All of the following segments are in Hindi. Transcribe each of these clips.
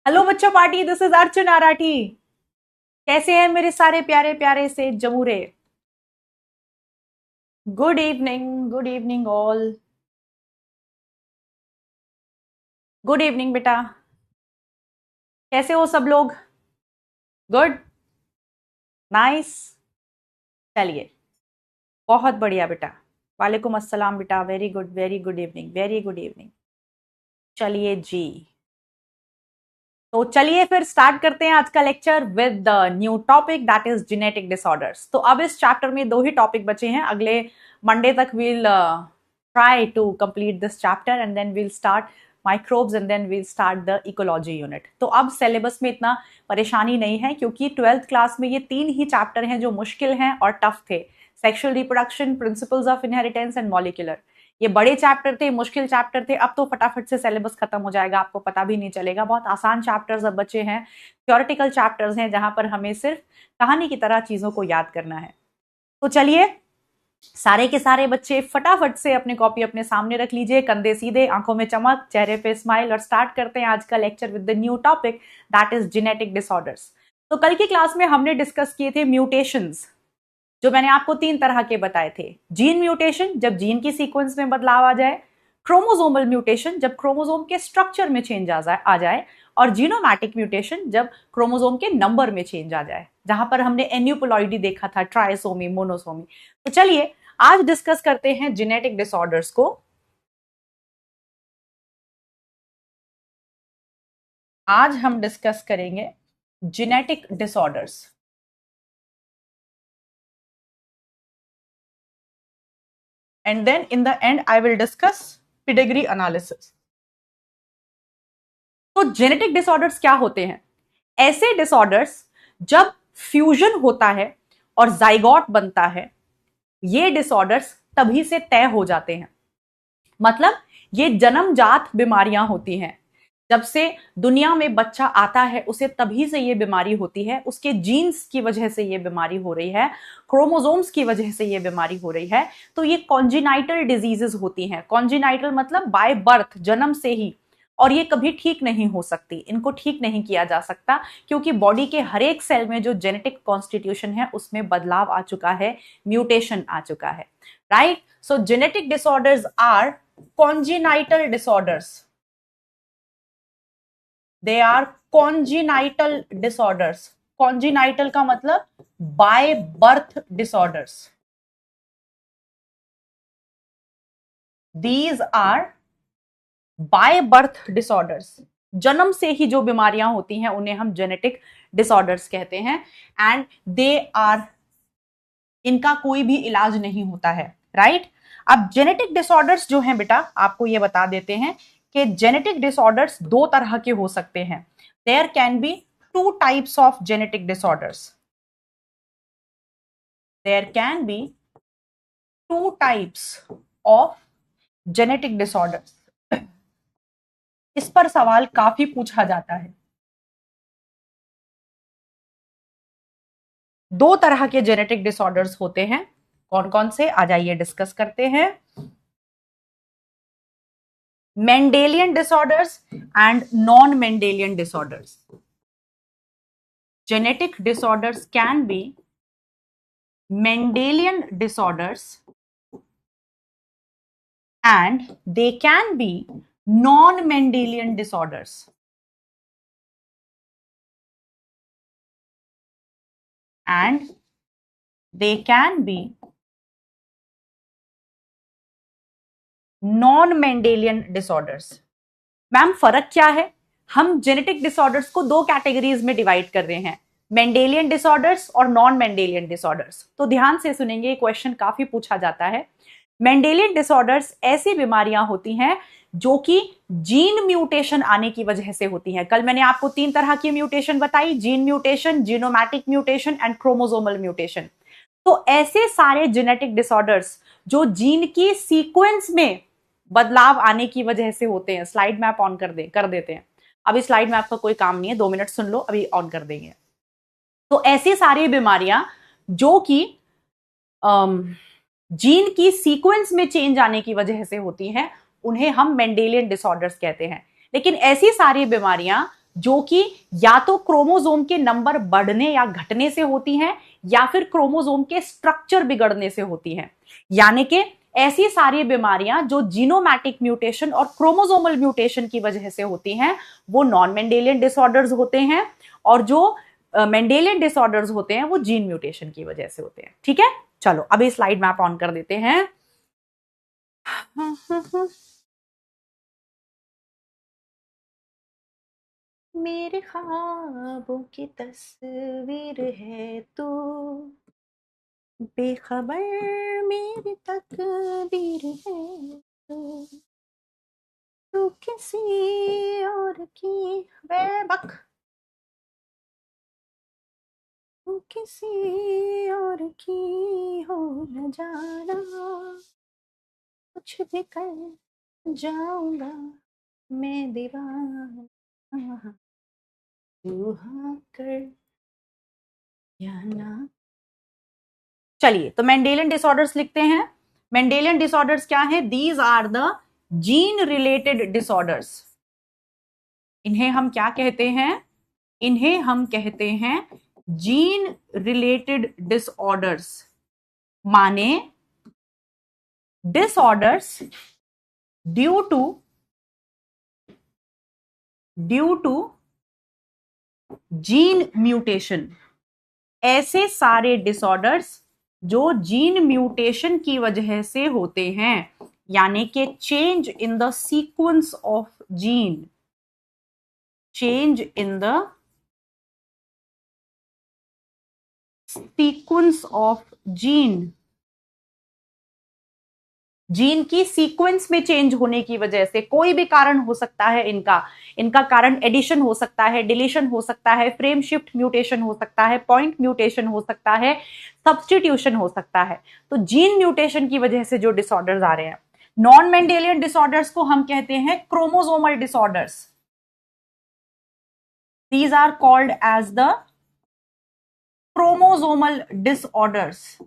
हेलो बच्चों पार्टी, दिस इज अर्चन आराठी। कैसे हैं मेरे सारे प्यारे प्यारे से जमूरे। Good evening all. Good evening बेटा। कैसे हो सब लोग? गुड। नाइस। चलिए, बहुत बढ़िया बेटा। वालेकुम अस्सलाम बेटा। Very good evening, very good evening. चलिए जी, तो चलिए फिर स्टार्ट करते हैं आज का lecture with the new topic that is genetic disorders. तो अब इस चैप्टर में दो ही टॉपिक बचे हैं। अगले मंडे तक we'll try to complete this chapter and then we'll start microbes and then we'll start the ecology unit. तो अब सिलेबस में इतना परेशानी नहीं है क्योंकि 12th क्लास में ये 3 ही चैप्टर हैं जो मुश्किल हैं और टफ थे। Sexual reproduction, principles of inheritance and molecular. ये बड़े चैप्टर थे, मुश्किल चैप्टर थे। अब तो फटाफट से सिलेबस खत्म हो जाएगा, आपको पता भी नहीं चलेगा। बहुत आसान चैप्टर्स अब बचे हैं, थ्योरेटिकल चैप्टर्स हैं जहां पर हमें सिर्फ कहानी की तरह चीजों को याद करना है। तो चलिए, सारे के सारे बच्चे फटाफट से अपनी कॉपी अपने सामने रख लीजिए, कंधे सीधे, आंखों में चमक, चेहरे पे स्माइल, और स्टार्ट करते हैं आज का lecture with the new topic that is genetic disorders. तो कल की क्लास में हमने डिस्कस किए थे म्यूटेशंस, जो मैंने आपको 3 तरह के बताए थे। जीन म्यूटेशन, जब जीन की सीक्वेंस में बदलाव आ जाए। क्रोमोसोमल म्यूटेशन, जब क्रोमोसोम के स्ट्रक्चर में चेंज आ जाए। और जीनोमैटिक म्यूटेशन, जब क्रोमोसोम के नंबर में चेंज आ जाए, जहां पर हमने एन्यूप्लॉइडी देखा था, ट्राइसोमी, मोनोसोमी। तो चलिए आज डिस्कस करते हैं जेनेटिक डिसऑर्डर्स को। आज हम डिस्कस करेंगे genetic disorders and then in the end I will discuss pedigree analysis। तो जेनेटिक डिसऑर्डर्स क्या होते हैं? ऐसे डिसऑर्डर्स जब फ्यूजन होता है और जाइगोट बनता है, ये डिसऑर्डर्स तभी से तय हो जाते हैं। मतलब ये जन्मजात बीमारियां होती हैं। जब से दुनिया में बच्चा आता है उसे तभी से ये बीमारी होती है, उसके जीन्स की वजह से ये बीमारी हो रही है, क्रोमोसोम्स की वजह से ये बीमारी हो रही है। तो ये कॉन्जिनाइटल डिजीजेस होती हैं। कॉन्जिनाइटल मतलब बाय बर्थ, जन्म से ही। और ये कभी ठीक नहीं हो सकती, इनको ठीक नहीं किया जा सकता क्योंकि बॉडी के हर एक सेल में जो जेनेटिक कॉन्स्टिट्यूशन है उसमें बदलाव आ चुका है, म्यूटेशन आ चुका है। Right? So genetic disorders are congenital disorders. They are congenital disorders. Congenital का मतलब by birth disorders. These are by birth disorders. जन्म से ही जो बीमारियां होती हैं उन्हें हम जेनेटिक डिसऑर्डर्स कहते हैं। एंड दे आर, इनका कोई भी इलाज नहीं होता है। राइट? अब जेनेटिक डिसऑर्डर्स जो हैं बेटा, आपको ये बता देते हैं कि जेनेटिक डिसऑर्डर्स 2 तरह के हो सकते हैं। There can be 2 types of genetic disorders. There can be 2 types of genetic disorders. इस पर सवाल काफी पूछा जाता है। 2 तरह के जेनेटिक डिसऑर्डर्स होते हैं। कौन कौन से? आ जाइए डिस्कस करते हैं। Mendelian disorders and non-Mendelian disorders. Genetic disorders can be Mendelian disorders and they can be non-Mendelian disorders. And they can be non Mendelian disorders. Ma'am फर्क क्या है? हम जेनेटिक डिसऑर्डर्स को 2 कैटेगरीज में डिवाइड कर रहे हैं, मेंडेलियन डिसऑर्डर्स और नॉन मेंडेलियन डिसऑर्डर्स। तो ध्यान से सुनेंगे, ये क्वेश्चन काफी पूछा जाता है। मेंडेलियन डिसऑर्डर्स ऐसी बीमारियां होती हैं जो कि जीन म्यूटेशन आने की वजह से होती हैं। कल मैंने आपको 3 तरह की म्यूटेशन बताई, gene mutation, genomatic mutation and chromosomal mutation. तो ऐसे सारे जेनेटिक डिसऑर्डर्स जो जीन की सीक्वेंस में बदलाव आने की वजह से होते हैं। स्लाइड मैप ऑन कर देते हैं। अभी स्लाइड मैप का कोई काम नहीं है, 2 मिनट सुन लो, अभी ऑन कर देंगे। तो ऐसी सारी बीमारियां जो कि जीन की सीक्वेंस में चेंज आने की वजह से होती हैं, उन्हें हम मेंडेलियन डिसऑर्डर्स कहते हैं। लेकिन ऐसी सारी बीमारियां जो कि या तो क्रोमोसोम के नंबर बढ़ने या घटने से होती हैं या फिर क्रोमोसोम के स्ट्रक्चर बिगड़ने से होती हैं। यानी कि ऐसी सारी बीमारियां जो जीनोमैटिक म्यूटेशन और क्रोमोसोमल म्यूटेशन की वजह से होती हैं वो नॉन मेंडेलियन डिसऑर्डर्स होते हैं, और जो मेंडेलियन डिसऑर्डर्स होते हैं वो जीन म्यूटेशन की वजह से होते हैं। ठीक है, चलो अभी स्लाइड मैप ऑन कर देते हैं। मेरे ख्वाबों की तस्वीर है तू, बेखबर मेरी तकदीर है तू, तू किसी और की बेबक, तू किसी और की हो न जाना, कुछ भी कर जाऊंगा मैं दीवाना, तू हाँ कर या ना। चलिए तो मेंडेलियन डिसऑर्डर्स लिखते हैं। मेंडेलियन डिसऑर्डर्स क्या है? These are the gene related disorders. इन्हें हम क्या कहते हैं? इन्हें हम कहते हैं जीन रिलेटेड डिसऑर्डर्स। माने disorders due to gene mutation. ऐसे सारे डिसऑर्डर्स जो जीन म्यूटेशन की वजह से होते हैं, यानी कि change in the sequence of gene, change in the sequence of gene, gene की सीक्वेंस में चेंज होने की वजह से कोई भी कारण हो सकता है इनका कारण एडिशन हो सकता है, डिलीशन हो सकता है, फ्रेम शिफ्ट म्यूटेशन हो सकता है, पॉइंट म्यूटेशन हो सकता है, सब्स्टिट्यूशन हो सकता है। तो जीन म्यूटेशन की वजह से जो डिसऑर्डर्स आ रहे हैं, नॉन मेंडेलियन डिसऑर्डर्स को हम कहते हैं chromosomal disorders. These are called as the chromosomal disorders,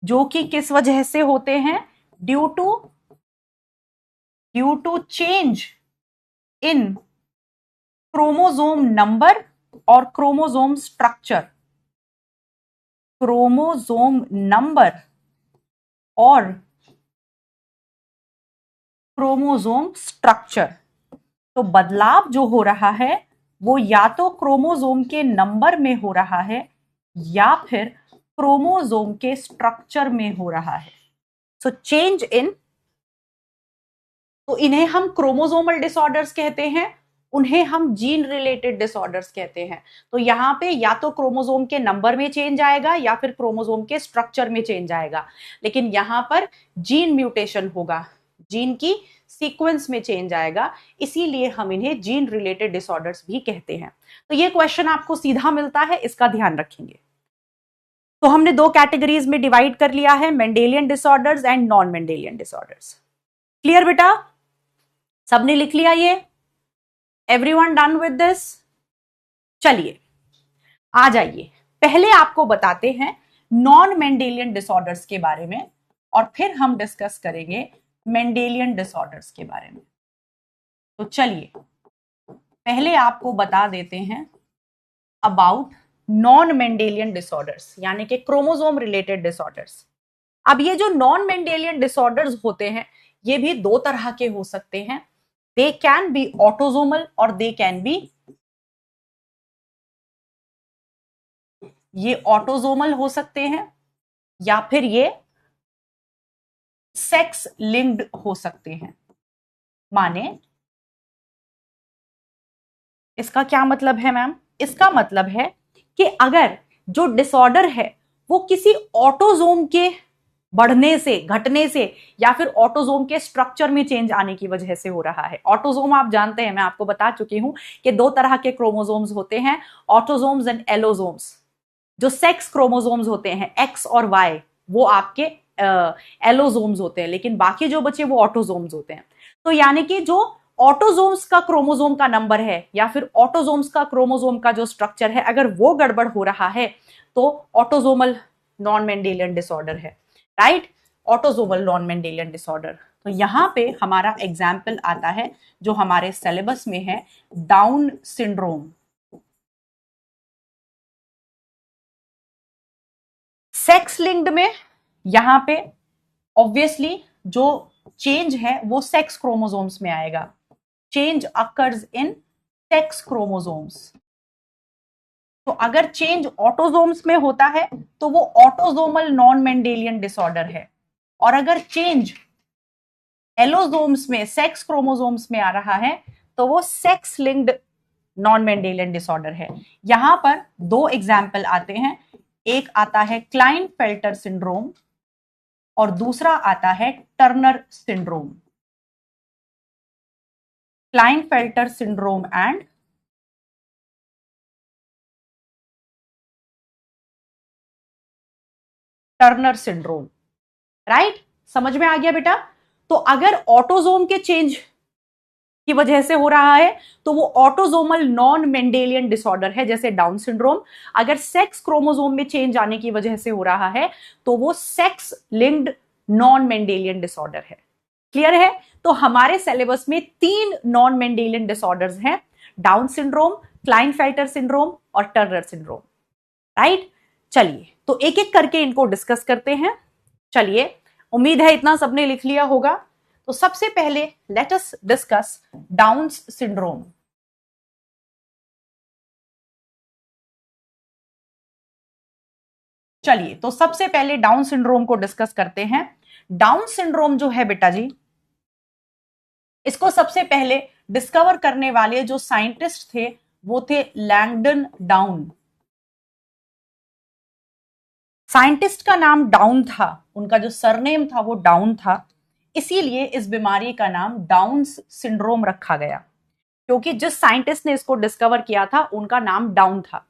जो कि किस वजह से होते हैं? Due to change in chromosome number और क्रोमोसोम स्ट्रक्चर, क्रोमोसोम नंबर और क्रोमोसोम स्ट्रक्चर। तो बदलाव जो हो रहा है वो या तो क्रोमोसोम के नंबर में हो रहा है या फिर क्रोमोसोम के स्ट्रक्चर में हो रहा है। सो चेंज इन, तो इन्हें हम क्रोमोसोमल डिसऑर्डर्स कहते हैं, उन्हें हम जीन रिलेटेड डिसऑर्डर्स कहते हैं। तो यहां पे या तो क्रोमोसोम के नंबर में चेंज आएगा या फिर क्रोमोसोम के स्ट्रक्चर में चेंज आएगा, लेकिन यहां पर जीन म्यूटेशन होगा, जीन की सीक्वेंस में चेंज आएगा, इसीलिए हम इन्हें जीन रिलेटेड डिसऑर्डर्स भी कहते हैं। तो ये क्वेश्चन आपको सीधा मिलता है, इसका ध्यान रखेंगे। तो हमने दो कैटेगरीज में डिवाइड कर लिया है, Mendelian disorders and non Mendelian disorders. Clear बेटा? सबने लिख लिया ये? Everyone done with this? चलिए आ जाइए, पहले आपको बताते हैं नॉन मेंडेलियन डिसऑर्डर्स के बारे में और फिर हम डिस्कस करेंगे मेंडेलियन डिसऑर्डर्स के बारे में। तो चलिए पहले आपको बता देते हैं अबाउट नॉन मेंडेलियन डिसऑर्डर्स, यानी कि क्रोमोसोम रिलेटेड डिसऑर्डर्स। अब ये जो नॉन मेंडेलियन डिसऑर्डर्स होते हैं ये भी दो तरह के हो सकते हैं। दे कैन बी ऑटोसोमल और दे कैन बी, ये ऑटोसोमल हो सकते हैं या फिर ये सेक्स लिंक्ड हो सकते हैं। माने इसका क्या मतलब है मैम? इसका मतलब है कि अगर जो डिसऑर्डर है वो किसी ऑटोसोम के बढ़ने से, घटने से या फिर ऑटोसोम के स्ट्रक्चर में चेंज आने की वजह से हो रहा है। ऑटोसोम आप जानते हैं, मैं आपको बता चुकी हूं कि दो तरह के क्रोमोसोम्स होते हैं, ऑटोसोम्स एंड एलोसोम्स। जो सेक्स क्रोमोसोम्स होते हैं एक्स और वाई वो आपके एलोसोम्स होते हैं, लेकिन बाकी जो बचे वो ऑटोसोम्स होते हैं। तो यानी कि जो ऑटोसोम्स का क्रोमोसोम का नंबर है या फिर ऑटोसोम्स का क्रोमोसोम का जो स्ट्रक्चर है, अगर वो गड़बड़ हो रहा है तो ऑटोसोमल नॉन मेंडेलियन डिसऑर्डर है, right? Autosomal non Mendelian disorder. तो यहां पे हमारा एग्जाम्पल आता है जो हमारे सिलेबस में है, डाउन सिंड्रोम। सेक्स लिंक्ड में यहां पे ऑब्वियसली जो चेंज है वो सेक्स क्रोमोसोम्स में आएगा। Change occurs in sex chromosomes. तो अगर चेंज ऑटोजोम्स में होता है तो वो ऑटोजोमल नॉन मेंडेलियन डिसऑर्डर है, और अगर चेंज एलोजोम्स में, सेक्स क्रोमोसोम्स में आ रहा है तो वो sex linked non Mendelian disorder है। यहां पर दो एग्जाम्पल आते हैं, एक आता है क्लाइनफेल्टर सिंड्रोम और दूसरा आता है Turner syndrome. Klinefelter syndrome and Turner syndrome. Right, समझ में आ गया बेटा? तो अगर ऑटोजोम के चेंज की वजह से हो रहा है तो वो ऑटोजोमल नॉन मेंडेलियन डिसऑर्डर है, जैसे डाउन सिंड्रोम। अगर सेक्स क्रोमोसोम में चेंज आने की वजह से हो रहा है तो वो sex linked non Mendelian disorder है। क्लियर है? तो हमारे सिलेबस में 3 नॉन मेंडेलियन डिसऑर्डर्स हैं, डाउन सिंड्रोम, क्लाइनफेल्टर सिंड्रोम और टर्नर सिंड्रोम। राइट, चलिए तो एक एक करके इनको डिस्कस करते हैं। चलिए, उम्मीद है इतना सबने लिख लिया होगा। तो सबसे पहले let us discuss downs syndrome. चलिए तो सबसे पहले डाउन सिंड्रोम को डिस्कस करते हैं। डाउन सिंड्रोम जो है बेटा जी, इसको सबसे पहले डिस्कवर करने वाले जो साइंटिस्ट थे वो थे लैंगडन डाउन। साइंटिस्ट का नाम डाउन था, उनका जो सरनेम था वो डाउन था, इसीलिए इस बीमारी का नाम डाउन्स सिंड्रोम रखा गया, क्योंकि जिस साइंटिस्ट ने इसको डिस्कवर किया था उनका नाम डाउन था।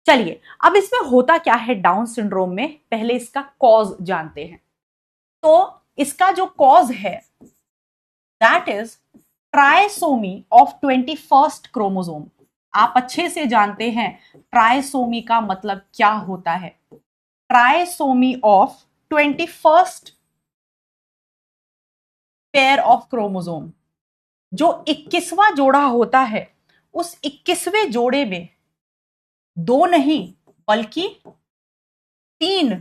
चलिए, अब इसमें होता क्या है डाउन सिंड्रोम में, पहले इसका कॉज जानते हैं। तो इसका जो कॉज है that is trisomy of 21st chromosome. आप अच्छे से जानते हैं ट्राइसोमी का मतलब क्या होता है। Trisomy of 21st pair of chromosome, जो 21वां जोड़ा होता है, उस 21वें जोड़े में 2 नहीं बल्कि 3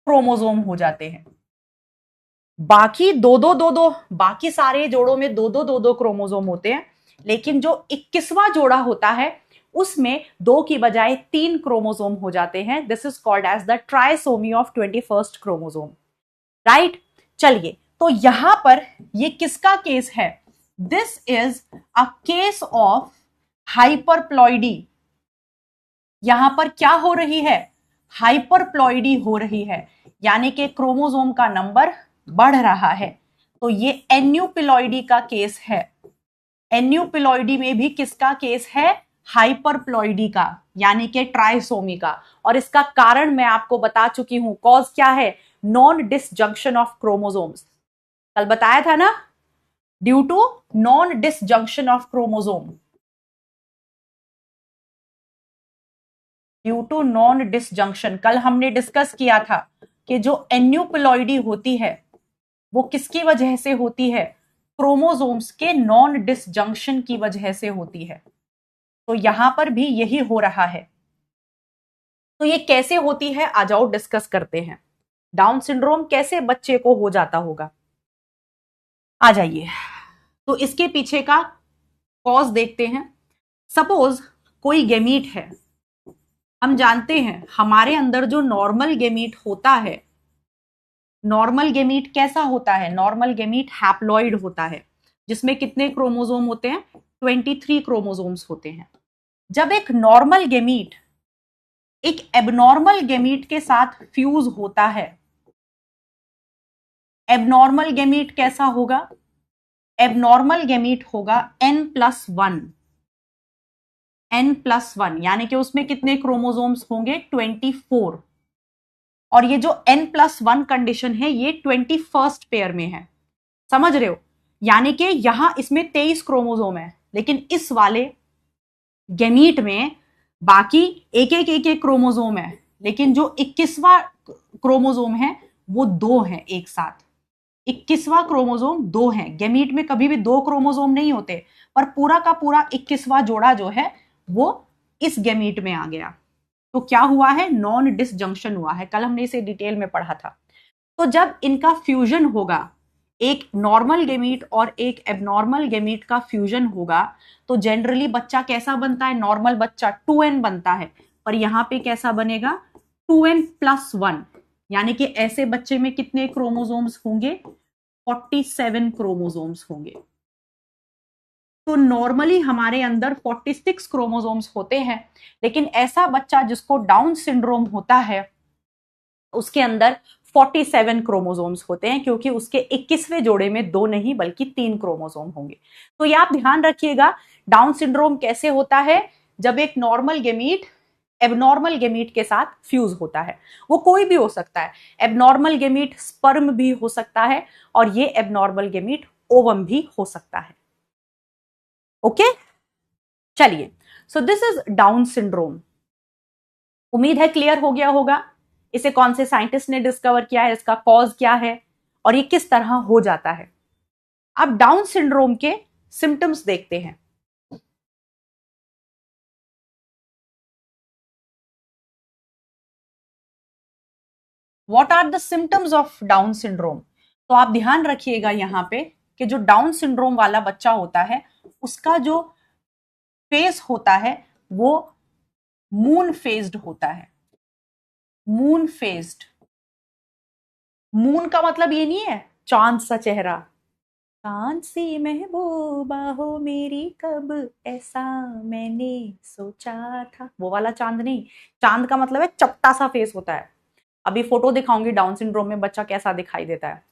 क्रोमोसोम हो जाते हैं। बाकी दो, बाकी सारे जोड़ों में दो क्रोमोसोम होते हैं, लेकिन जो 21वां जोड़ा होता है उसमें 2 की बजाय 3 क्रोमोसोम हो जाते हैं। This is called as the trisomy of 21st chromosome. Right, चलिए तो यहां पर ये किसका केस है? This is a case of hyperploidy. यहां पर क्या हो रही है? हाइपरप्लॉइडी हो रही है, यानी कि क्रोमोसोम का नंबर बढ़ रहा है। तो ये एन्यूपिलॉइडी का केस है। एन्यूपिलॉइडी में भी किसका केस है? हाइपरप्लॉइडी का, यानी कि ट्राइसोमी का। और इसका कारण मैं आपको बता चुकी हूं। कॉज क्या है? Non disjunction of chromosomes. कल बताया था ना, due to non disjunction of chromosome. Due to non disjunction, कल हमने डिस्कस किया था कि जो एन्यूपिलॉइडी होती है वो किसकी वजह से होती है? क्रोमोसोम्स के नॉन डिसजंक्शन की वजह से होती है। तो यहां पर भी यही हो रहा है। तो ये कैसे होती है, आ जाओ डिस्कस करते हैं। डाउन सिंड्रोम कैसे बच्चे को हो जाता होगा, आ जाइए। तो इसके पीछे का कॉज देखते हैं। सपोज कोई गेमीट है, हम जानते हैं हमारे अंदर जो नॉर्मल गेमीट होता है, नॉर्मल गेमीट कैसा होता है? नॉर्मल गेमीट हैप्लॉइड होता है, जिसमें कितने क्रोमोसोम होते हैं? 23 क्रोमोसोम्स होते हैं। जब एक नॉर्मल गेमीट एक एबनॉर्मल गेमीट के साथ फ्यूज होता है, एबनॉर्मल गेमीट कैसा होगा? एबनॉर्मल गेमीट होगा n+1। n+1 यानी कि उसमें कितने क्रोमोसोम्स होंगे? 24। और ये जो n+1 कंडीशन है ये 21st पेयर में है, समझ रहे हो? यानी कि यहां इसमें 23 क्रोमोसोम है, लेकिन इस वाले गेमीट में बाकी एक एक क्रोमोसोम है, लेकिन जो 21वां क्रोमोसोम है वो 2 हैं एक साथ। 21वां क्रोमोसोम 2 हैं। गैमीट में कभी भी 2 क्रोमोसोम नहीं होते, पर पूरा का पूरा 21वां जोड़ा जो है वो इस गैमीट में आ गया। तो क्या हुआ है? नॉन डिसजंक्शन हुआ है। कल हमने इसे डिटेल में पढ़ा था। तो जब इनका फ्यूजन होगा, एक नॉर्मल गेमीट और एक एबनॉर्मल गेमीट का फ्यूजन होगा, तो जनरली बच्चा कैसा बनता है? नॉर्मल बच्चा 2n बनता है, पर यहां पे कैसा बनेगा? 2n+1, यानी कि ऐसे बच्चे में कितने क्रोमोसोम्स होंगे? 47 क्रोमोसोम्स होंगे। तो नॉर्मली हमारे अंदर 46 क्रोमोसोम्स होते हैं, लेकिन ऐसा बच्चा जिसको डाउन सिंड्रोम होता है उसके अंदर 47 क्रोमोसोम्स होते हैं, क्योंकि उसके 21वें जोड़े में 2 नहीं बल्कि 3 क्रोमोसोम होंगे। तो ये आप ध्यान रखिएगा, डाउन सिंड्रोम कैसे होता है? जब एक नॉर्मल गेमीट एबनॉर्मल गेमीट के साथ फ्यूज होता है। वो कोई भी हो सकता है। एबनॉर्मल गेमीट स्पर्म भी हो सकता है, और ये एबनॉर्मल गेमीट ओवम भी हो सकता है। ओके, चलिए, सो दिस इज डाउन सिंड्रोम। उम्मीद है क्लियर हो गया होगा। इसे कौन से साइंटिस्ट ने डिस्कवर किया है, इसका कॉज क्या है, और ये किस तरह हो जाता है। अब डाउन सिंड्रोम के सिम्टम्स देखते हैं। What are the symptoms of Down syndrome? तो आप ध्यान रखिएगा यहां पे कि जो डाउन सिंड्रोम वाला बच्चा होता है उसका जो फेस होता है वो मून फेस्ड होता है। Moon faced. मून का मतलब ये नहीं है चांद सा चेहरा। चांद सी महबूबा हो मेरी, कब ऐसा मैंने सोचा था, वो वाला चांद नहीं। चांद का मतलब है चपटा सा फेस होता है। अभी फोटो दिखाऊंगी डाउन सिंड्रोम में बच्चा कैसा दिखाई देता है।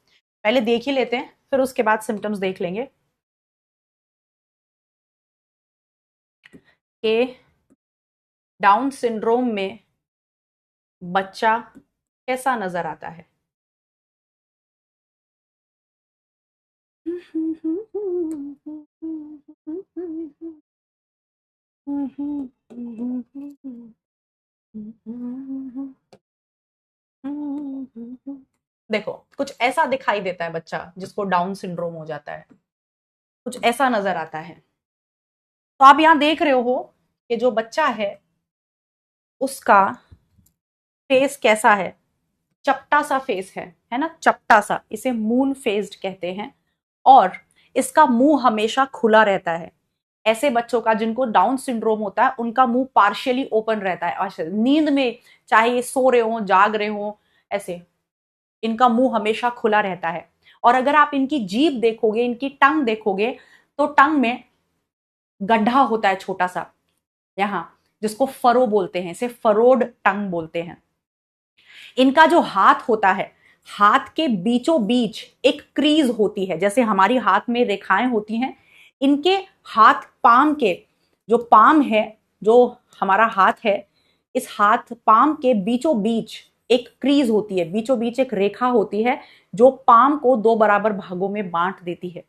पहले देख ही लेते हैं, फिर उसके बाद सिम्टम्स देख लेंगे कि डाउन सिंड्रोम में बच्चा कैसा नजर आता है। देखो, कुछ ऐसा दिखाई देता है बच्चा जिसको डाउन सिंड्रोम हो जाता है, कुछ ऐसा नजर आता है। तो आप यहां देख रहे हो कि जो बच्चा है उसका फेस कैसा है? चपटा सा फेस है ना, चपटा सा, इसे मून फेस्ड कहते हैं। और इसका मुंह हमेशा खुला रहता है। ऐसे बच्चों का जिनको डाउन सिंड्रोम होता है उनका मुंह पार्शियली ओपन रहता है, और नींद में चाहे ये सो रहे हो जाग रहे हो, ऐसे इनका मुंह हमेशा खुला रहता है। और अगर आप इनकी जीभ देखोगे, इनकी टंग देखोगे, तो टंग में गड्ढा होता है छोटा सा यहां, जिसको फरो बोलते हैं, इसे फरोड टंग बोलते हैं। इनका जो हाथ होता है, हाथ के बीचों बीच एक क्रीज होती है, जैसे हमारी हाथ में रेखाएं होती हैं। इनके हाथ पाम के, जो पाम है, जो हमारा हाथ है, इस हाथ पाम के बीचों बीच एक क्रीज होती है, बीचों बीच एक रेखा होती है जो पाम को 2 बराबर भागों में बांट देती है।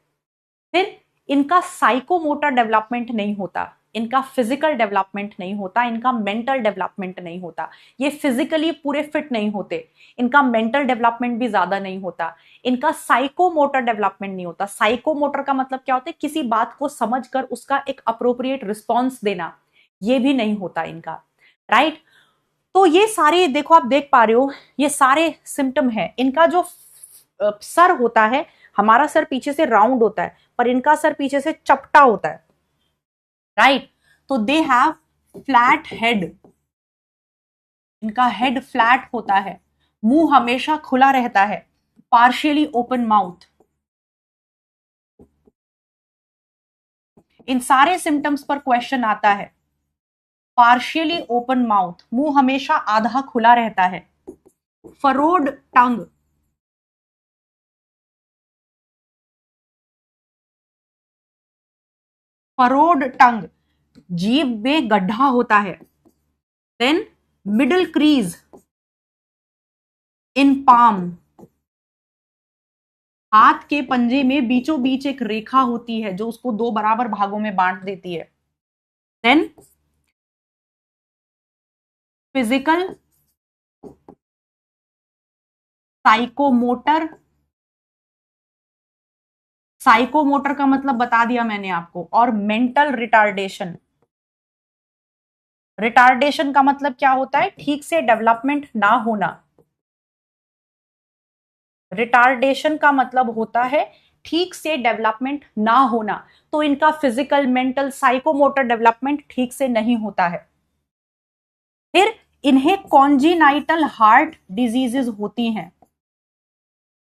फिर इनका साइकोमोटर डेवलपमेंट नहीं होता, इनका फिजिकल डेवलपमेंट नहीं होता, इनका मेंटल डेवलपमेंट नहीं होता। ये फिजिकली पूरे फिट नहीं होते, इनका मेंटल डेवलपमेंट भी ज्यादा नहीं होता, इनका साइकोमोटर डेवलपमेंट नहीं होता। साइकोमोटर का मतलब क्या होता है? किसी बात को समझकर उसका एक अप्रोप्रिएट रिस्पॉन्स देना, ये भी नहीं होता इनका। राइट? तो ये सारे देखो, आप देख पा रहे हो, ये सारे सिम्टम है। इनका जो सर होता है, हमारा सर पीछे से राउंड होता है, पर इनका सर पीछे से चपटा होता है। राइट? तो दे हैव फ्लैट हेड, इनका हेड फ्लैट होता है, मुंह हमेशा खुला रहता है, पार्शियली ओपन माउथ। इन सारे सिम्टम्स पर क्वेश्चन आता है। पार्शियली ओपन माउथ, मुंह हमेशा आधा खुला रहता है। फरोड टंग, फरोड टंग, जीभ में गड्ढा होता है। देन मिडल क्रीज इन पाम, हाथ के पंजे में बीचों बीच एक रेखा होती है जो उसको 2 बराबर भागों में बांट देती है। देन फिजिकल साइकोमोटर, साइकोमोटर का मतलब बता दिया मैंने आपको, और मेंटल रिटार्डेशन। रिटार्डेशन का मतलब क्या होता है? ठीक से डेवलपमेंट ना होना। रिटार्डेशन का मतलब होता है ठीक से डेवलपमेंट ना होना। तो इनका फिजिकल, मेंटल, साइकोमोटर डेवलपमेंट ठीक से नहीं होता है। फिर इन्हें कॉन्जिनाइटल हार्ट डिजीजेस होती हैं।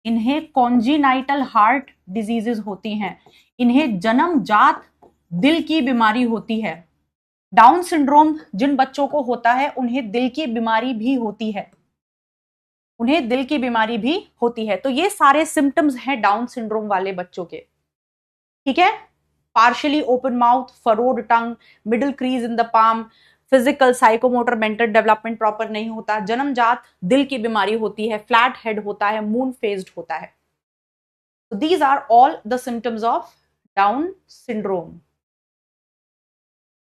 इन्हें कॉन्जिनाइटल हार्ट डिजीजेस होती हैं। इन्हें जन्मजात दिल की बीमारी होती है। डाउन सिंड्रोम जिन बच्चों को होता है उन्हें दिल की बीमारी भी होती है। उन्हें दिल की बीमारी भी होती है। तो ये सारे सिम्टम्स हैं डाउन सिंड्रोम वाले बच्चों के। ठीक है? Partially open mouth, furrowed tongue, middle crease in the palm, physical, psychomotor, mental development proper नहीं होता, जन्मजात दिल की बीमारी होती है, फ्लैट हेड होता है, मून फेस्ड होता है। So these are all the symptoms of Down syndrome.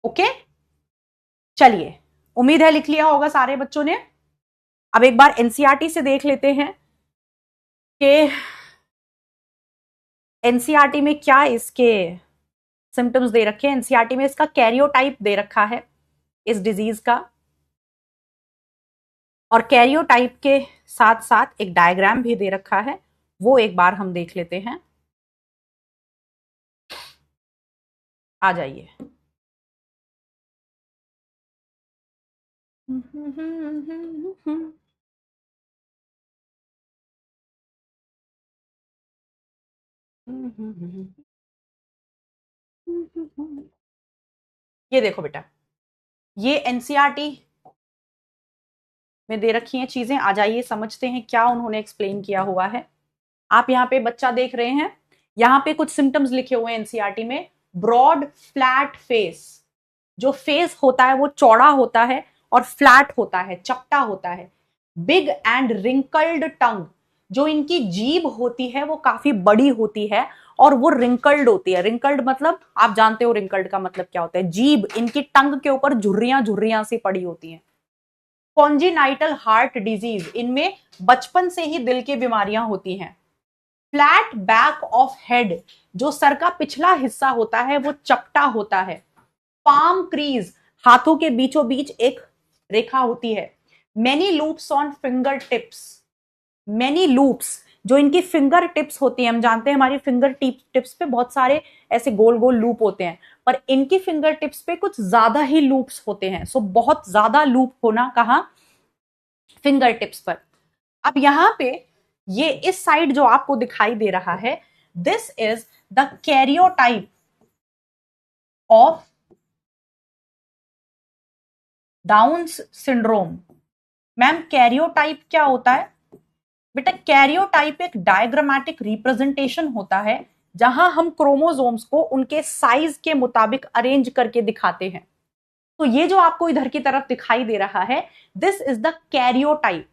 Okay, चलिए, उम्मीद है लिख लिया होगा सारे बच्चों ने। अब एक बार एनसीईआरटी से देख लेते हैं कि एनसीईआरटी में क्या इसके सिम्टम्स दे रखे हैं। एनसीईआरटी में इसका कैरियोटाइप दे रखा है इस डिजीज का, और कैरियोटाइप के साथ साथ एक डायग्राम भी दे रखा है, वो एक बार हम देख लेते हैं। आ जाइए। ये देखो बेटा, ये एनसीईआरटी में दे रखी हैं चीजें। आ जाइए समझते हैं क्या उन्होंने एक्सप्लेन किया हुआ है। आप यहाँ पे बच्चा देख रहे हैं, यहाँ पे कुछ सिम्टम्स लिखे हुए हैं एनसीईआरटी में। ब्रॉड फ्लैट फेस, जो फेस होता है वो चौड़ा होता है और फ्लैट होता है, चपटा होता है। बिग एंड रिंकल्ड टंग, जो इनकी जीभ होती है वो काफी बड़ी होती है और वो रिंकल्ड होती है। रिंकल्ड मतलब आप जानते हो रिंकल्ड का मतलब क्या होता है। जीभ, इनकी टंग के ऊपर झुर्रियां झुर्रियां सी पड़ी होती हैं। कॉन्जिनाइटल हार्ट डिजीज, इनमें बचपन से ही दिल की बीमारियां होती हैं। फ्लैट बैक ऑफ हेड, जो सर का पिछला हिस्सा होता है वो चपटा होता है। पाम क्रीज, हाथों के बीचों बीच एक रेखा होती है। Many loops on finger tips, many loops, जो इनकी फिंगर टिप्स होती है, हम जानते हैं हमारी फिंगर टिप्स पे बहुत सारे ऐसे गोल गोल लूप होते हैं, पर इनकी फिंगर टिप्स पे कुछ ज्यादा ही लूप्स होते हैं। सो बहुत ज्यादा लूप होना कहा, फिंगर टिप्स पर। अब यहां पे ये इस साइड जो आपको दिखाई दे रहा है, this is the karyotype of Down syndrome. Ma'am karyotype क्या होता है? बेटा कैरियोटाइप एक डायग्रामेटिक रिप्रेजेंटेशन होता है जहां हम क्रोमोसोम्स को उनके साइज के मुताबिक अरेंज करके दिखाते हैं। तो ये जो आपको इधर की तरफ दिखाई दे रहा है, this is the karyotype.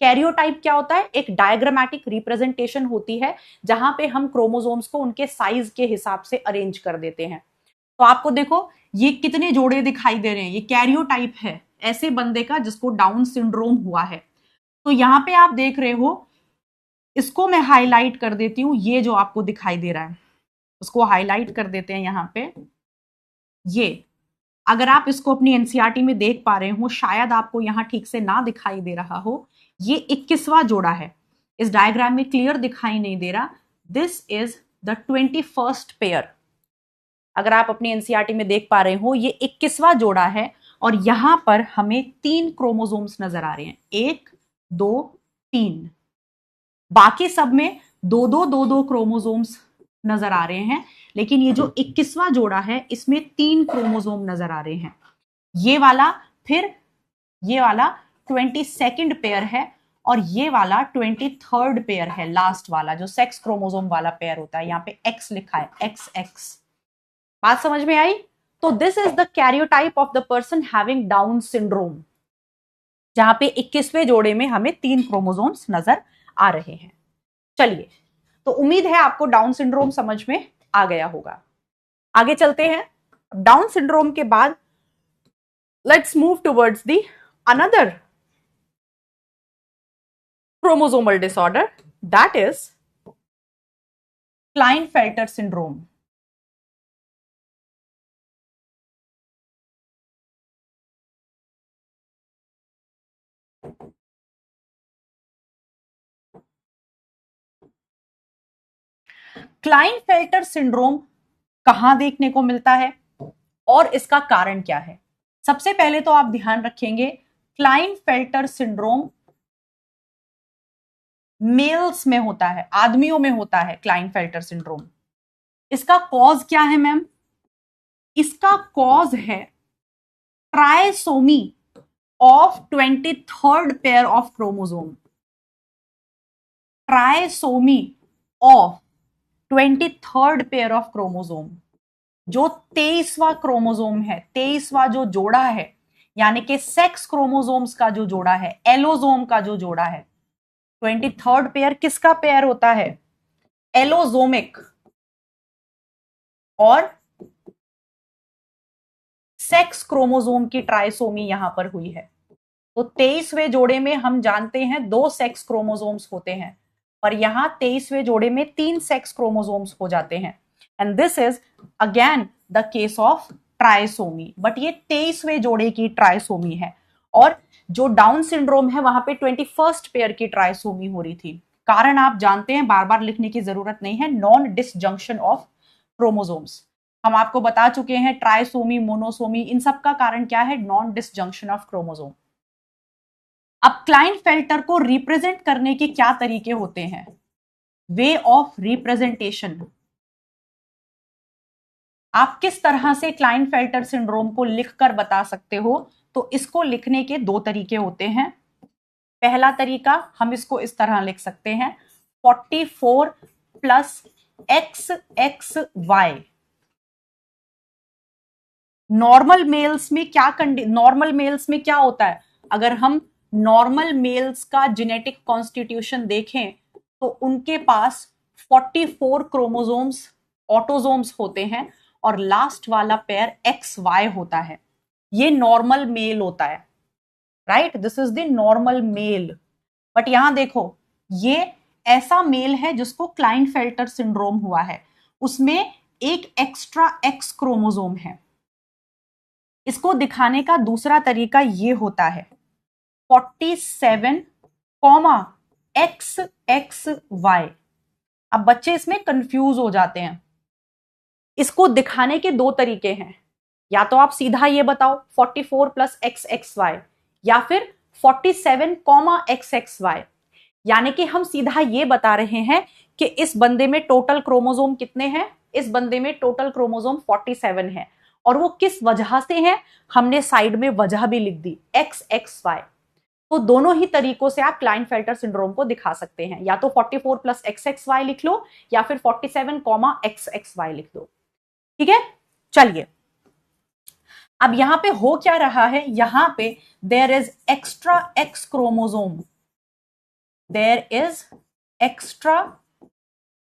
Karyotype क्या होता है? एक डायग्रामेटिक रिप्रेजेंटेशन होती है जहां पे हम क्रोमोसोम्स को उनके साइज के हिसाब से अरेंज कर देते हैं। तो आपको देखो ये कितने जोड़े दिखाई दे रहे हैं, ये कैरियोटाइप है ऐसे बंदे का जिसको डाउन सिंड्रोम हुआ है। तो यहां पे आप देख रहे हो, इसको मैं हाईलाइट कर देती हूं, ये जो आपको दिखाई दे रहा है उसको हाईलाइट कर देते हैं यहां पे। ये अगर आप इसको अपनी एनसीईआरटी में देख पा रहे हो, शायद आपको यहां ठीक से ना दिखाई दे रहा हो, ये 21वां जोड़ा है। इस डायग्राम में क्लियर दिखाई नहीं दे रहा। This is the 21st pair. अगर आप अपनी एनसीईआरटी में देख पा रहे हो, ये 21वां जोड़ा है और यहां पर हमें 3 क्रोमोसोम्स नजर आ रहे हैं, 1 2 3। बाकी सब में दो दो क्रोमोसोम्स नजर आ रहे हैं, लेकिन ये जो 21वां जोड़ा है इसमें 3 क्रोमोसोम नजर आ रहे हैं। ये वाला, फिर ये वाला 22nd पेयर है और ये वाला 23rd पेयर है, लास्ट वाला जो सेक्स क्रोमोसोम वाला पेयर होता है। यहाँ पे एक्स लिखा है, एक्स एक्स। बात समझ में आई? तो this is the karyotype of the person having down syndrome, जहां पे 21वें जोड़े में हमें 3 क्रोमोसोम्स नजर आ रहे हैं। चलिए, तो उम्मीद है आपको डाउन सिंड्रोम समझ में आ गया होगा। आगे चलते हैं। डाउन सिंड्रोम के बाद let's move towards the another chromosomal disorder, that is Klinefelter syndrome. Klinefelter syndrome कहां देखने को मिलता है और इसका कारण क्या है? सबसे पहले तो आप ध्यान रखेंगे, क्लाइनफेल्टर सिंड्रोम मेल्स में होता है, आदमियों में होता है क्लाइनफेल्टर सिंड्रोम। इसका कॉज क्या है मैम? इसका कॉज है trisomy of 23rd pair of chromosome. Trisomy of 23rd pair of chromosome, जो 23वां क्रोमोसोम है, 23वां जो जोड़ा है, यानी कि सेक्स क्रोमोसोम्स का जो जोड़ा है, एलोसोम का जो जोड़ा है। 23rd पेयर किसका पेयर होता है? एलोसोमिक और सेक्स क्रोमोसोम की ट्राइसोमी यहां पर हुई है। तो 23वें जोड़े में हम जानते हैं 2 सेक्स क्रोमोसोम्स होते हैं, पर यहां 23वें जोड़े में 3 सेक्स क्रोमोसोम्स हो जाते हैं। And this is again the case of trisomy, but ये 23वें जोड़े की ट्राइसोमी है। और जो डाउन सिंड्रोम है वहां पे 21st पेयर की ट्राइसोमी हो रही थी। कारण आप जानते हैं, बार बार लिखने की जरूरत नहीं है, नॉन डिसजंक्शन ऑफ क्रोमोसोम्स। हम आपको बता चुके हैं ट्राइसोमी, मोनोसोमी, इन सब का कारण क्या है? Non disjunction of chromosome. अब क्लाइनफेल्टर को रिप्रेजेंट करने के क्या तरीके होते हैं? Way of representation. आप किस तरह से क्लाइनफेल्टर सिंड्रोम को लिखकर बता सकते हो? तो इसको लिखने के 2 तरीके होते हैं। पहला तरीका, हम इसको इस तरह लिख सकते हैं 44 प्लस XXY। नॉर्मल मेल्स में क्या होता है? अगर हम नॉर्मल मेल्स का जेनेटिक कॉन्स्टिट्यूशन देखें तो उनके पास 44 क्रोमोसोम्स, ऑटोसोम्स होते हैं और लास्ट वाला पेयर XY होता है। ये नॉर्मल मेल होता है, right? This is the normal male. But यहां देखो, ये ऐसा मेल है जिसको क्लाइनफेल्टर सिंड्रोम हुआ है, उसमें एक एक्स्ट्रा एक्स क्रोमोसोम है। इसको दिखाने का दूसरा तरीका ये होता है 47, XXY। अब बच्चे इसमें कंफ्यूज हो जाते हैं। इसको दिखाने के 2 तरीके हैं, या तो आप सीधा ये बताओ 44 प्लस XXY, या फिर 47, XXY। यानी कि हम सीधा ये बता रहे हैं कि इस बंदे में टोटल क्रोमोसोम कितने हैं? इस बंदे में टोटल क्रोमोसोम 47 है। और वो किस वजह से है? हमने साइड में वजह भी लिख दी, XXY। तो दोनों ही तरीकों से आप क्लाइनफेल्टर सिंड्रोम को दिखा सकते हैं, या तो 44 प्लस XXY लिख लो या फिर 47, XXY लिख दो। ठीक है, चलिए। अब यहां पे हो क्या रहा है? यहां पे there is extra X chromosome, there is extra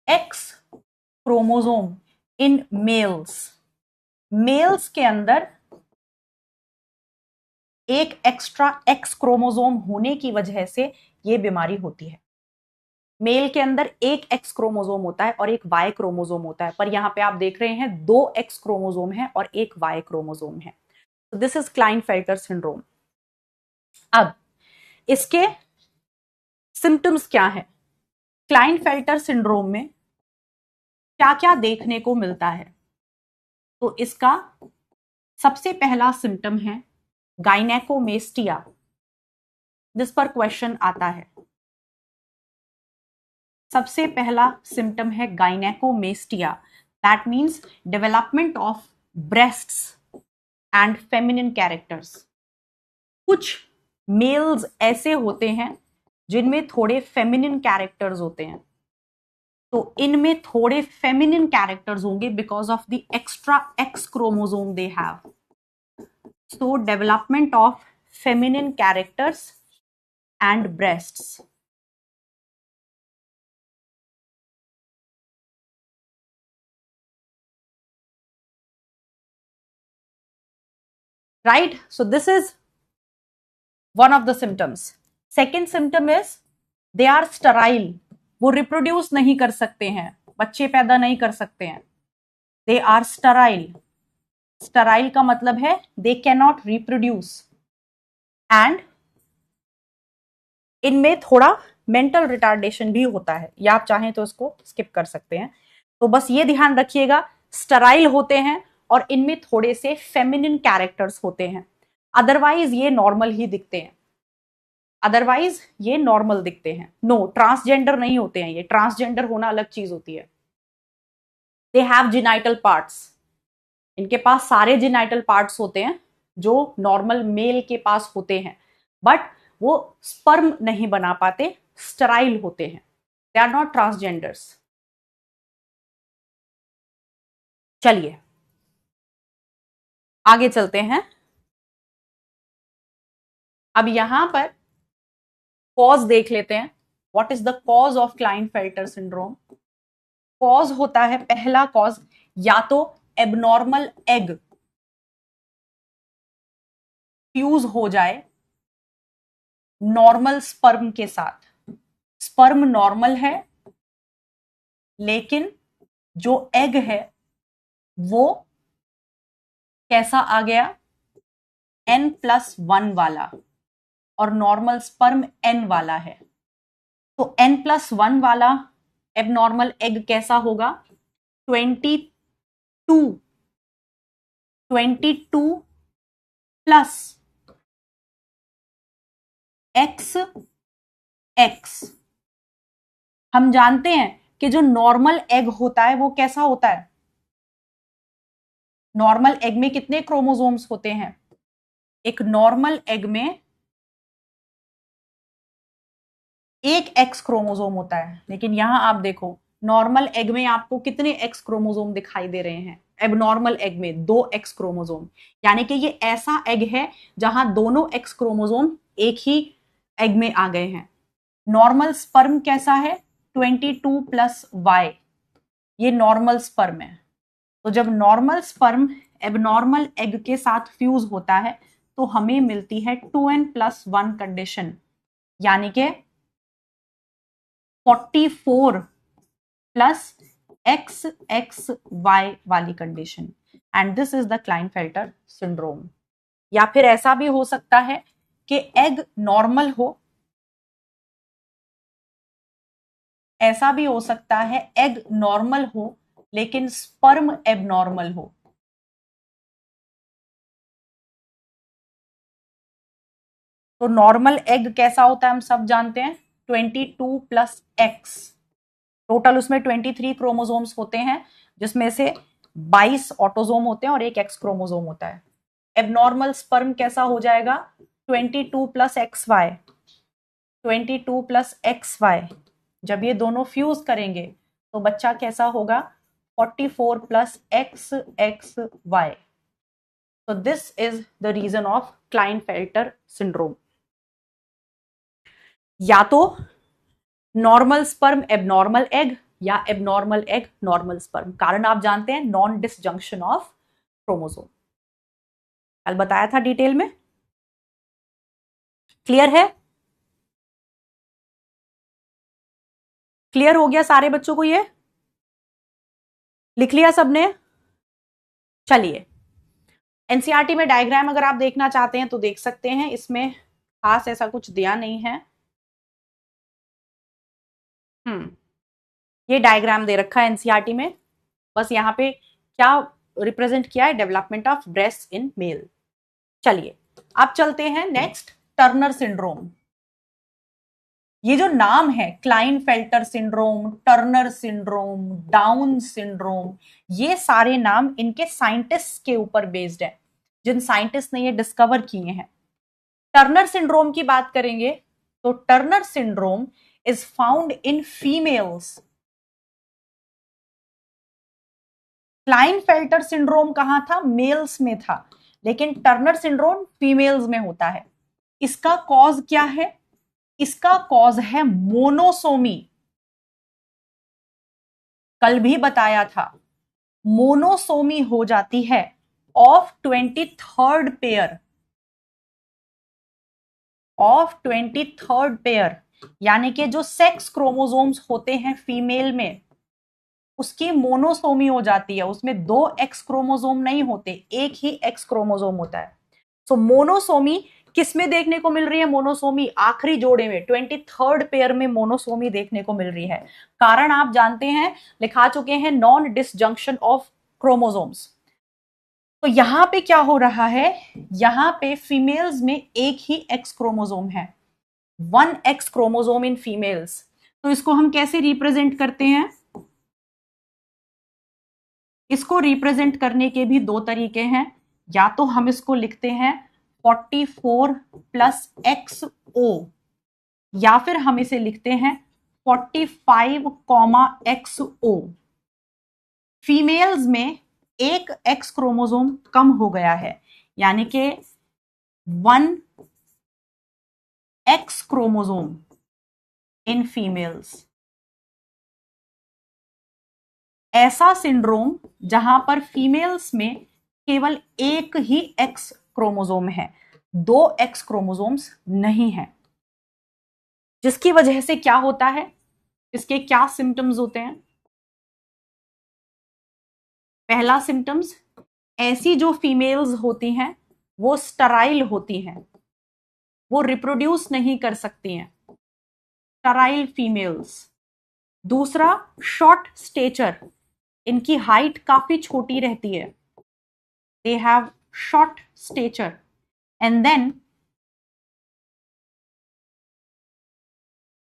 X chromosome in males. Males के अंदर एक एक्स्ट्रा एक्स क्रोमोसोम होने की वजह से यह बीमारी होती है। मेल के अंदर एक एक्स क्रोमोसोम होता है और एक वाई क्रोमोसोम होता है, पर यहां पे आप देख रहे हैं 2 एक्स क्रोमोसोम है और एक वाई क्रोमोसोम है। तो दिस इज क्लाइनफेल्टर सिंड्रोम। अब इसके सिम्टम्स क्या है? क्लाइनफेल्टर सिंड्रोम में क्या क्या देखने को मिलता है? तो इसका सबसे पहला सिम्टम है गाइनेकोमेस्टिया। जिस पर क्वेश्चन आता है, सबसे पहला सिम्टम है gynecomastia. That means development of breasts and feminine characters. कुछ मेल्स ऐसे होते हैं जिनमें थोड़े फेमिनिन कैरेक्टर्स होते हैं, तो इनमें थोड़े फेमिनिन कैरेक्टर्स होंगे because of the extra X chromosome they have. So development of feminine characters and breasts. Right? So this is one of the symptoms. Second symptom is they are sterile, वो रिप्रोड्यूस नहीं कर सकते हैं, बच्चे पैदा नहीं कर सकते हैं। दे आर स्टराइल, स्टराइल का मतलब है they can not reproduce. And इनमें थोड़ा मेंटल रिटार्डेशन भी होता है, या आप चाहें तो इसको स्किप कर सकते हैं। तो बस ये ध्यान रखिएगा, स्टराइल होते हैं और इनमें थोड़े से फेमिनिन कैरेक्टर्स होते हैं, अदरवाइज ये नॉर्मल ही दिखते हैं, अदरवाइज ये नॉर्मल दिखते हैं। नो, ट्रांसजेंडर नहीं होते हैं ये, ट्रांसजेंडर होना अलग चीज होती है। दे हैव जेनाइटल पार्ट्स, इनके पास सारे जेनाइटल पार्ट्स होते हैं जो नॉर्मल मेल के पास होते हैं, बट वो स्पर्म नहीं बना पाते, स्टराइल होते हैं। They are not transgenders. चलिए आगे चलते हैं। अब यहां पर कॉज देख लेते हैं। What is the cause of Klinefelter syndrome? Cause होता है, पहला कॉज या तो एबनॉर्मल एग फ्यूज हो जाए नॉर्मल स्पर्म के साथ। स्पर्म नॉर्मल है लेकिन जो एग है वो कैसा आ गया, N+1 वाला, और नॉर्मल स्पर्म N वाला है। तो N+1 वाला एबनॉर्मल एग कैसा होगा, 22 प्लस XX। हम जानते हैं कि जो नॉर्मल एग होता है वो कैसा होता है, नॉर्मल एग में कितने क्रोमोसोम्स होते हैं? एक नॉर्मल एग में एक एक्स क्रोमोसोम होता है, लेकिन यहां आप देखो नॉर्मल एग में आपको कितने एक्स क्रोमोसोम दिखाई दे रहे हैं? एबनॉर्मल एग में 2 एक्स क्रोमोसोम, यानी कि ये ऐसा एग है जहां दोनों एक्स क्रोमोसोम एक ही एग में आ गए हैं। नॉर्मल स्पर्म कैसा है, 22 प्लस Y, ये नॉर्मल स्पर्म है। तो जब नॉर्मल स्पर्म एबनॉर्मल एग के साथ फ्यूज होता है तो हमें मिलती है 2n+1 कंडीशन, यानी कि 44 प्लस XXY वाली condition, and this is the Klinefelter syndrome. या फिर ऐसा भी हो सकता है कि एग नॉर्मल हो, ऐसा भी हो सकता है एग नॉर्मल हो लेकिन स्पर्म एबनॉर्मल हो। तो नॉर्मल एग कैसा होता है हम सब जानते हैं, 22 प्लस X, टोटल उसमें 23 क्रोमोसोम्स होते हैं, जिसमें से 22 ऑटोसोम होते हैं और एक एक्स क्रोमोसोम होता है। एबनॉर्मल स्पर्म कैसा हो जाएगा, 22 प्लस XY, 22 प्लस XY। जब ये दोनों फ्यूज करेंगे तो बच्चा कैसा होगा, 44 plus XXY। So this is the reason of Klinefelter syndrome। या तो नॉर्मल स्पर्म एबनॉर्मल एग या एबनॉर्मल एग नॉर्मल स्पर्म, कारण आप जानते हैं नॉन डिसजंक्शन ऑफ क्रोमोसोम, कल बताया था डिटेल में। क्लियर है? क्लियर हो गया सारे बच्चों को? ये लिख लिया सबने? चलिए एनसीईआरटी में डायग्राम अगर आप देखना चाहते हैं तो देख सकते हैं, इसमें खास ऐसा कुछ दिया नहीं है। ये डायग्राम दे रखा है एनसीईआरटी में, बस यहाँ पे क्या रिप्रेजेंट किया है, development of breast in male. चलिए अब चलते हैं नेक्स्ट, टर्नर सिंड्रोम। ये जो नाम है Klinefelter syndrome, Turner syndrome, down syndrome, ये सारे नाम इनके साइंटिस्ट के ऊपर बेस्ड है, जिन साइंटिस्ट ने ये डिस्कवर किए हैं। टर्नर सिंड्रोम की बात करेंगे तो Turner syndrome is found in females. Klinefelter syndrome कहां था, मेल्स में था, लेकिन टर्नर सिंड्रोम फीमेल्स में होता है। इसका कॉज क्या है, इसका कॉज है मोनोसोमी। कल भी बताया था, मोनोसोमी हो जाती है of 23rd pair, of 23rd pair, यानी कि जो सेक्स क्रोमोसोम्स होते हैं फीमेल में, उसकी मोनोसोमी हो जाती है, उसमें 2 एक्स क्रोमोसोम नहीं होते, एक ही एक्स क्रोमोसोम होता है। सो मोनोसोमी किस में देखने को मिल रही है? मोनोसोमी आखिरी जोड़े में, 23rd पेयर में मोनोसोमी देखने को मिल रही है। कारण आप जानते हैं, लिखा चुके हैं, नॉन डिसजंक्शन ऑफ क्रोमोसोम्स। तो यहां पे क्या हो रहा है, यहां पे फीमेल्स में एक ही एक्स क्रोमोसोम है, 1 एक्स क्रोमोसोम इन फीमेल्स। तो इसको हम कैसे रिप्रेजेंट करते हैं? इसको रिप्रेजेंट करने के भी 2 तरीके हैं। या तो हम इसको लिखते हैं 44 प्लस एक्स ओ, या फिर हम इसे लिखते हैं 45 कॉमा एक्स ओ। फीमेल्स में एक एक्स क्रोमोसोम कम हो गया है, यानी कि 1 एक्स क्रोमोसोम इन फीमेल्स। ऐसा सिंड्रोम जहां पर फीमेल्स में केवल एक ही एक्स क्रोमोसोम है, 2 एक्स क्रोमोसोम्स नहीं है। जिसकी वजह से क्या होता है, इसके क्या सिम्टम्स होते हैं? पहला सिम्टम्स, ऐसी जो फीमेल्स होती हैं वो स्टराइल होती हैं, वो रिप्रोड्यूस नहीं कर सकती हैं, स्टराइल फीमेल्स। दूसरा, शॉर्ट स्टेचर, इनकी हाइट काफी छोटी रहती है, they have short stature, and then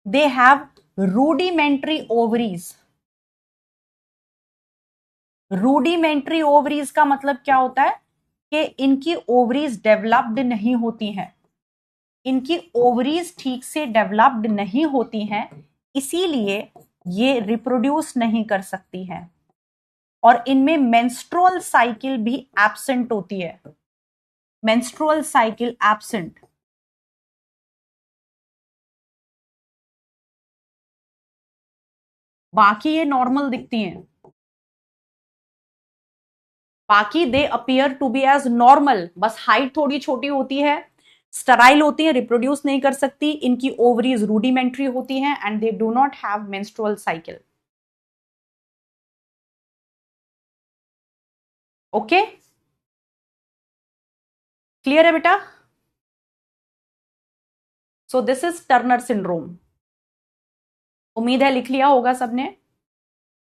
they have rudimentary ovaries। rudimentary ovaries का मतलब क्या होता है कि इनकी ओवरीज डेवलप्ड नहीं होती हैं, इनकी ओवरीज ठीक से डेवलप्ड नहीं होती हैं, इसीलिए ये रिप्रोड्यूस नहीं कर सकती हैं, और इनमें मेंस्ट्रुअल साइकिल भी एब्सेंट होती है, मेंस्ट्रुअल साइकिल एब्सेंट। बाकी ये नॉर्मल दिखती हैं, बाकी they appear to be as normal, बस हाइट थोड़ी छोटी होती है, स्टराइल होती है, रिप्रोड्यूस नहीं कर सकती, इनकी ओवरीज रूडिमेंट्री होती हैं, and they do not have menstrual cycle. Okay, clear है बेटा? So this is Turner syndrome. उम्मीद है लिख लिया होगा सबने।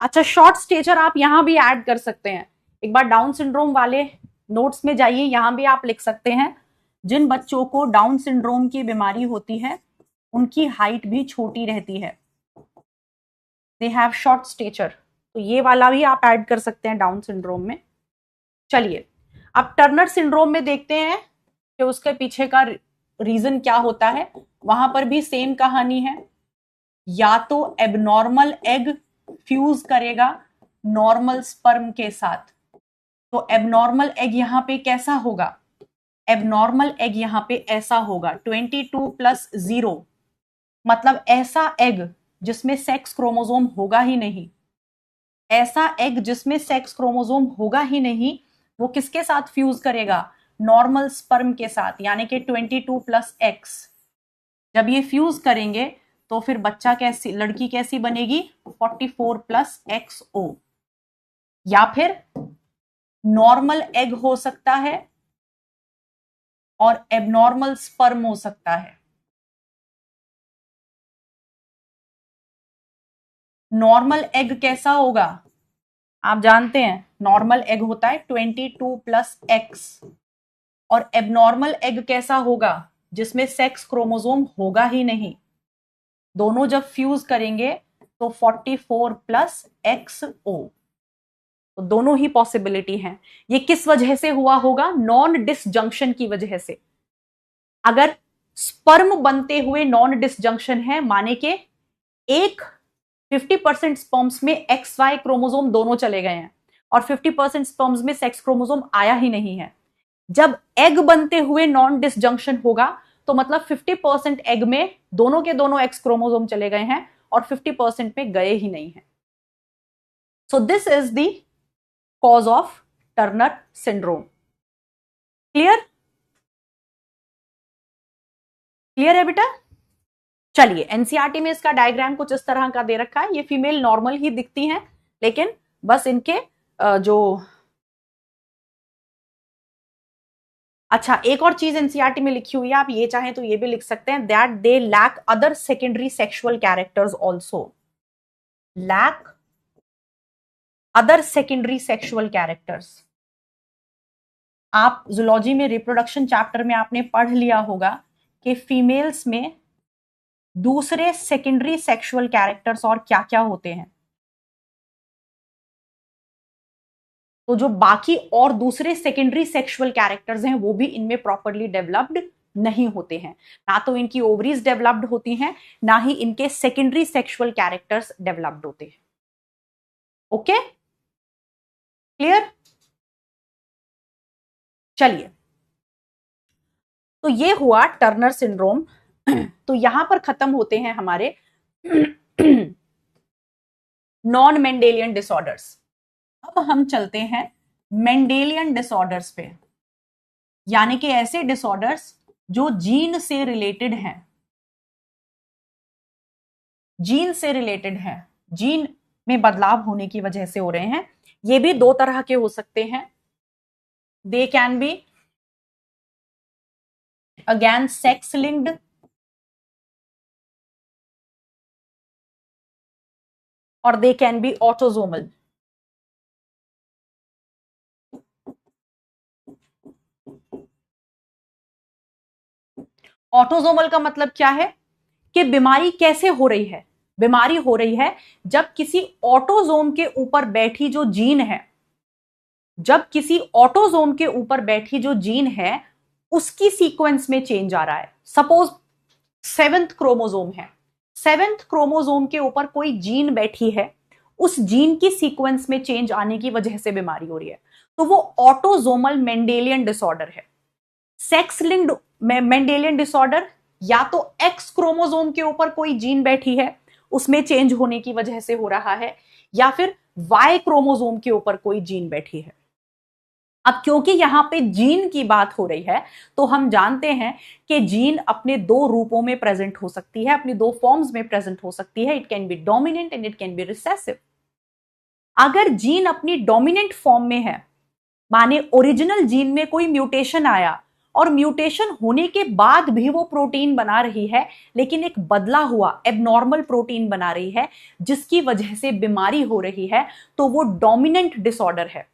अच्छा, शॉर्ट स्टेचर आप यहां भी ऐड कर सकते हैं, एक बार डाउन सिंड्रोम वाले नोट्स में जाइए, यहां भी आप लिख सकते हैं, जिन बच्चों को डाउन सिंड्रोम की बीमारी होती है उनकी हाइट भी छोटी रहती है, दे हैव शॉर्ट स्टेचर। तो ये वाला भी आप ऐड कर सकते हैं डाउन सिंड्रोम में। चलिए, अब टर्नर सिंड्रोम में देखते हैं कि उसके पीछे का रीजन क्या होता है। वहां पर भी सेम कहानी है, या तो एबनॉर्मल एग फ्यूज करेगा नॉर्मल स्पर्म के साथ। तो एबनॉर्मल एग यहां पे कैसा होगा? एबनॉर्मल एग यहां पे ऐसा होगा 22+0, मतलब ऐसा एग जिसमें सेक्स क्रोमोसोम होगा ही नहीं, ऐसा एग जिसमें सेक्स क्रोमोसोम होगा ही नहीं, वो किसके साथ फ्यूज करेगा? नॉर्मल स्पर्म के साथ, यानी कि 22+X। जब ये फ्यूज करेंगे तो फिर बच्चा कैसी, लड़की कैसी बनेगी? 44+XO। या फिर नॉर्मल एग हो सकता है और एबनॉर्मल स्पर्म हो सकता है। नॉर्मल एग कैसा होगा? आप जानते हैं नॉर्मल एग होता है 22+X, और एबनॉर्मल एग कैसा होगा? जिसमें सेक्स क्रोमोसोम होगा ही नहीं। दोनों जब फ्यूज करेंगे तो 44+XO। तो दोनों ही पॉसिबिलिटी हैं। ये किस वजह से हुआ होगा? नॉन डिसजंक्शन की वजह से। अगर स्पर्म बनते हुए नॉन डिसजंक्शन है, माने के एक 50% स्पर्म्स में XY क्रोमोसोम दोनों चले गए हैं और 50% स्पर्म्स में सेक्स क्रोमोसोम आया ही नहीं है, जब एग बनते हुए नॉन डिसजंक्शन होगा तो मतलब 50% एग में दोनों के दोनों एक्स क्रोमोसोम चले गए हैं और 50% में गए ही नहीं है। सो this is the cause of Turner syndrome. Clear? Clear है बेटा? चलिए, एनसीईआरटी में इसका डायग्राम कुछ इस तरह का दे रखा है। ये फीमेल नॉर्मल ही दिखती हैं, लेकिन बस इनके जो अच्छा, एक और चीज एनसीईआरटी में लिखी हुई है, आप ये चाहें तो ये भी लिख सकते हैं, that they lack other secondary sexual characters also, lack other secondary sexual characters. आप जूलॉजी में रिप्रोडक्शन चैप्टर में आपने पढ़ लिया होगा कि फीमेल्स में दूसरे सेकेंडरी सेक्सुअल कैरेक्टर्स और क्या क्या होते हैं। तो जो बाकी और दूसरे सेकेंडरी सेक्सुअल कैरेक्टर्स हैं वो भी इनमें प्रॉपरली डेवलप्ड नहीं होते हैं। ना तो इनकी ओवरीज डेवलप्ड होती हैं, ना ही इनके सेकेंडरी सेक्सुअल कैरेक्टर्स डेवलप्ड होते हैं। Okay, clear? चलिए, तो ये हुआ टर्नर सिंड्रोम। तो यहां पर खत्म होते हैं हमारे नॉन मेंडेलियन डिसऑर्डर्स। अब हम चलते हैं मेंडेलियन डिसऑर्डर्स पे, यानी कि ऐसे डिसऑर्डर्स जो जीन से रिलेटेड हैं, जीन से रिलेटेड हैं, जीन में बदलाव होने की वजह से हो रहे हैं। ये भी दो तरह के हो सकते हैं। They can be again sex linked और they can be autosomal. Autosomal का मतलब क्या है कि बीमारी कैसे हो रही है? बीमारी हो रही है जब किसी ऑटोजोम के ऊपर बैठी जो जीन है, जब किसी ऑटोजोम के ऊपर बैठी जो जीन है उसकी सीक्वेंस में चेंज आ रहा है। सपोज 7th क्रोमोजोम है, 7th क्रोमोजोम के ऊपर कोई जीन बैठी है, उस जीन की सीक्वेंस में चेंज आने की वजह से बीमारी हो रही है, तो वो ऑटोजोमल मेंडेलियन डिसऑर्डर है। सेक्स लिंक्ड मेंडेलियन डिसऑर्डर या तो एक्स क्रोमोजोम के ऊपर कोई जीन बैठी है, उसमें चेंज होने की वजह से हो रहा है, या फिर वाई क्रोमोजोम के ऊपर कोई जीन बैठी है। अब क्योंकि यहां पे जीन की बात हो रही है, तो हम जानते हैं कि जीन अपने दो रूपों में प्रेजेंट हो सकती है, अपनी दो फॉर्म्स में प्रेजेंट हो सकती है। It can B dominant and it can B recessive. अगर जीन अपनी डोमिनेंट फॉर्म में है, माने ओरिजिनल जीन में कोई म्यूटेशन आया और म्यूटेशन होने के बाद भी वो प्रोटीन बना रही है, लेकिन एक बदला हुआ एबनॉर्मल प्रोटीन बना रही है जिसकी वजह से बीमारी हो रही है, तो वो डोमिनेंट डिसऑर्डर है।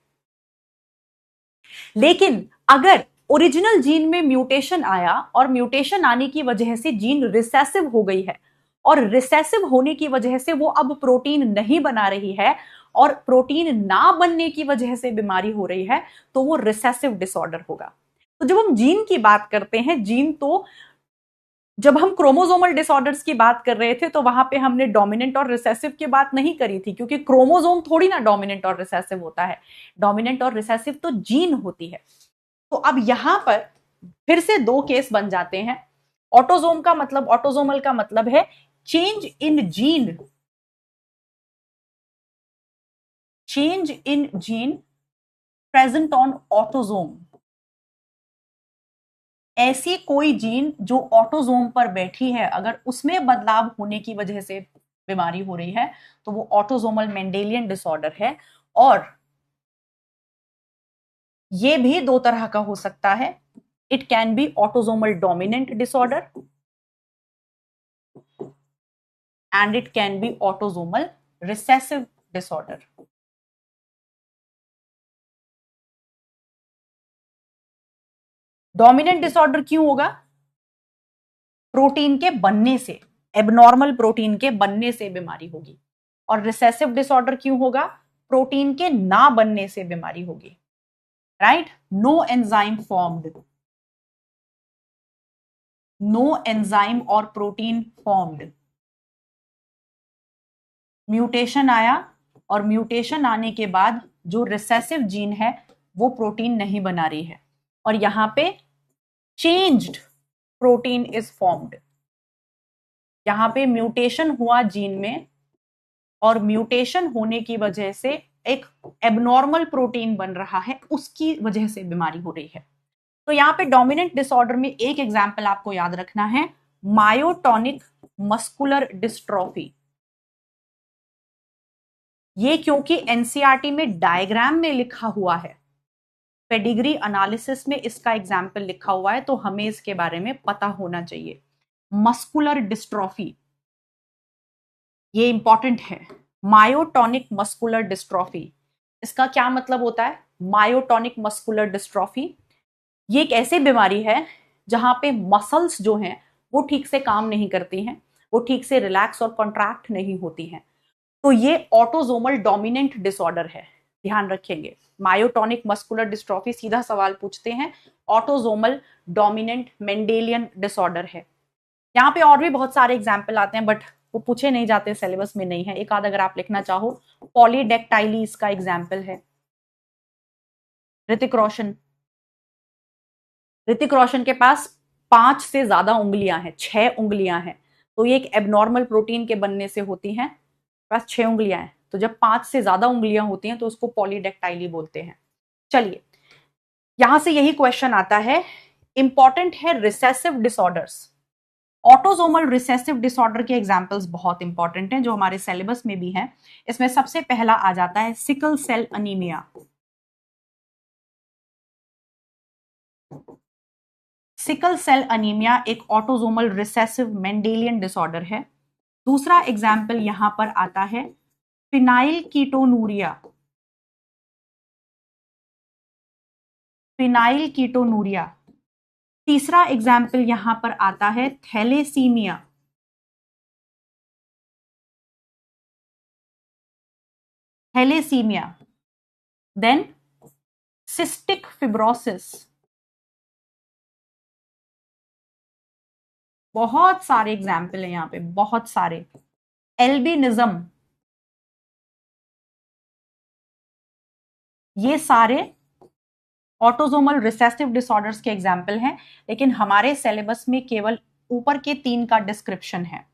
लेकिन अगर ओरिजिनल जीन में म्यूटेशन आया और म्यूटेशन आने की वजह से जीन रिसेसिव हो गई है, और रिसेसिव होने की वजह से वो अब प्रोटीन नहीं बना रही है और प्रोटीन ना बनने की वजह से बीमारी हो रही है, तो वो रिसेसिव डिसऑर्डर होगा। तो जब हम जीन की बात करते हैं, जीन तो जब हम क्रोमोसोमल डिसऑर्डर्स की बात कर रहे थे तो वहां पे हमने डोमिनेंट और रिसेसिव की बात नहीं करी थी, क्योंकि क्रोमोसोम थोड़ी ना डोमिनेंट और रिसेसिव होता है। डोमिनेंट और रिसेसिव तो जीन होती है। तो अब यहां पर फिर से दो केस बन जाते हैं। ऑटोजोम का मतलब, ऑटोजोमल का मतलब है change in gene, change in gene present on autosome. ऐसी कोई जीन जो ऑटोजोम पर बैठी है, अगर उसमें बदलाव होने की वजह से बीमारी हो रही है, तो वो ऑटोजोमल मेंडेलियन डिसऑर्डर है। और ये भी दो तरह का हो सकता है। It can be autosomal dominant disorder and it can be autosomal recessive disorder. Dominant disorder क्यों होगा? प्रोटीन के बनने से, एबनॉर्मल प्रोटीन के बनने से बीमारी होगी। और रिसेसिव डिसऑर्डर क्यों होगा? प्रोटीन के ना बनने से बीमारी होगी। Right? No enzyme formed, no enzyme और प्रोटीन फॉर्म्ड। म्यूटेशन आया और म्यूटेशन आने के बाद जो रिसेसिव जीन है वो प्रोटीन नहीं बना रही है, और यहां पे चेंज्ड प्रोटीन इज फॉर्म्ड। यहां पे म्यूटेशन हुआ जीन में, और म्यूटेशन होने की वजह से एक एबनॉर्मल प्रोटीन बन रहा है, उसकी वजह से बीमारी हो रही है। तो यहां पे डोमिनेंट डिसऑर्डर में एक एग्जांपल आपको याद रखना है, मायोटोनिक मस्कुलर डिस्ट्रॉफी। ये क्योंकि एनसीईआरटी में डायग्राम में लिखा हुआ है, पेडिग्री एनालिसिस में इसका एग्जाम्पल लिखा हुआ है, तो हमें इसके बारे में पता होना चाहिए। मस्कुलर डिस्ट्रॉफी, ये इंपॉर्टेंट है। मायोटोनिक मस्कुलर डिस्ट्रॉफी, इसका क्या मतलब होता है? मायोटोनिक मस्कुलर डिस्ट्रॉफी ये एक ऐसी बीमारी है जहां पे मसल्स जो हैं वो ठीक से काम नहीं करती हैं, वो ठीक से रिलैक्स और कॉन्ट्रैक्ट नहीं होती हैं। तो ये ऑटोजोमल डोमिनेंट डिसऑर्डर है, ध्यान रखेंगे। मायोटोनिक मस्कुलर डिस्ट्रॉफी सीधा सवाल पूछते हैं, ऑटोजोमल डोमिनेंट मेंडेलियन डिसऑर्डर है। यहाँ पे और भी बहुत सारे एग्जाम्पल आते हैं बट वो पूछे नहीं जाते, सिलेबस में नहीं है। एक आध अगर आप लिखना चाहो, पॉलीडेक्टाइली इसका एग्जाम्पल है। ऋतिक रोशन, ऋतिक रोशन के पास 5 से ज्यादा उंगलियां हैं, 6 उंगलियां हैं, तो ये एक एबनॉर्मल प्रोटीन के बनने से होती हैं। बस 6 उंगलियां हैं, तो जब 5 से ज्यादा उंगलियां होती हैं तो उसको पॉलीडेक्टाइली बोलते हैं। चलिए, यहां से यही क्वेश्चन आता है, इंपॉर्टेंट है recessive disorders. Autosomal recessive disorder के एग्जाम्पल्स बहुत इंपॉर्टेंट हैं जो हमारे सिलेबस में भी हैं। इसमें सबसे पहला आ जाता है sickle cell anaemia. Sickle cell anaemia एक ऑटोजोमल रिसेसिव मेंडेलियन डिसऑर्डर है। दूसरा एग्जाम्पल यहां पर आता है फिनाइल कीटोनूरिया। Phenylketonuria. तीसरा एग्जाम्पल यहां पर आता है thalassaemia. Thalassaemia. Then cystic fibrosis. बहुत सारे एग्जाम्पल है यहां पे, बहुत सारे। एल्बिनिज्म, ये सारे ऑटोजोमल रिसेसिव डिसऑर्डर्स के एग्जाम्पल हैं, लेकिन हमारे सिलेबस में केवल ऊपर के 3 का डिस्क्रिप्शन है।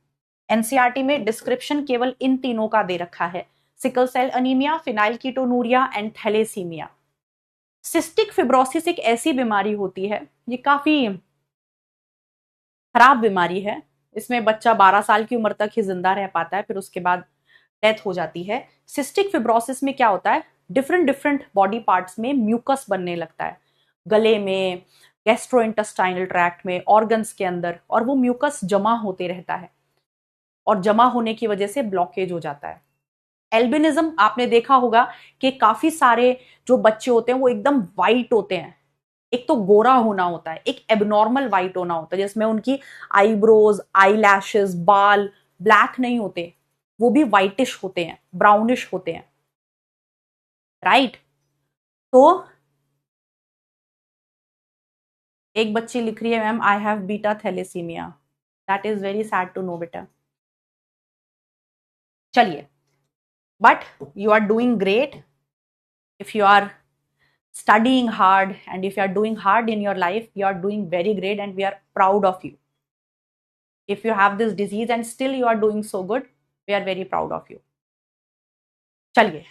एनसीईआरटी में डिस्क्रिप्शन केवल इन तीनों का दे रखा है, sickle cell anaemia, phenylketonuria and thalassaemia. Cystic fibrosis एक ऐसी बीमारी होती है, ये काफी खराब बीमारी है। इसमें बच्चा 12 साल की उम्र तक ही जिंदा रह पाता है, फिर उसके बाद डेथ हो जाती है। सिस्टिक फिब्रोसिस में क्या होता है, डिफरेंट डिफरेंट बॉडी पार्ट्स में म्यूकस बनने लगता है, गले में, गैस्ट्रोइंटेस्टाइनल ट्रैक्ट में, ऑर्गन्स के अंदर, और वो म्यूकस जमा होते रहता है और जमा होने की वजह से ब्लॉकेज हो जाता है। एल्बिनिज्म आपने देखा होगा कि काफी सारे जो बच्चे होते हैं वो एकदम वाइट होते हैं। एक तो गोरा होना होता है, एक एबनॉर्मल वाइट होना होता है, जिसमें उनकी आईब्रोज, आई लैशेस, बाल ब्लैक नहीं होते, वो भी व्हाइटिश होते हैं, ब्राउनिश होते हैं, राइट। तो एक बच्ची लिख रही है, ma'am I have beta thalassaemia. That is very sad to know बेटा। चलिए, but you are doing great if you are studying hard and if you are doing hard in your life, you are doing very great and we are proud of you. If you have this disease and still you are doing so good, we are very proud of you. चलिए,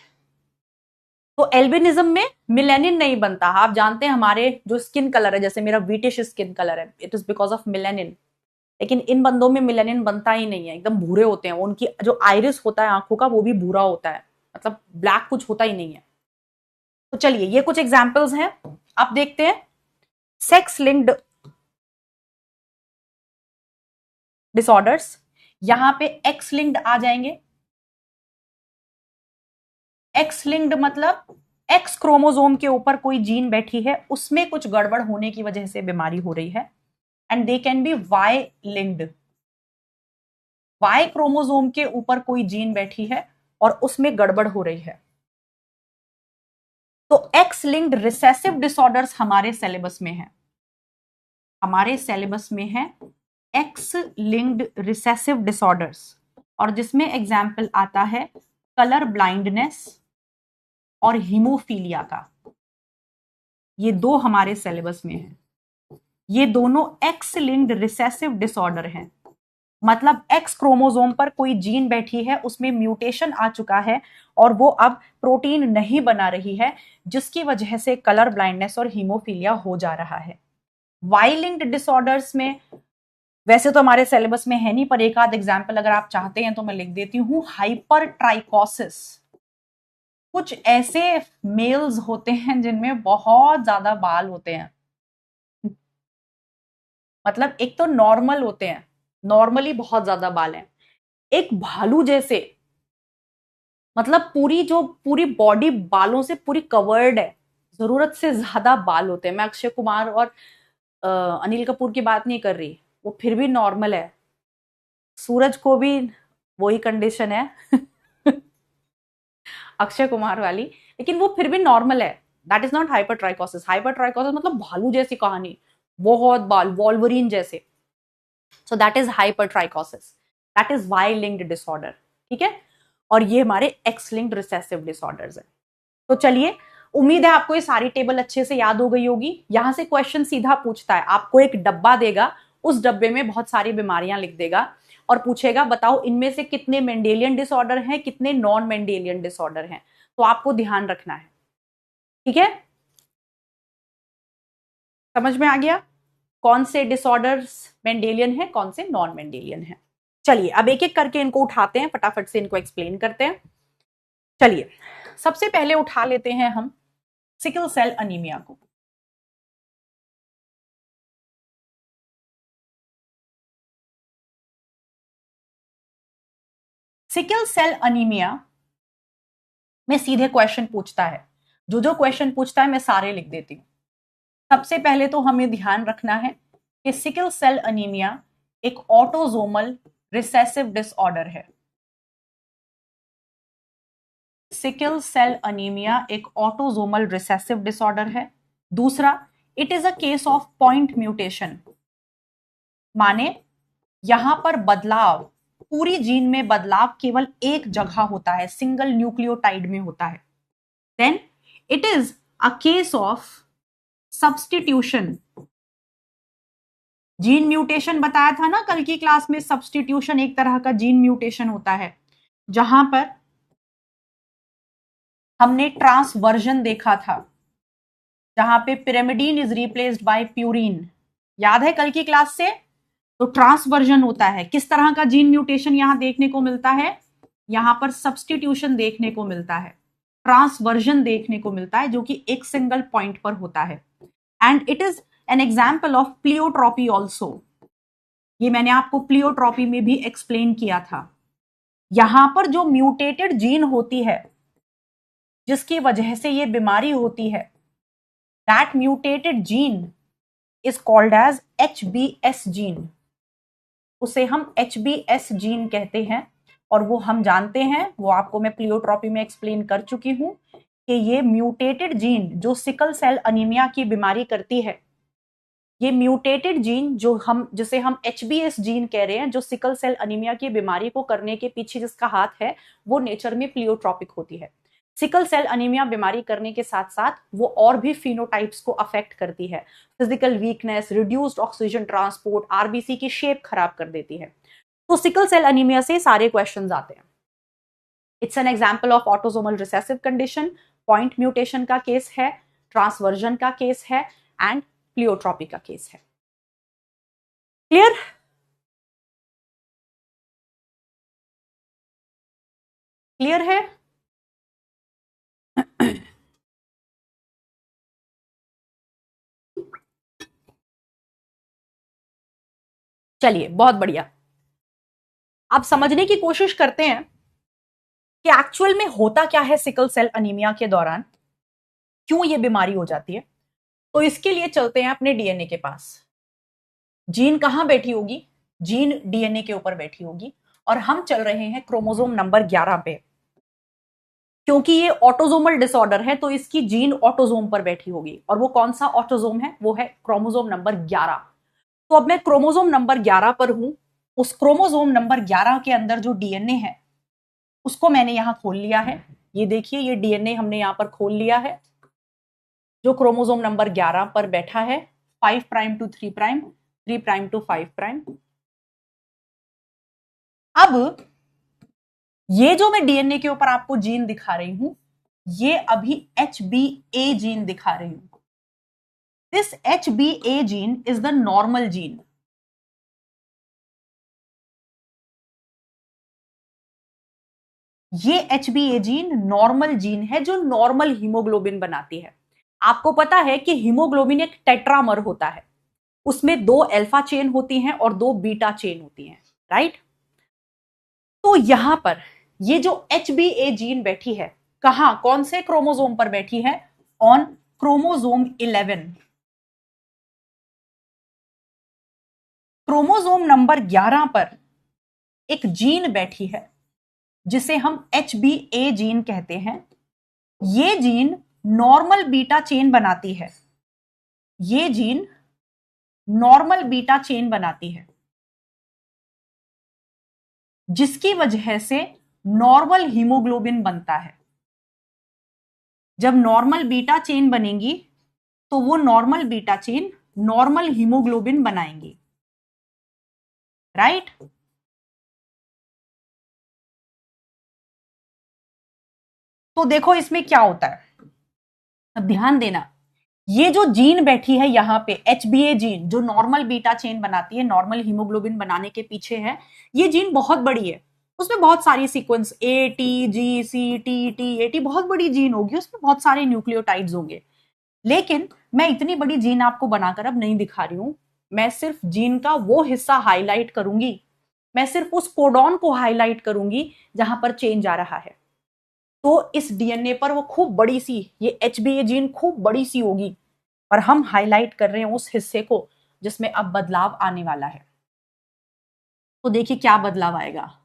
तो एल्बिनिज्म में मिलेनिन नहीं बनता। आप जानते हैं हमारे जो स्किन कलर है, जैसे मेरा व्हीटिश स्किन कलर है, it is because of melanin. लेकिन इन बंदों में मिलेनिन बनता ही नहीं है, एकदम भूरे होते हैं। उनकी जो आइरिस होता है आंखों का, वो भी भूरा होता है, मतलब ब्लैक कुछ होता ही नहीं है। तो चलिए, ये कुछ एग्जाम्पल्स हैं, आप देखते हैं। सेक्स लिंक्ड डिसऑर्डर्स, यहां पे एक्स लिंक्ड आ जाएंगे। एक्स लिंक्ड मतलब एक्स क्रोमोसोम के ऊपर कोई जीन बैठी है, उसमें कुछ गड़बड़ होने की वजह से बीमारी हो रही है। And they can be Y linked, Y chromosome के ऊपर कोई जीन बैठी है और उसमें गड़बड़ हो रही है। तो एक्स लिंक्ड रिसेसिव डिसऑर्डर्स हमारे सिलेबस में है, हमारे सिलेबस में है एक्स लिंक्ड रिसेसिव डिसऑर्डर्स, और जिसमें एग्जाम्पल आता है कलर ब्लाइंडनेस और हीमोफीलिया का। ये दो हमारे सिलेबस में है। ये दोनों एक्स लिंक्ड रिसेसिव डिसऑर्डर हैं, मतलब एक्स क्रोमोसोम पर कोई जीन बैठी है, उसमें म्यूटेशन आ चुका है और वो अब प्रोटीन नहीं बना रही है, जिसकी वजह से कलर ब्लाइंडनेस और हीमोफीलिया हो जा रहा है। वाई लिंक्ड डिसऑर्डर्स में वैसे तो हमारे सिलेबस में है नहीं, पर एक आध एग्जाम्पल अगर आप चाहते हैं तो मैं लिख देती हूँ। हाइपरट्राइकोसिस, कुछ ऐसे मेल्स होते हैं जिनमें बहुत ज्यादा बाल होते हैं, मतलब एक तो नॉर्मल होते हैं, नॉर्मली बहुत ज्यादा बाल हैं, एक भालू जैसे, मतलब पूरी बॉडी बालों से पूरी कवर्ड है, जरूरत से ज्यादा बाल होते हैं। मैं अक्षय कुमार और अनिल कपूर की बात नहीं कर रही, वो फिर भी नॉर्मल है। सूरज को भी वही कंडीशन है अक्षय कुमार वाली, लेकिन वो फिर भी नॉर्मल है। That is not hypertrichosis. Hypertrichosis मतलब भालू जैसी कहानी, बहुत बाल, वॉल्वरीन जैसे। So that is hypertrichosis, that is Y linked disorder. ठीक है, और ये हमारे एक्स लिंक्ड रिसेसिव डिसऑर्डर्स है। तो चलिए, उम्मीद है आपको ये सारी टेबल अच्छे से याद हो गई होगी। यहां से क्वेश्चन सीधा पूछता है, आपको एक डब्बा देगा, उस डब्बे में बहुत सारी बीमारियां लिख देगा और पूछेगा बताओ इनमें से कितने मेंडेलियन डिसऑर्डर हैं, कितने नॉन मेंडेलियन डिसऑर्डर हैं। तो आपको ध्यान रखना है। ठीक है, समझ में आ गया कौन से डिसऑर्डर्स मेंडेलियन है, कौन से नॉन मेंडेलियन है। चलिए अब एक एक करके इनको उठाते हैं, फटाफट से इनको एक्सप्लेन करते हैं। चलिए सबसे पहले उठा लेते हैं हम सिकल सेल अनीमिया को। सिकल सेल अनीमिया में सीधे क्वेश्चन पूछता है, जो जो क्वेश्चन पूछता है मैं सारे लिख देती हूं। सबसे पहले तो हमें ध्यान रखना है कि सिकल सेल अनीमिया एक ऑटोजोमल रिसेसिव डिसऑर्डर है। सिकल सेल अनीमिया एक ऑटोजोमल रिसेसिव डिसऑर्डर है। दूसरा, it is a case of point mutation, माने यहां पर बदलाव, पूरी जीन में बदलाव केवल एक जगह होता है, सिंगल न्यूक्लियोटाइड में होता है। Then it is a case of substitution. Gene mutation बताया था ना कल की क्लास में, सब्सटीट्यूशन एक तरह का जीन म्यूटेशन होता है, जहां पर हमने ट्रांसवर्जन देखा था, जहां पे pyrimidine is replaced by purine. याद है कल की क्लास से? तो ट्रांसवर्जन होता है। किस तरह का जीन म्यूटेशन यहां देखने को मिलता है? यहां पर सब्सटीट्यूशन देखने को मिलता है, ट्रांसवर्जन देखने को मिलता है, जो कि एक सिंगल पॉइंट पर होता है। And it is an example of pleiotropy also. ये मैंने आपको प्लियोट्रॉपी में भी एक्सप्लेन किया था। यहां पर जो म्यूटेटेड जीन होती है, जिसकी वजह से ये बीमारी होती है, that mutated gene is called as HBS gene. उसे हम HBS जीन कहते हैं, और वो हम जानते हैं, वो आपको मैं प्लियोट्रॉपी में एक्सप्लेन कर चुकी हूं कि ये म्यूटेटेड जीन जो सिकल सेल अनीमिया की बीमारी करती है, ये म्यूटेटेड जीन जिसे हम HBS जीन कह रहे हैं, जो सिकल सेल अनीमिया की बीमारी को करने के पीछे जिसका हाथ है, वो नेचर में प्लियोट्रॉपिक होती है। सिकल सेल अनीमिया बीमारी करने के साथ साथ वो और भी फिनोटाइप्स को अफेक्ट करती है। Physical weakness, reduced oxygen transport, RBC की शेप खराब कर देती है। तो सिकल सेल अनीमिया से सारे क्वेश्चंस आते हैं। It's an example of autosomal recessive condition, point mutation का केस है, ट्रांसवर्जन का केस है, एंड प्लियोट्रॉपी का केस है। क्लियर? क्लियर है? चलिए बहुत बढ़िया। आप समझने की कोशिश करते हैं कि एक्चुअल में होता क्या है सिकल सेल अनीमिया के दौरान, क्यों ये बीमारी हो जाती है। तो इसके लिए चलते हैं अपने डीएनए के पास। जीन कहां बैठी होगी? जीन डीएनए के ऊपर बैठी होगी, और हम चल रहे हैं क्रोमोसोम नंबर 11 पे। क्योंकि ये ऑटोजोमल डिसऑर्डर है, तो इसकी जीन ऑटोजोम पर बैठी होगी, और वो कौन सा ऑटोजोम है? वो है क्रोमोसोम नंबर 11। तो अब मैं क्रोमोसोम नंबर 11 पर हूं। उस क्रोमोसोम नंबर 11 के अंदर जो डीएनए है, उसको मैंने यहां खोल लिया है। ये देखिए, ये डीएनए हमने यहां पर खोल लिया है, जो क्रोमोसोम नंबर 11 पर बैठा है, 5 prime to 3 prime, 3 prime to 5 prime. अब ये जो मैं डीएनए के ऊपर आपको जीन दिखा रही हूं, ये अभी HBA जीन दिखा रही हूं। This HBA gene is the normal gene. ये HbA जीन नॉर्मल जीन है जो नॉर्मल हीमोग्लोबिन बनाती है। आपको पता है कि हीमोग्लोबिन एक टेट्रामर होता है, उसमें 2 अल्फा चेन होती हैं और 2 बीटा चेन होती हैं, राइट। तो यहां पर ये जो HbA जीन बैठी है, कहां, कौन से क्रोमोसोम पर बैठी है? On chromosome 11। क्रोमोसोम नंबर 11 पर एक जीन बैठी है जिसे हम HbA जीन कहते हैं। ये जीन नॉर्मल बीटा चेन बनाती है, ये जीन नॉर्मल बीटा चेन बनाती है, जिसकी वजह से नॉर्मल हीमोग्लोबिन बनता है। जब नॉर्मल बीटा चेन बनेगी तो वो normal beta chain normal haemoglobin बनाएंगी, राइट। तो देखो इसमें क्या होता है, अब ध्यान देना। ये जो जीन बैठी है यहां पे HbA जीन, जो नॉर्मल बीटा चेन बनाती है, नॉर्मल हीमोग्लोबिन बनाने के पीछे है, ये जीन बहुत बड़ी है। उसमें बहुत सारी सीक्वेंस ATGCTTAT, बहुत बड़ी जीन होगी, उसमें बहुत सारे न्यूक्लियोटाइड्स होंगे। लेकिन मैं इतनी बड़ी जीन आपको बनाकर अब नहीं दिखा रही हूं, मैं सिर्फ जीन का वो हिस्सा हाईलाइट करूंगी, मैं सिर्फ उस कोडॉन को हाईलाइट करूंगी जहां पर चेंज आ रहा है। तो इस डीएनए पर वो खूब बड़ी सी, ये HbA जीन खूब बड़ी सी होगी, और हम हाईलाइट कर रहे हैं उस हिस्से को जिसमें अब बदलाव आने वाला है। तो देखिए क्या बदलाव आएगा।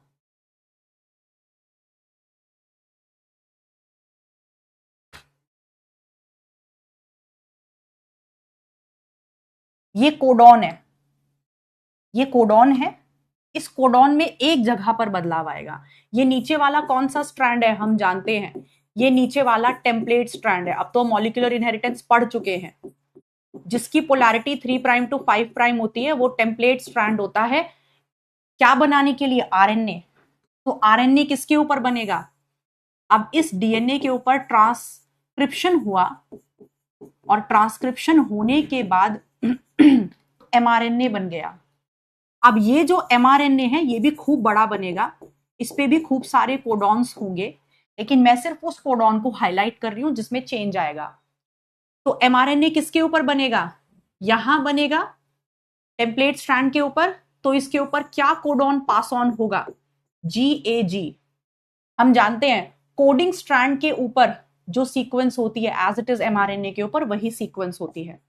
ये कोडॉन है, ये कोडॉन है। इस कोडॉन में एक जगह पर बदलाव आएगा। ये नीचे वाला कौन सा स्ट्रैंड है हम जानते हैं, ये नीचे वाला टेम्पलेट स्ट्रैंड है। अब तो मॉलिक्यूलर इनहेरिटेंस पढ़ चुके हैं, जिसकी पोलैरिटी 3 प्राइम टू 5 प्राइम होती है, वो टेम्पलेट स्ट्रैंड होता है। क्या बनाने के लिए? आरएनए। तो आरएनए किसके ऊपर बनेगा? अब इस डीएनए के ऊपर ट्रांसक्रिप्शन हुआ, और ट्रांसक्रिप्शन होने के बाद एमआरएनए बन गया। अब ये जो एमआरएनए है ये भी खूब बड़ा बनेगा, इस पे भी खूब सारे कोडॉन्स होंगे, लेकिन मैं सिर्फ उस कोडॉन को हाईलाइट कर रही हूं जिसमें चेंज आएगा। तो एमआरएनए किसके ऊपर बनेगा? यहां बनेगा, टेम्पलेट स्ट्रैंड के ऊपर। तो इसके ऊपर क्या कोडॉन पास ऑन होगा? GAG। हम जानते हैं कोडिंग स्ट्रैंड के ऊपर जो सीक्वेंस होती है एज इट इज एमआरएनए के ऊपर वही सीक्वेंस होती है।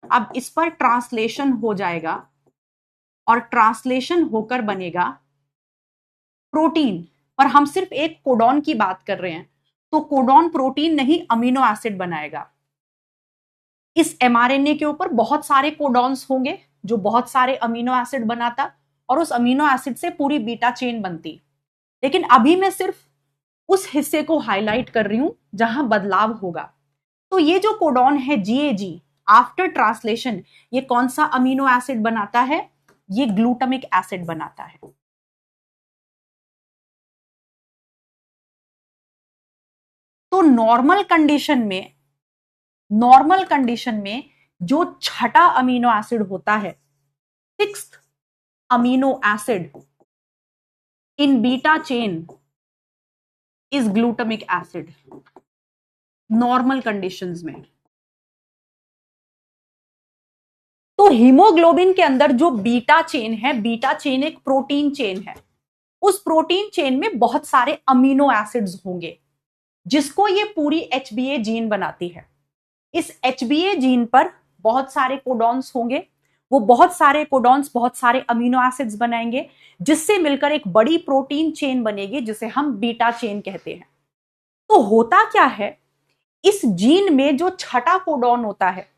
अब इस पर ट्रांसलेशन हो जाएगा, और ट्रांसलेशन होकर बनेगा प्रोटीन। पर हम सिर्फ एक कोडॉन की बात कर रहे हैं, तो कोडॉन प्रोटीन नहीं, अमीनो एसिड बनाएगा। इस एमआरएनए के ऊपर बहुत सारे कोडॉन्स होंगे जो बहुत सारे अमीनो एसिड बनाता, और उस अमीनो एसिड से पूरी बीटा चेन बनती। लेकिन अभी मैं सिर्फ उस हिस्से को हाईलाइट कर रही हूं जहां बदलाव होगा। तो ये जो कोडॉन है GAG, आफ्टर ट्रांसलेशन ये कौन सा अमीनो एसिड बनाता है? ये ग्लूटामिक एसिड बनाता है। तो नॉर्मल कंडीशन में जो छठा अमीनो एसिड होता है, 6th amino acid in beta chain is glutamic acid, normal conditions में। तो हीमोग्लोबिन के अंदर जो बीटा चेन है, बीटा चेन एक प्रोटीन चेन है, उस प्रोटीन चेन में बहुत सारे अमीनो एसिड्स होंगे जिसको ये पूरी HbA जीन बनाती है। इस HbA जीन पर बहुत सारे कोडॉन्स होंगे, वो बहुत सारे कोडॉन्स बहुत सारे अमीनो एसिड्स बनाएंगे, जिससे मिलकर एक बड़ी प्रोटीन चेन बनेगी जिसे हम बीटा चेन कहते हैं। तो होता क्या है, इस जीन में जो छठा कोडॉन होता है,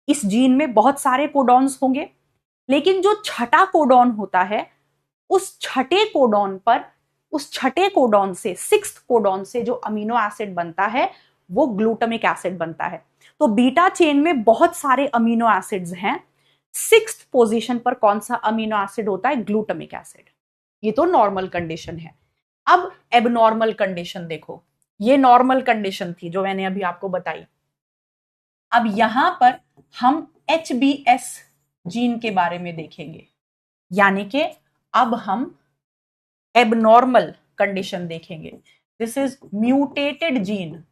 इस जीन में बहुत सारे कोडॉन्स होंगे, लेकिन जो छठा कोडॉन होता है उस छठे कोडॉन पर, उस छठे कोडॉन से, 6th कोडॉन से जो अमीनो एसिड बनता है वो ग्लूटामिक एसिड बनता है। तो बीटा चेन में बहुत सारे अमीनो एसिड्स हैं, 6th पोजीशन पर कौन सा अमीनो एसिड होता है? Glutamic acid. ये तो नॉर्मल कंडीशन है। अब एबनॉर्मल कंडीशन देखो, ये नॉर्मल कंडीशन थी जो मैंने अभी आपको बताई। अब यहां पर हम HbS जीन के बारे में देखेंगे, यानी कि अब हम एबनॉर्मल कंडीशन देखेंगे। This is mutated gene.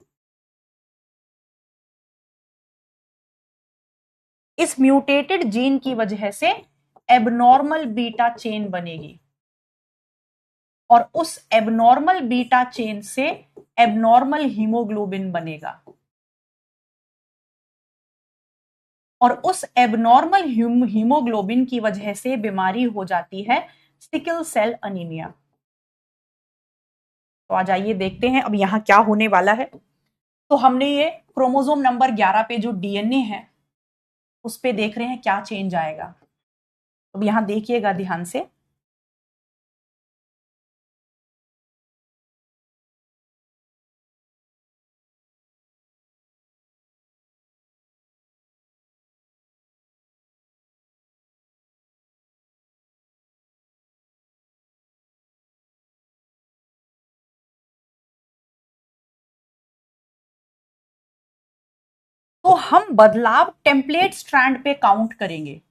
इस म्यूटेटेड जीन की वजह से एबनॉर्मल बीटा चेन बनेगी और उस एबनॉर्मल बीटा चेन से एबनॉर्मल हीमोग्लोबिन बनेगा और उस एबनॉर्मल हीमोग्लोबिन की वजह से बीमारी हो जाती है सिकल सेल अनीमिया। तो आ जाइए देखते हैं अब यहां क्या होने वाला है। तो हमने ये क्रोमोसोम नंबर 11 पे जो डीएनए है उस पे देख रहे हैं क्या चेंज आएगा। अब यहां देखिएगा ध्यान से। तो हम बदलाव टेम्पलेट स्ट्रैंड पे काउंट करेंगे।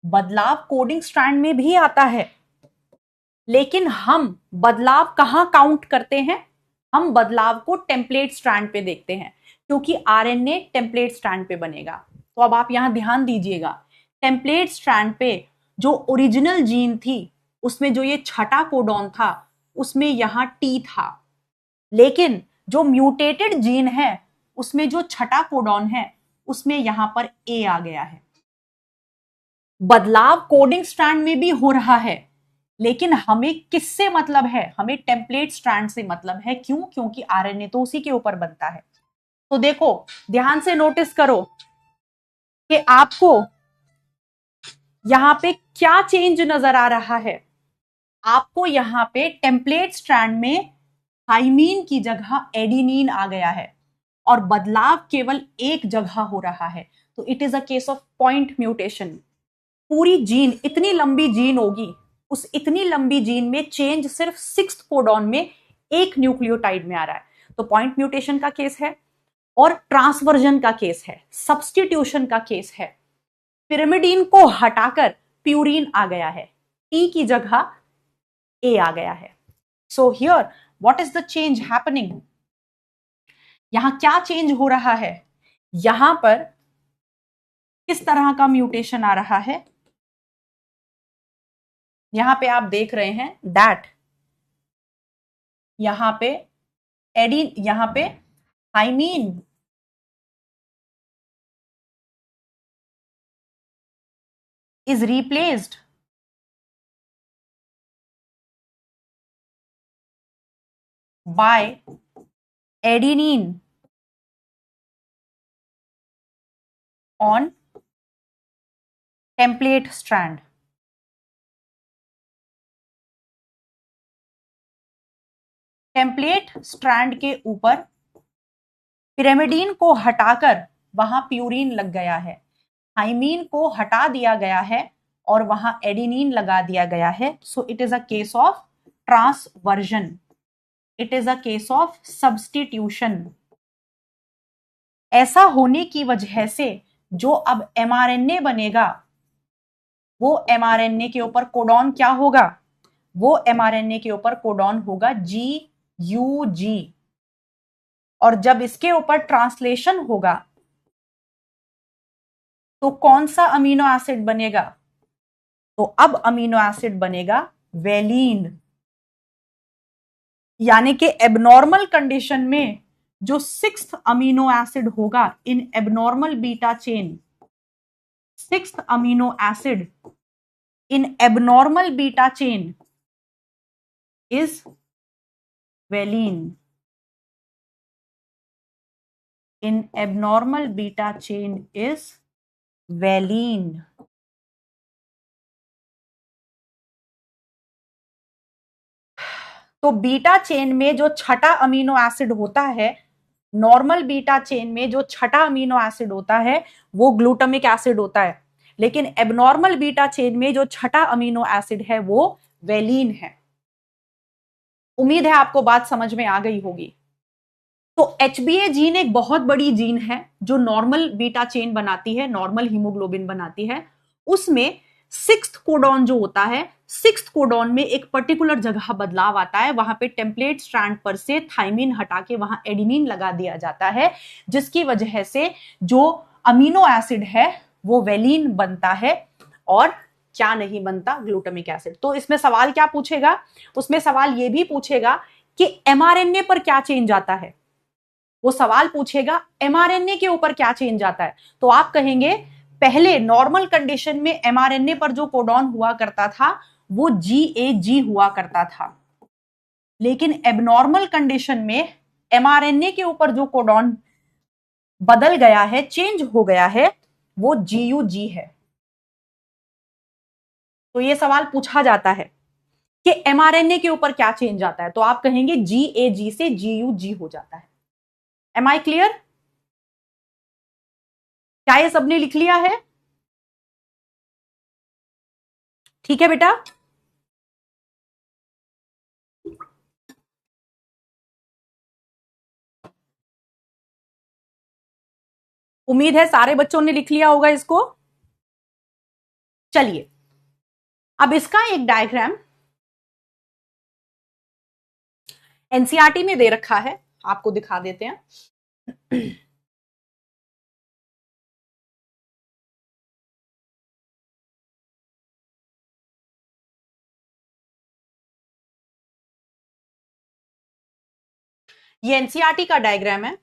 बदलाव कोडिंग स्ट्रैंड में भी आता है, लेकिन हम बदलाव कहां काउंट करते हैं? हम बदलाव को टेम्पलेट स्ट्रैंड पे देखते हैं, क्योंकि आरएनए टेम्पलेट स्ट्रैंड पे बनेगा। तो अब आप यहां ध्यान दीजिएगा, टेम्पलेट स्ट्रैंड पे जो ओरिजिनल जीन थी उसमें जो ये छठा कोडॉन था उसमें यहां टी था, लेकिन जो म्यूटेटेड जीन है उसमें जो छठा कोडॉन है उसमें यहां पर ए आ गया है। बदलाव कोडिंग स्ट्रैंड में भी हो रहा है, लेकिन हमें किससे मतलब है? हमें टेम्पलेट स्ट्रैंड से मतलब है। क्यों? क्योंकि आरएनए तो उसी के ऊपर बनता है। तो देखो ध्यान से नोटिस करो कि आपको यहां पे क्या चेंज नजर आ रहा है। आपको यहां पे टेम्पलेट स्ट्रैंड में थाइमीन की जगह एडिनिन आ गया है और बदलाव केवल एक जगह हो रहा है। तो it is a case of point mutation. पूरी जीन इतनी लंबी जीन होगी, उस इतनी लंबी जीन में चेंज सिर्फ 6th कोडॉन में एक न्यूक्लियोटाइड में आ रहा है। तो पॉइंट म्यूटेशन का केस है और ट्रांसवर्जन का केस है, सब्स्टिट्यूशन का केस है। पिरिमिडीन को हटाकर प्यूरिन आ गया है, टी की जगह ए आ गया है। So here what is the change happening? यहां क्या चेंज हो रहा है? यहां पर किस तरह का म्यूटेशन आ रहा है? यहां पे आप देख रहे हैं दैट यहां पे यहां पे thymine is replaced by adenine on template strand। Template strand के ऊपर पिरिमिडीन को हटाकर वहां प्यूरिन लग गया है, थाइमीन को हटा दिया गया है और वहां एडिनिन लगा दिया गया है। So it is a case of transversion, it is a case of substitution. ऐसा होने की वजह से जो अब एमआरएनए बनेगा वो एमआरएनए के ऊपर कोडॉन क्या होगा? वो एमआरएनए के ऊपर कोडॉन होगा GUG, और जब इसके ऊपर ट्रांसलेशन होगा तो कौन सा अमीनो एसिड बनेगा? तो अब अमीनो एसिड बनेगा वेलिन। यानी कि एबनॉर्मल कंडीशन में जो 6th अमीनो एसिड होगा in abnormal beta chain, 6th amino acid in abnormal beta chain is valine. In abnormal beta chain is valine. तो बीटा चेन में जो छठा अमीनो एसिड होता है, नॉर्मल बीटा चेन में जो छठा अमीनो एसिड होता है वो ग्लूटामिक एसिड होता है, लेकिन एबनॉर्मल बीटा चेन में जो छठा अमीनो एसिड है वो वेलिन है। उम्मीद है आपको बात समझ में आ गई होगी। तो HbA जीन एक बहुत बड़ी जीन है जो नॉर्मल बीटा चेन बनाती है, नॉर्मल हीमोग्लोबिन बनाती है। उसमें सिक्स्थ कोडॉन जो होता है, सिक्स्थ कोडॉन में एक पर्टिकुलर जगह बदलाव आता है, वहां पे टेम्पलेट स्ट्रैंड पर से थाइमिन हटा के वहां एडेनिन लगा दिया जाता है, जिसकी वजह से जो अमीनो एसिड है वो वेलिन बनता है और क्या नहीं बनता, ग्लूटामिक एसिड। तो इसमें सवाल क्या पूछेगा, उसमें सवाल ये भी पूछेगा कि एमआरएनए पर क्या चेंज आता है, वो सवाल पूछेगा एमआरएनए के ऊपर क्या चेंज आता है। तो आप कहेंगे पहले नॉर्मल कंडीशन में एमआरएनए पर जो कोडॉन हुआ करता था वो GAG हुआ करता था, लेकिन एबनॉर्मल कंडीशन में एमआरएनए के ऊपर जो कोडॉन बदल गया है, चेंज हो गया है, वो GUG है। तो ये सवाल पूछा जाता है कि एमआरएनए के ऊपर क्या चेंज आता है, तो आप कहेंगे GAG से GUG हो जाता है। Am I clear? क्या ये सबने लिख लिया है? ठीक है बेटा, उम्मीद है सारे बच्चों ने लिख लिया होगा इसको। चलिए अब इसका एक डायग्राम एनसीईआरटी में दे रखा है, आपको दिखा देते हैं। ये एनसीईआरटी का डायग्राम है,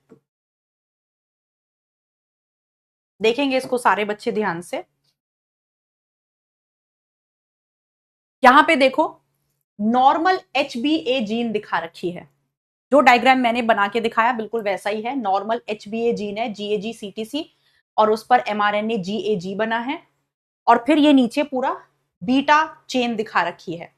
देखेंगे इसको सारे बच्चे ध्यान से। यहां पे देखो नॉर्मल HbA जीन दिखा रखी है, जो डायग्राम मैंने बना के दिखाया बिल्कुल वैसा ही है। नॉर्मल HbA जीन है, GAG-CTC, और उस पर mRNA GAG बना है, और फिर ये नीचे पूरा बीटा चेन दिखा रखी है,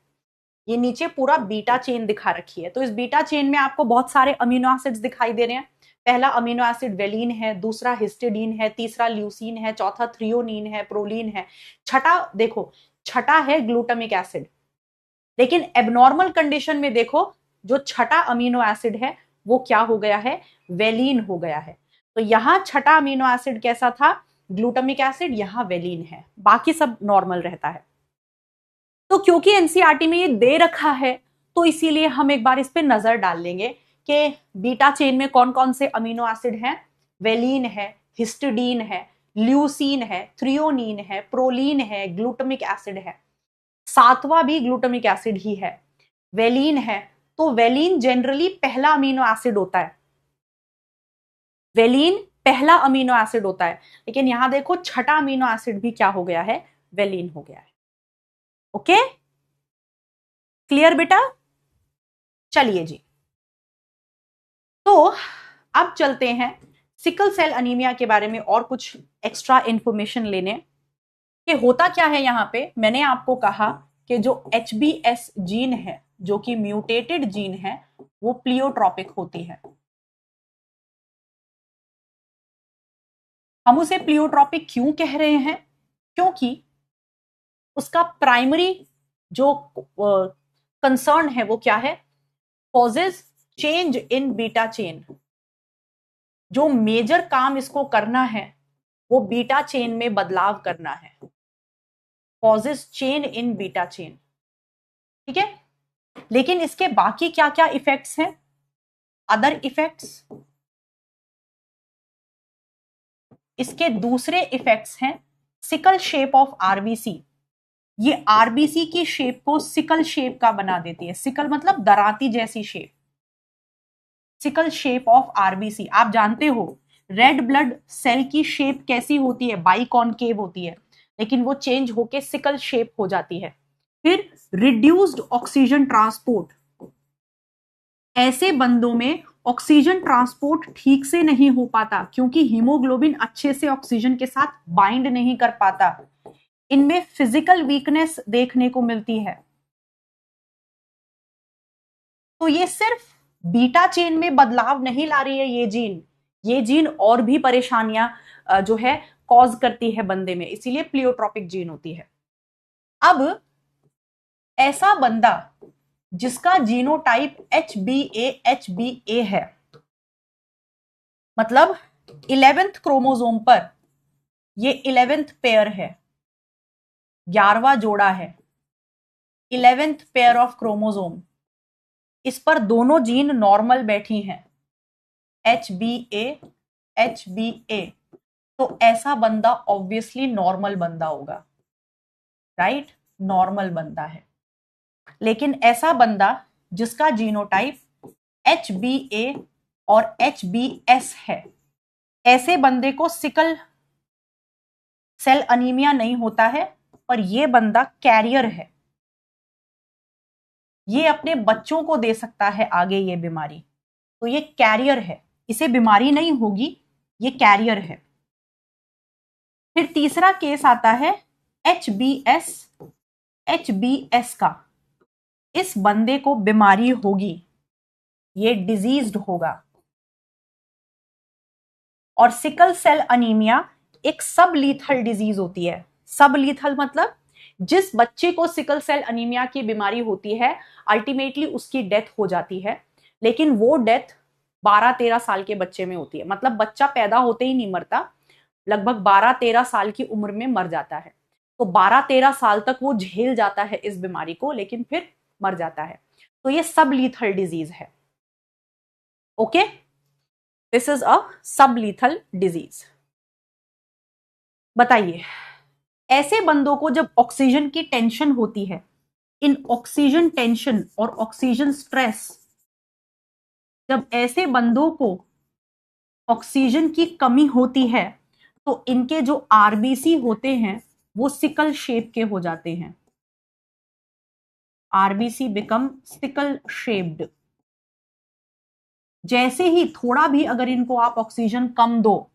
ये नीचे पूरा बीटा चेन दिखा रखी है। तो इस बीटा चेन में आपको बहुत सारे अमीनो एसिड्स दिखाई दे रहे हैं। पहला अमीनो एसिड वेलिन है, दूसरा हिस्टिडीन है, तीसरा ल्यूसीन है, चौथा थ्रियोनीन है, प्रोलीन है, छठा देखो छठा है ग्लूटामिक एसिड। लेकिन एबनॉर्मल कंडीशन में देखो जो छठा अमीनो एसिड है वो क्या हो गया है, वेलिन हो गया है। तो यहां छठा अमीनो एसिड कैसा था, ग्लूटामिक एसिड, यहां वेलिन है, बाकी सब नॉर्मल रहता है। तो क्योंकि एनसीईआरटी में ये दे रखा है तो इसीलिए हम एक बार इस पे नजर डाल लेंगे कि बीटा चेन में कौन कौन से अमीनो एसिड हैं। वेलिन है, हिस्टिडीन है, ल्यूसीन है, थ्रियोनीन है, प्रोलीन है, ग्लूटामिक एसिड है, सातवां भी ग्लूटामिक एसिड ही है, वेलिन है। तो वेलिन जनरली पहला अमीनो एसिड होता है, वेलिन पहला अमीनो एसिड होता है, लेकिन यहां देखो छठा अमीनो एसिड भी क्या हो गया है, वेलिन हो गया है। ओके, क्लियर बेटा? चलिए जी, तो अब चलते हैं सिकल सेल अनीमिया के बारे में और कुछ एक्स्ट्रा इंफॉर्मेशन लेने कि होता क्या है। यहां पे मैंने आपको कहा कि जो HbS जीन है, जो कि म्यूटेटेड जीन है, वो प्लियोट्रॉपिक होती है। हम उसे प्लियोट्रॉपिक क्यों कह रहे हैं, क्योंकि उसका प्राइमरी जो कंसर्न है वो क्या है, causes change in beta chain. जो मेजर काम इसको करना है वो बीटा चेन में बदलाव करना है, causes chain in beta chain. ठीक है, लेकिन इसके बाकी क्या क्या इफेक्ट्स हैं, अदर इफेक्ट्स, इसके दूसरे इफेक्ट्स हैं सिकल शेप ऑफ आरबीसी। ये आरबीसी की शेप को सिकल शेप का बना देती है, सिकल मतलब दराती जैसी shape, sickle shape of RBC. आप जानते हो रेड ब्लड सेल की शेप कैसी होती है, बाइकॉनकेव होती है, लेकिन वो चेंज होके सिकल शेप हो जाती है। फिर रिड्यूस्ड ऑक्सीजन ट्रांसपोर्ट, ऐसे बंदों में ऑक्सीजन ट्रांसपोर्ट ठीक से नहीं हो पाता क्योंकि हीमोग्लोबिन अच्छे से ऑक्सीजन के साथ बाइंड नहीं कर पाता। इनमें फिजिकल वीकनेस देखने को मिलती है। तो ये सिर्फ बीटा चेन में बदलाव नहीं ला रही है ये जीन और भी परेशानियां जो है कॉज करती है बंदे में, इसीलिए प्लियोट्रॉपिक जीन होती है। अब ऐसा बंदा जिसका जीनोटाइप HbA है, मतलब 11th क्रोमोसोम पर ये 11th पेयर है, 11वां जोड़ा है, 11th पेयर ऑफ क्रोमोसोम, इस पर दोनों जीन नॉर्मल बैठी हैं, HBA, तो ऐसा बंदा ऑब्वियसली नॉर्मल बंदा होगा, राइट, नॉर्मल बंदा है। लेकिन ऐसा बंदा जिसका जीनोटाइप HBA और HBS है, ऐसे बंदे को सिकल सेल अनीमिया नहीं होता है, पर यह बंदा कैरियर है, ये अपने बच्चों को दे सकता है आगे ये बीमारी, तो ये कैरियर है, इसे बीमारी नहीं होगी, ये कैरियर है। फिर तीसरा केस आता है HBS का, इस बंदे को बीमारी होगी, ये डिजीज्ड होगा। और सिकल सेल अनीमिया एक सब लीथल डिजीज होती है। सब लीथल मतलब जिस बच्चे को सिकल सेल अनीमिया की बीमारी होती है अल्टीमेटली उसकी डेथ हो जाती है, लेकिन वो डेथ 12-13 साल के बच्चे में होती है, मतलब बच्चा पैदा होते ही नहीं मरता, लगभग 12-13 साल की उम्र में मर जाता है। तो 12-13 साल तक वो झेल जाता है इस बीमारी को, लेकिन फिर मर जाता है। तो ये सब लीथल डिजीज है। ओके, दिस इज अ सब लीथल डिजीज। बताइए, ऐसे बंदों को जब ऑक्सीजन की टेंशन होती है, इन ऑक्सीजन टेंशन और ऑक्सीजन स्ट्रेस, जब ऐसे बंदों को ऑक्सीजन की कमी होती है तो इनके जो आरबीसी होते हैं वो सिकल शेप के हो जाते हैं। RBC become sickle shaped. जैसे ही थोड़ा भी अगर इनको आप ऑक्सीजन कम दो,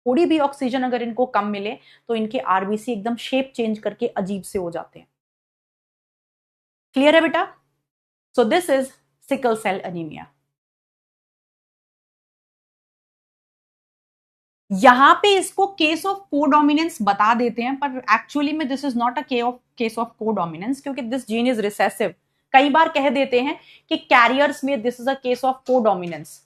थोड़ी भी ऑक्सीजन अगर इनको कम मिले तो इनके आरबीसी एकदम शेप चेंज करके अजीब से हो जाते हैं। क्लियर है बेटा? So this is sickle cell anaemia. यहां पे इसको केस ऑफ कोडोमिनेंस बता देते हैं, पर एक्चुअली में this is not a case of codominance, क्योंकि दिस जीन इज रिसेसिव। कई बार कह देते हैं कि कैरियर्स में this is a case of codominance,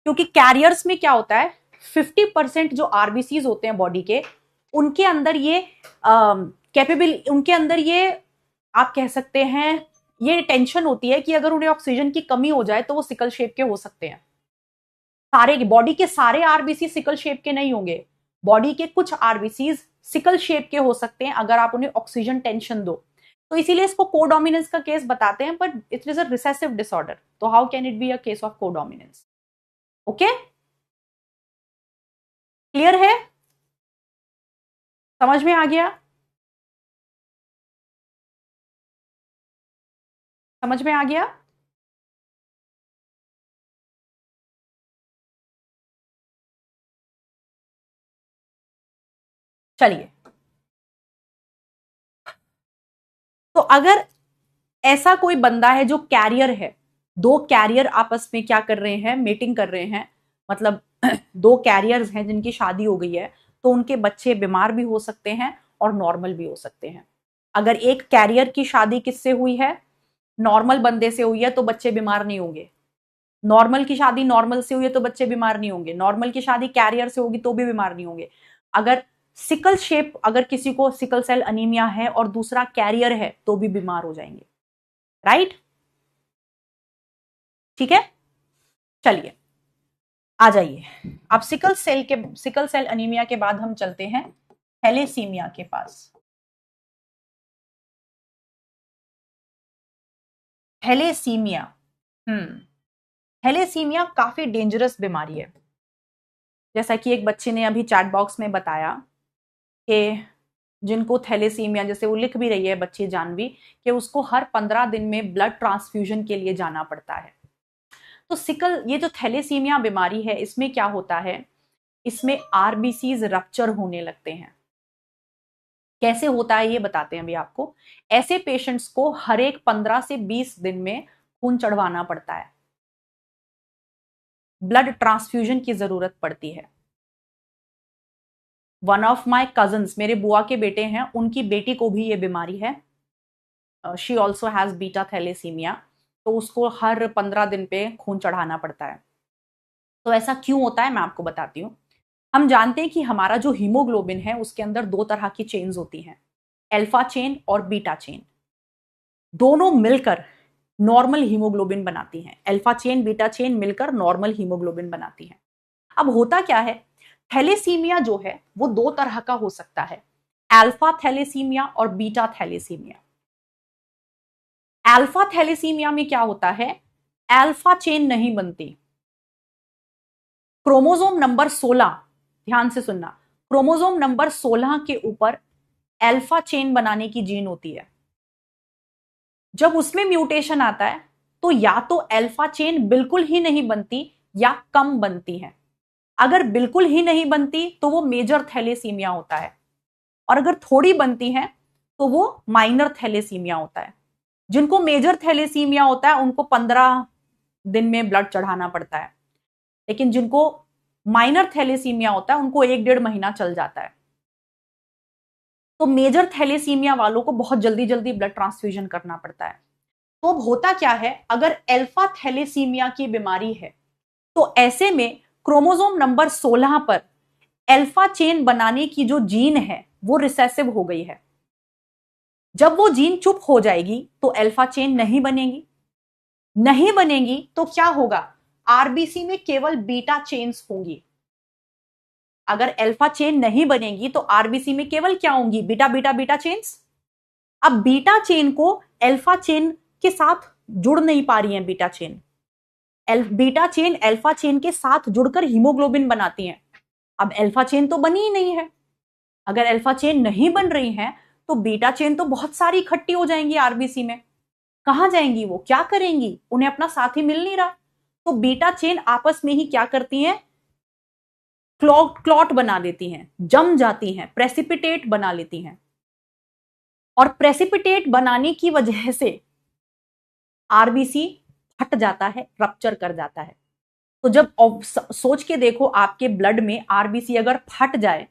क्योंकि कैरियर्स में क्या होता है, 50% जो आरबीसीज होते हैं बॉडी के, उनके अंदर ये कैपेबल, उनके अंदर ये आप कह सकते हैं ये टेंशन होती है कि अगर उन्हें ऑक्सीजन की कमी हो जाए तो वो सिकल शेप के हो सकते हैं। सारे बॉडी के सारे आरबीसी सिकल शेप के नहीं होंगे, बॉडी के कुछ आरबीसी सिकल शेप के हो सकते हैं अगर आप उन्हें ऑक्सीजन टेंशन दो। तो इसीलिए इसको कोडोमिनेंस का केस बताते हैं, but it is a recessive disorder, तो how can it be a case of codominance? Okay, clear है? समझ में आ गया? समझ में आ गया? चलिए, तो अगर ऐसा कोई बंदा है जो कैरियर है, दो कैरियर आपस में क्या कर रहे हैं, मीटिंग कर रहे हैं, मतलब दो कैरियर्स हैं जिनकी शादी हो गई है, तो उनके बच्चे बीमार भी हो सकते हैं और नॉर्मल भी हो सकते हैं। अगर एक कैरियर की शादी किससे हुई है, नॉर्मल बंदे से हुई है, तो बच्चे बीमार नहीं होंगे। नॉर्मल की शादी नॉर्मल से हुई है तो बच्चे बीमार नहीं होंगे। नॉर्मल की शादी कैरियर से होगी तो भी बीमार नहीं होंगे। अगर सिकल शेप, अगर किसी को सिकल सेल अनीमिया है और दूसरा कैरियर है तो भी बीमार हो जाएंगे, राइट? ठीक है, चलिए आ जाइए। अब सिकल सेल अनीमिया के बाद हम चलते हैं थैलेसीमिया के पास। थैलेसीमिया, थैलेसीमिया काफी डेंजरस बीमारी है। जैसा कि एक बच्चे ने अभी चैट बॉक्स में बताया कि जिनको थैलेसीमिया, जैसे वो लिख भी रही है बच्ची जानवी, कि उसको हर 15 दिन में ब्लड ट्रांसफ्यूजन के लिए जाना पड़ता है। तो ये जो थैलेसीमिया बीमारी है, इसमें क्या होता है, इसमें आरबीसीज रप्चर होने लगते हैं। कैसे होता है ये बताते हैं अभी आपको। ऐसे पेशेंट्स को हर एक 15 से 20 दिन में खून चढ़वाना पड़ता है, ब्लड ट्रांसफ्यूजन की जरूरत पड़ती है। वन ऑफ माई कजन्स, मेरे बुआ के बेटे हैं, उनकी बेटी को भी ये बीमारी है। She also has beta thalassaemia, तो उसको हर 15 दिन पे खून चढ़ाना पड़ता है। तो ऐसा क्यों होता है मैं आपको बताती हूँ। हम जानते हैं कि हमारा जो हीमोग्लोबिन है उसके अंदर दो तरह की चेन्स होती हैं। अल्फा चेन और बीटा चेन दोनों मिलकर नॉर्मल हीमोग्लोबिन बनाती हैं। अल्फा चेन बीटा चेन मिलकर नॉर्मल हीमोग्लोबिन बनाती हैं। अब होता क्या है, थैलेसीमिया जो है वो दो तरह का हो सकता है, अल्फा थैलेसीमिया और बीटा थैलेसीमिया। अल्फा थैलेसीमिया में क्या होता है, अल्फा चेन नहीं बनती। क्रोमोसोम नंबर 16, ध्यान से सुनना, क्रोमोसोम नंबर 16 के ऊपर अल्फा चेन बनाने की जीन होती है। जब उसमें म्यूटेशन आता है तो या तो अल्फा चेन बिल्कुल ही नहीं बनती या कम बनती है। अगर बिल्कुल ही नहीं बनती तो वो मेजर थैलेसीमिया होता है, और अगर थोड़ी बनती है तो वो माइनर थैलेसीमिया होता है। जिनको मेजर थैलेसीमिया होता है उनको 15 दिन में ब्लड चढ़ाना पड़ता है, लेकिन जिनको माइनर थैलेसीमिया होता है उनको 1-1.5 महीना चल जाता है। तो मेजर थैलेसीमिया वालों को बहुत जल्दी जल्दी ब्लड ट्रांसफ्यूजन करना पड़ता है। तो अब होता क्या है, अगर अल्फा थैलेसीमिया की बीमारी है तो ऐसे में क्रोमोसोम नंबर 16 पर अल्फा चेन बनाने की जो जीन है वो रिसेसिव हो गई है। जब वो जीन चुप हो जाएगी तो अल्फा चेन नहीं बनेगी। नहीं बनेगी तो क्या होगा, आरबीसी में केवल बीटा चेन्स होंगी। अगर अल्फा चेन नहीं बनेगी तो आरबीसी में केवल क्या होंगी, बीटा बीटा बीटा चेन्स। अब बीटा चेन को अल्फा चेन के साथ जुड़ नहीं पा रही है। बीटा चेन अल्फा चेन के साथ जुड़कर हीमोग्लोबिन बनाती हैं। अब अल्फा चेन तो बनी ही नहीं है। अगर अल्फा चेन नहीं बन रही है तो बीटा चेन तो बहुत सारी इकट्ठी हो जाएंगी आरबीसी में। कहां जाएंगी, वो क्या करेंगी, उन्हें अपना साथी मिल नहीं रहा। तो बीटा चेन आपस में ही क्या करती हैं, क्लॉट बना देती हैं, जम जाती हैं, प्रेसिपिटेट बना लेती हैं। और प्रेसिपिटेट बनाने की वजह से आरबीसी फट जाता है, रप्चर कर जाता है। तो जब सोच के देखो, आपके ब्लड में आरबीसी अगर फट जाए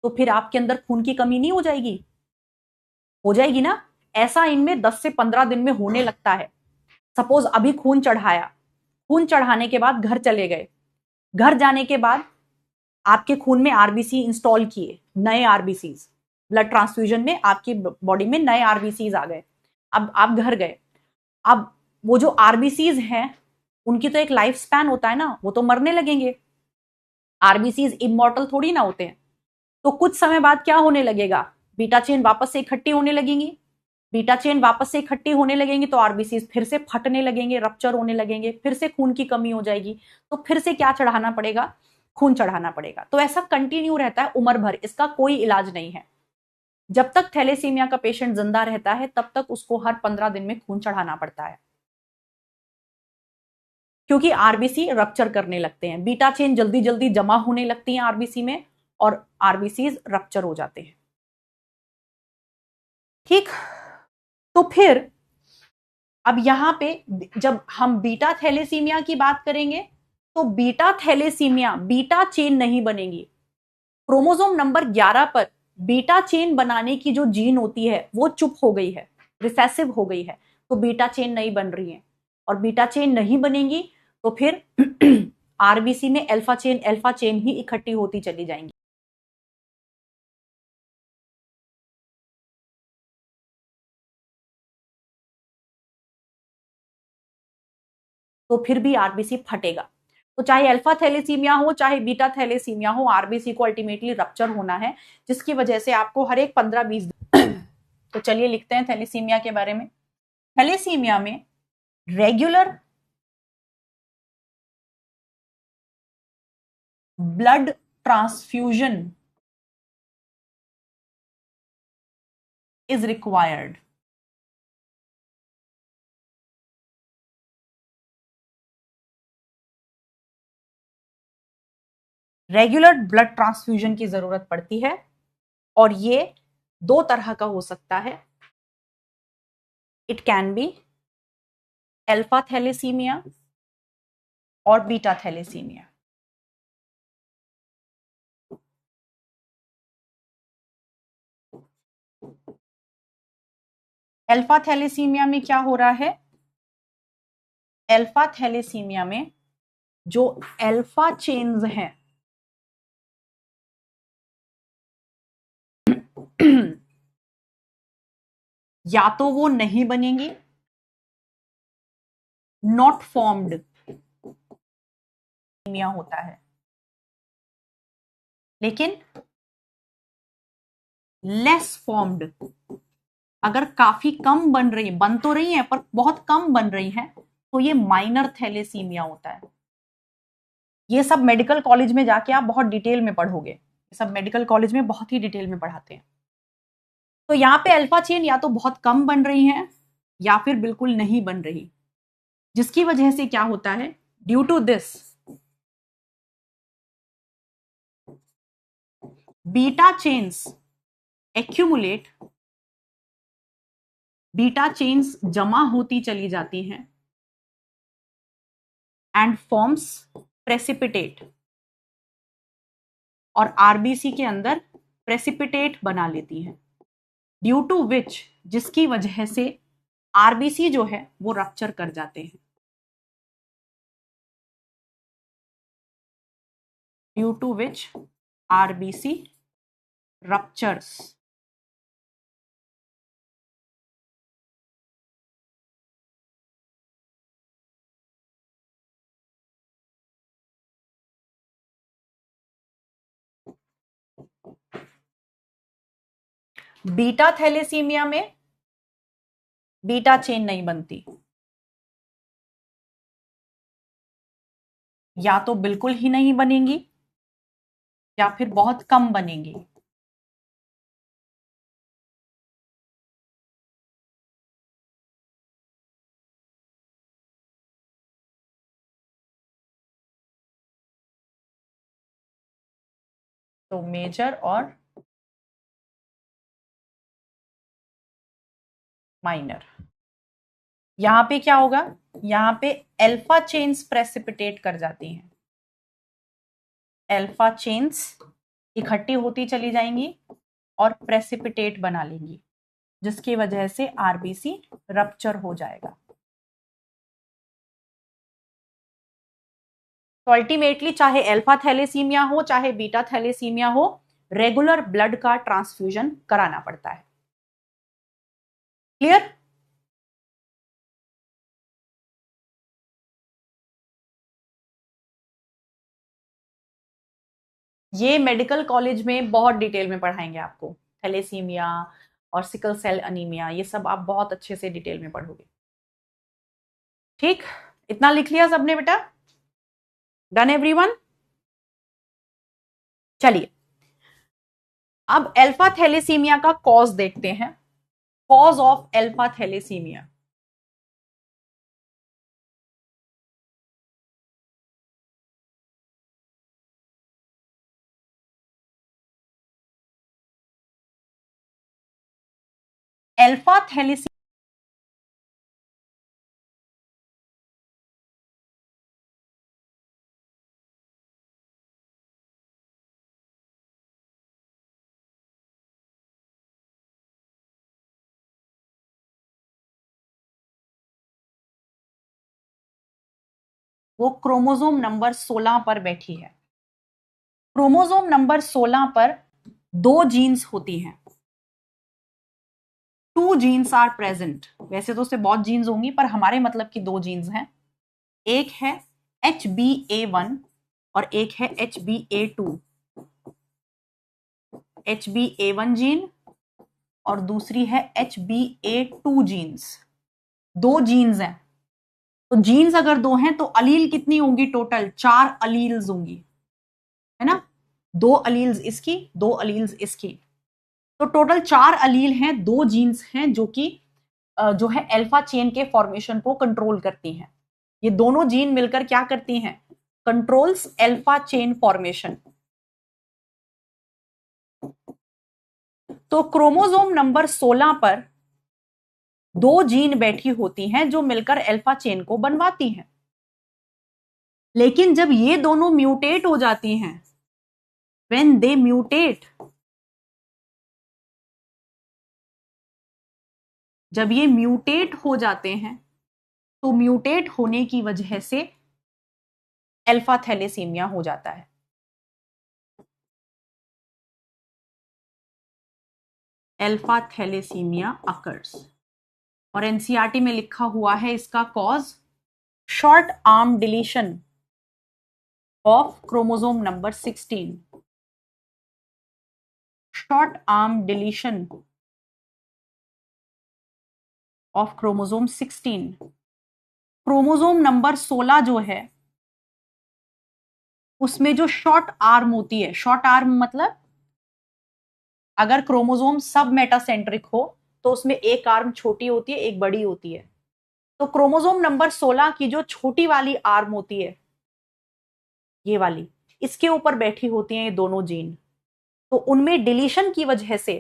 तो फिर आपके अंदर खून की कमी नहीं हो जाएगी? हो जाएगी ना। ऐसा इनमें 10 से 15 दिन में होने लगता है। सपोज अभी खून चढ़ाया, खून चढ़ाने के बाद घर चले गए, घर जाने के बाद आपके खून में आरबीसी इंस्टॉल किए, नए आरबीसीज, ब्लड ट्रांसफ्यूजन में आपकी बॉडी में नए आरबीसीज आ गए। अब आप घर गए, अब वो जो आरबीसीज हैं उनकी तो एक लाइफ स्पैन होता है ना, वो तो मरने लगेंगे। आरबीसीज इमॉर्टल थोड़ी ना होते हैं। तो कुछ समय बाद क्या होने लगेगा, बीटा चेन वापस से इकट्ठी होने लगेंगी। बीटा चेन वापस से इकट्ठी होने लगेंगी तो आरबीसीज फिर से फटने लगेंगे, रप्चर होने लगेंगे, फिर से खून की कमी हो जाएगी। तो फिर से क्या चढ़ाना पड़ेगा, खून चढ़ाना पड़ेगा। तो ऐसा कंटिन्यू रहता है उम्र भर, इसका कोई इलाज नहीं है। जब तक थैलेसीमिया का पेशेंट जिंदा रहता है तब तक उसको हर 15 दिन में खून चढ़ाना पड़ता है, क्योंकि आरबीसी रप्चर करने लगते हैं। बीटा चेन जल्दी जल्दी जमा होने लगती हैं आरबीसी में और आरबीसीज रप्चर हो जाते हैं। ठीक, तो फिर अब यहां पे जब हम बीटा थैलेसीमिया की बात करेंगे तो बीटा थैलेसीमिया, बीटा चेन नहीं बनेगी। क्रोमोसोम नंबर 11 पर बीटा चेन बनाने की जो जीन होती है वो चुप हो गई है, रिसेसिव हो गई है। तो बीटा चेन नहीं बन रही है, और बीटा चेन नहीं बनेंगी तो फिर आरबीसी में अल्फा चेन ही इकट्ठी होती चली जाएंगी। तो फिर भी आरबीसी फटेगा। तो चाहे अल्फा थैलेसीमिया हो चाहे बीटा थैलेसीमिया हो, आरबीसी को अल्टीमेटली रप्चर होना है, जिसकी वजह से आपको हर एक 15-20 तो चलिए लिखते हैं थैलेसीमिया के बारे में। थैलेसीमिया में regular blood transfusion is required. Regular blood transfusion की जरूरत पड़ती है, और ये दो तरह का हो सकता है। It can be alpha thalassaemia और बीटा थैलेसीमिया। अल्फा थैलेसीमिया में क्या हो रहा है, अल्फा थैलेसीमिया में जो अल्फा चेन्स हैं या तो वो नहीं बनेंगी, नॉट फॉर्म्ड एनीमिया होता है, लेकिन लेस फॉर्म्ड, अगर काफी कम बन रही है, बन तो रही है पर बहुत कम बन रही है, तो ये माइनर थैलेसीमिया होता है। ये सब मेडिकल कॉलेज में जाके आप बहुत डिटेल में पढ़ोगे, ये सब मेडिकल कॉलेज में बहुत ही डिटेल में पढ़ाते हैं। तो यहाँ पे अल्फा चेन या तो बहुत कम बन रही है या फिर बिल्कुल नहीं बन रही, जिसकी वजह से क्या होता है, due to this beta chains accumulate, beta chains जमा होती चली जाती हैं एंड फॉर्म्स प्रेसिपिटेट, और आरबीसी के अंदर प्रेसिपिटेट बना लेती हैं, ड्यू टू विच, जिसकी वजह से आरबीसी जो है वो रप्चर कर जाते हैं, due to which RBC ruptures. Beta thalassaemia में बीटा चेन नहीं बनती, या तो बिल्कुल ही नहीं बनेंगी या फिर बहुत कम बनेंगी। तो मेजर और माइनर, यहां पे क्या होगा, यहां पे अल्फा चेन्स प्रेसिपिटेट कर जाती हैं, अल्फा चेन्स इकट्ठी होती चली जाएंगी और प्रेसिपिटेट बना लेंगी, जिसकी वजह से आरबीसी रप्चर हो जाएगा। तो अल्टीमेटली चाहे अल्फा थैलेसीमिया हो चाहे बीटा थैलेसीमिया हो, रेगुलर ब्लड का ट्रांसफ्यूजन कराना पड़ता है। क्लियर? ये मेडिकल कॉलेज में बहुत डिटेल में पढ़ाएंगे आपको, थैलेसीमिया और सिकल सेल अनीमिया, ये सब आप बहुत अच्छे से डिटेल में पढ़ोगे। ठीक, इतना लिख लिया सबने बेटा? Done everyone? चलिए अब अल्फा थैलेसीमिया का कॉज देखते हैं, cause of alpha thalassaemia. Alpha thalassaemia वो क्रोमोसोम नंबर 16 पर बैठी है। क्रोमोसोम नंबर 16 पर दो जीन्स होती हैं, टू जीन्स आर प्रेजेंट। वैसे तो उससे बहुत जीन्स होंगी पर हमारे मतलब की दो जीन्स हैं, एक है HbA1 और एक है HbA2। HbA1 जीन और दूसरी है HbA2 जीन्स, दो जीन्स हैं। तो जीन्स अगर दो हैं तो अलील कितनी होंगी, टोटल 4 अलील्स होंगी, है ना, 2 अलील्स इसकी 2 अलील्स इसकी, तो टोटल 4 अलील हैं, 2 जीन्स हैं जो कि जो है अल्फा चेन के फॉर्मेशन को कंट्रोल करती हैं। ये दोनों जीन मिलकर क्या करती हैं, कंट्रोल्स अल्फा चेन फॉर्मेशन। तो क्रोमोसोम नंबर 16 पर दो जीन बैठी होती हैं जो मिलकर अल्फा चेन को बनवाती हैं, लेकिन जब ये दोनों म्यूटेट हो जाती हैं, when they mutate, जब ये म्यूटेट हो जाते हैं तो म्यूटेट होने की वजह से अल्फा थैलेसीमिया हो जाता है। Alpha thalassaemia occurs. और एनसीईआरटी में लिखा हुआ है इसका cause short arm deletion of chromosome number 16। Short arm deletion of chromosome 16। Chromosome number 16 जो है उसमें जो शॉर्ट आर्म होती है, शॉर्ट आर्म मतलब अगर क्रोमोसोम सब मेटासेंट्रिक हो तो उसमें एक आर्म छोटी होती है, एक बड़ी होती है। तो क्रोमोसोम नंबर 16 की जो छोटी वाली आर्म होती है, ये वाली, इसके ऊपर बैठी होती हैं ये दोनों जीन। तो उनमें डिलीशन की वजह से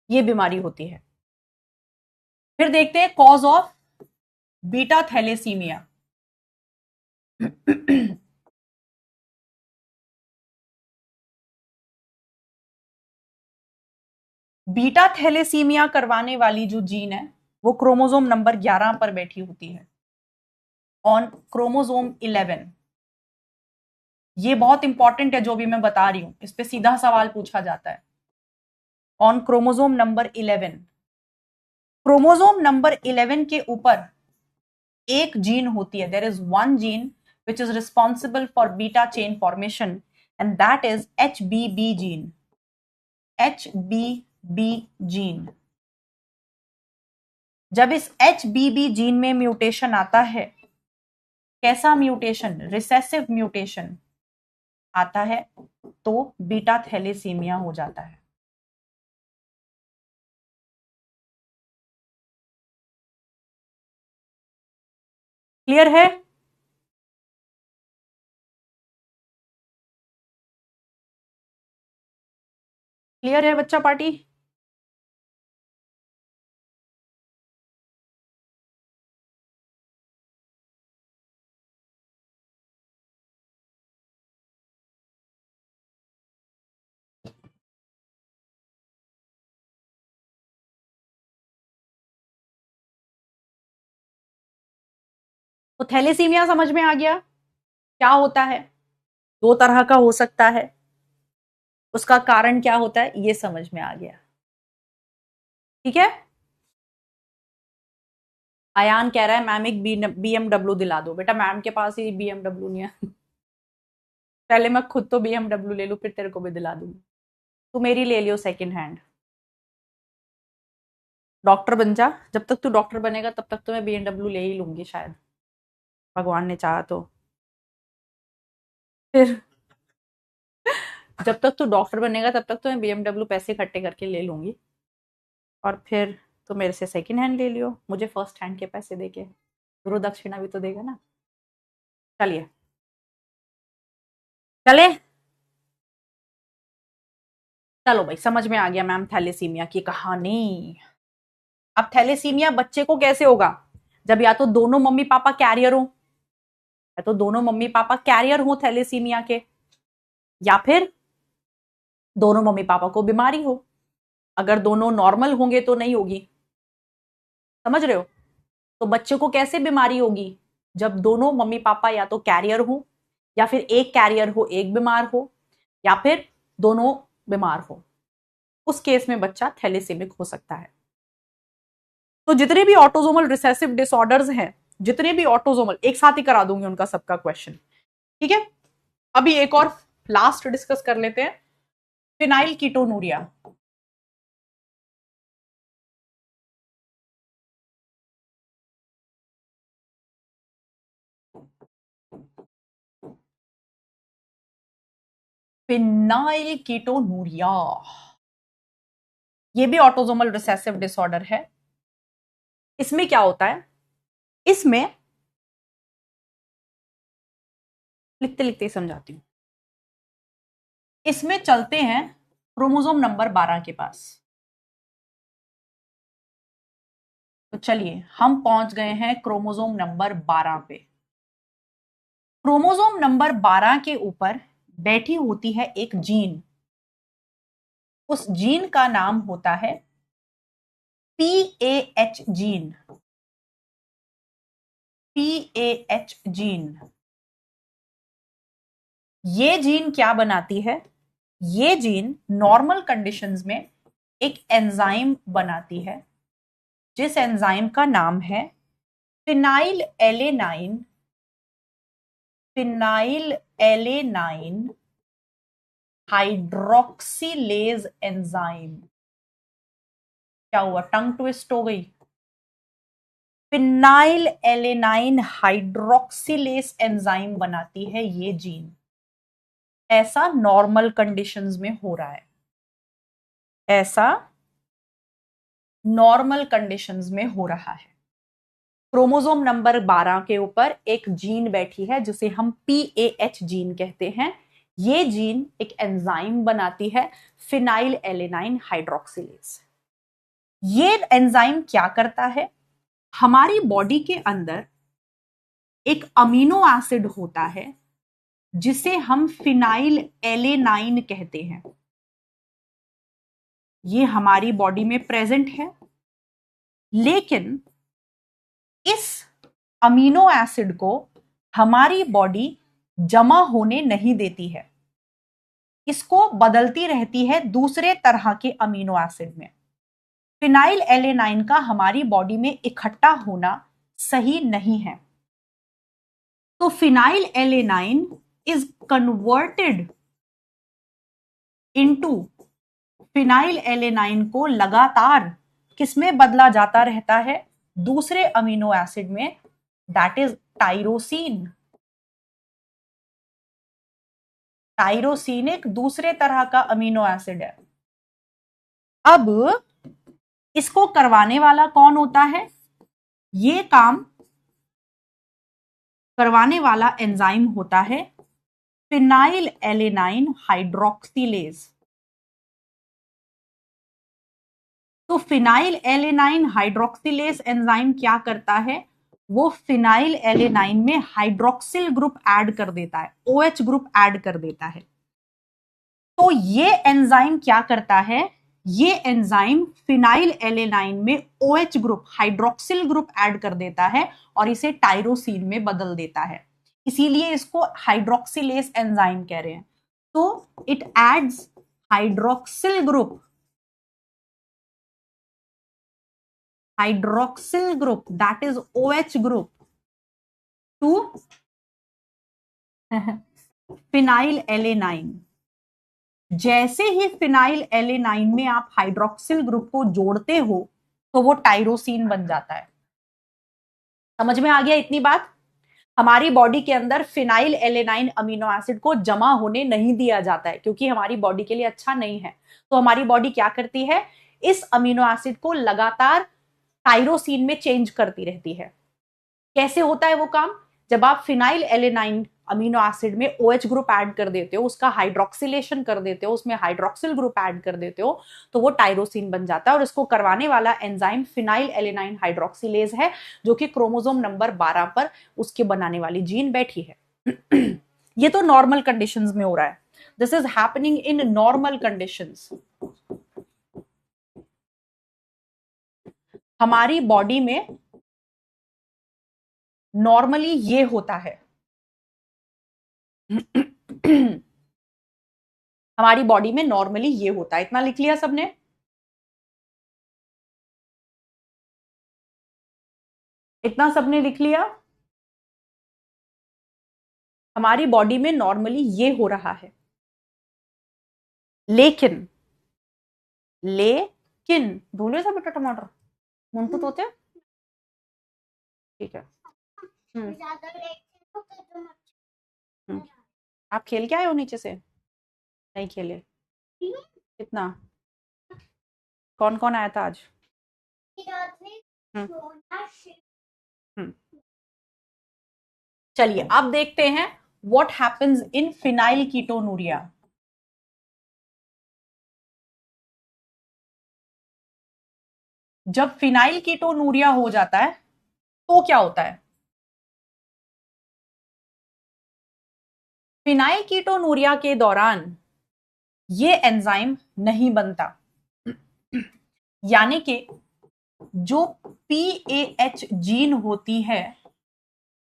ये बीमारी होती है। फिर देखते हैं cause of beta thalassaemia. Beta thalassaemia करवाने वाली जो जीन है वो क्रोमोसोम नंबर 11 पर बैठी होती है, ऑन क्रोमोसोम 11। ये बहुत इंपॉर्टेंट है जो भी मैं बता रही हूं, इस पे सीधा सवाल पूछा जाता है। On chromosome number 11, chromosome number 11 के ऊपर एक जीन होती है, there is one gene which is responsible for beta chain formation and that is HBB gene। HBB gene. जब इस HBB जीन में म्यूटेशन आता है, कैसा म्यूटेशन, रिसेसिव म्यूटेशन आता है, तो बीटा थैलेसीमिया हो जाता है। क्लियर है? क्लियर है बच्चा पार्टी? तो थैलेसीमिया समझ में आ गया क्या होता है? दो तरह का हो सकता है, उसका कारण क्या होता है ये समझ में आ गया। ठीक है। अयान कह रहा है मैम एक बीएमडब्ल्यू दिला दो। बेटा मैम के पास ही बीएमडब्ल्यू नहीं है। पहले मैं खुद तो बीएमडब्ल्यू ले लूं, फिर तेरे को भी दिला दूंगी। तू मेरी ले लियो सेकंड हैंड। डॉक्टर बन जा, जब तक तू डॉक्टर बनेगा तब तक तो मैं बीएमडब्ल्यू ले ही लूंगी शायद, भगवान ने चाहा तो। फिर जब तक तू डॉक्टर बनेगा तब तक तो मैं बीएमडब्ल्यू पैसे इकट्ठे करके ले लूंगी, और फिर तो मेरे से सेकंड हैंड ले लियो, मुझे फर्स्ट हैंड के पैसे देके। गुरु दक्षिणा भी तो देगा ना। चलिए चले, चलो भाई समझ में आ गया मैम थैलेसीमिया की कहानी। अब थैलेसीमिया बच्चे को कैसे होगा? जब या तो दोनों मम्मी पापा कैरियर हो, या तो दोनों मम्मी पापा कैरियर हो थैलेसीमिया के, या फिर दोनों मम्मी पापा को बीमारी हो। अगर दोनों नॉर्मल होंगे तो नहीं होगी, समझ रहे हो? तो बच्चे को कैसे बीमारी होगी? जब दोनों मम्मी पापा या तो कैरियर हो, या फिर एक कैरियर हो एक बीमार हो, या फिर दोनों बीमार हो। उस केस में बच्चा थैलेसीमिक हो सकता है। तो जितने भी ऑटोसोमल रिसेसिव डिसऑर्डर्स हैं, जितने भी ऑटोसोमल, एक साथ ही करा दूंगी उनका सबका क्वेश्चन। ठीक है। अभी एक और लास्ट डिस्कस कर लेते हैं, फिनाइल कीटोनूरिया। फिनाइल कीटोनूरिया, ये भी ऑटोसोमल रिसेसिव डिसऑर्डर है। इसमें क्या होता है? इसमें लिखते लिखते ही समझाती हूं। इसमें चलते हैं क्रोमोसोम नंबर 12 के पास। तो चलिए हम पहुंच गए हैं क्रोमोसोम नंबर 12 पे। क्रोमोसोम नंबर 12 के ऊपर बैठी होती है एक जीन। उस जीन का नाम होता है PAH जीन। PAH gene. ये जीन क्या बनाती है? ये जीन नॉर्मल कंडीशंस में एक एंजाइम बनाती है जिस एंजाइम का नाम है phenyl alanine, phenyl alanine hydroxylase enzyme. क्या हुआ, टंग ट्विस्ट हो गई। फिनाइल एलेनाइन हाइड्रोक्सीलेज एंजाइम बनाती है ये जीन। ऐसा नॉर्मल कंडीशंस में हो रहा है, ऐसा नॉर्मल कंडीशंस में हो रहा है। क्रोमोसोम नंबर 12 के ऊपर एक जीन बैठी है जिसे हम PAH जीन कहते हैं। ये जीन एक एंजाइम बनाती है फिनाइल एलेनाइन हाइड्रोक्सिलेज। ये एंजाइम क्या करता है, हमारी बॉडी के अंदर एक अमीनो एसिड होता है जिसे हम फिनाइल एलेनाइन कहते हैं। ये हमारी बॉडी में प्रेजेंट है, लेकिन इस अमीनो एसिड को हमारी बॉडी जमा होने नहीं देती है, इसको बदलती रहती है दूसरे तरह के अमीनो एसिड में। फिनाइल एलेनाइन का हमारी बॉडी में इकट्ठा होना सही नहीं है, तो phenyl alanine is converted into, phenyl alanine को लगातार किसमें बदला जाता रहता है, दूसरे अमीनो एसिड में, दैट इज टाइरोसिन। टाइरोसिन एक दूसरे तरह का अमीनो एसिड है। अब इसको करवाने वाला कौन होता है, ये काम करवाने वाला एंजाइम होता है फिनाइल एलेनाइन हाइड्रोक्सिलेज। तो फिनाइल एलेनाइन हाइड्रोक्सिलेज एंजाइम क्या करता है, वो फिनाइल एलेनाइन में हाइड्रोक्सिल ग्रुप ऐड कर देता है, OH ग्रुप ऐड कर देता है। तो ये एंजाइम क्या करता है, ये एंजाइम फिनाइल एलेनाइन में OH group, hydroxyl group add कर देता है और इसे टाइरोसिन में बदल देता है। इसीलिए इसको हाइड्रोक्सिलेज एंजाइम कह रहे हैं। तो it adds hydroxyl group, hydroxyl group that is OH group to phenyl alanine. जैसे ही फिनाइल एलेनाइन में आप हाइड्रोक्सिल ग्रुप को जोड़ते हो तो वो टाइरोसिन बन जाता है। समझ में आ गया इतनी बात। हमारी बॉडी के अंदर फिनाइल एलेनाइन अमीनो एसिड को जमा होने नहीं दिया जाता है क्योंकि हमारी बॉडी के लिए अच्छा नहीं है। तो हमारी बॉडी क्या करती है, इस अमीनो एसिड को लगातार टाइरोसिन में चेंज करती रहती है। कैसे होता है वो काम, जब आप फिनाइल एलेनाइन अमीनो एसिड में OH ग्रुप ऐड कर देते हो, उसका हाइड्रोक्सिलेशन कर देते हो, उसमें हाइड्रोक्सिल ग्रुप ऐड कर देते हो, तो वो टाइरोसिन बन जाता है। और इसको करवाने वाला एंजाइम फिनाइल एलेनाइन हाइड्रोक्सिलेज है, जो कि क्रोमोसोम नंबर 12 पर उसके बनाने वाली जीन बैठी है। ये तो नॉर्मल कंडीशंस में हो रहा है, this is happening in normal conditions. हमारी बॉडी में नॉर्मली ये होता है। हमारी बॉडी में नॉर्मली ये होता है। इतना लिख लिया सबने, इतना सबने लिख लिया। हमारी बॉडी में नॉर्मली ये हो रहा है, लेकिन लेकिन धुले सा बेटा टमाटर मुंटू तोते, ठीक है। हम्म। हम्म। आप खेल के आए हो नीचे से, नहीं खेले, कितना, कौन कौन आया था आज। हम्म। हम्म। चलिए अब देखते हैं what happens in phenyl ketonuria. जब फिनाइल कीटोनूरिया हो जाता है तो क्या होता है, फिनाइल कीटोनूरिया के दौरान ये एंजाइम नहीं बनता, यानी कि जो PAH जीन होती है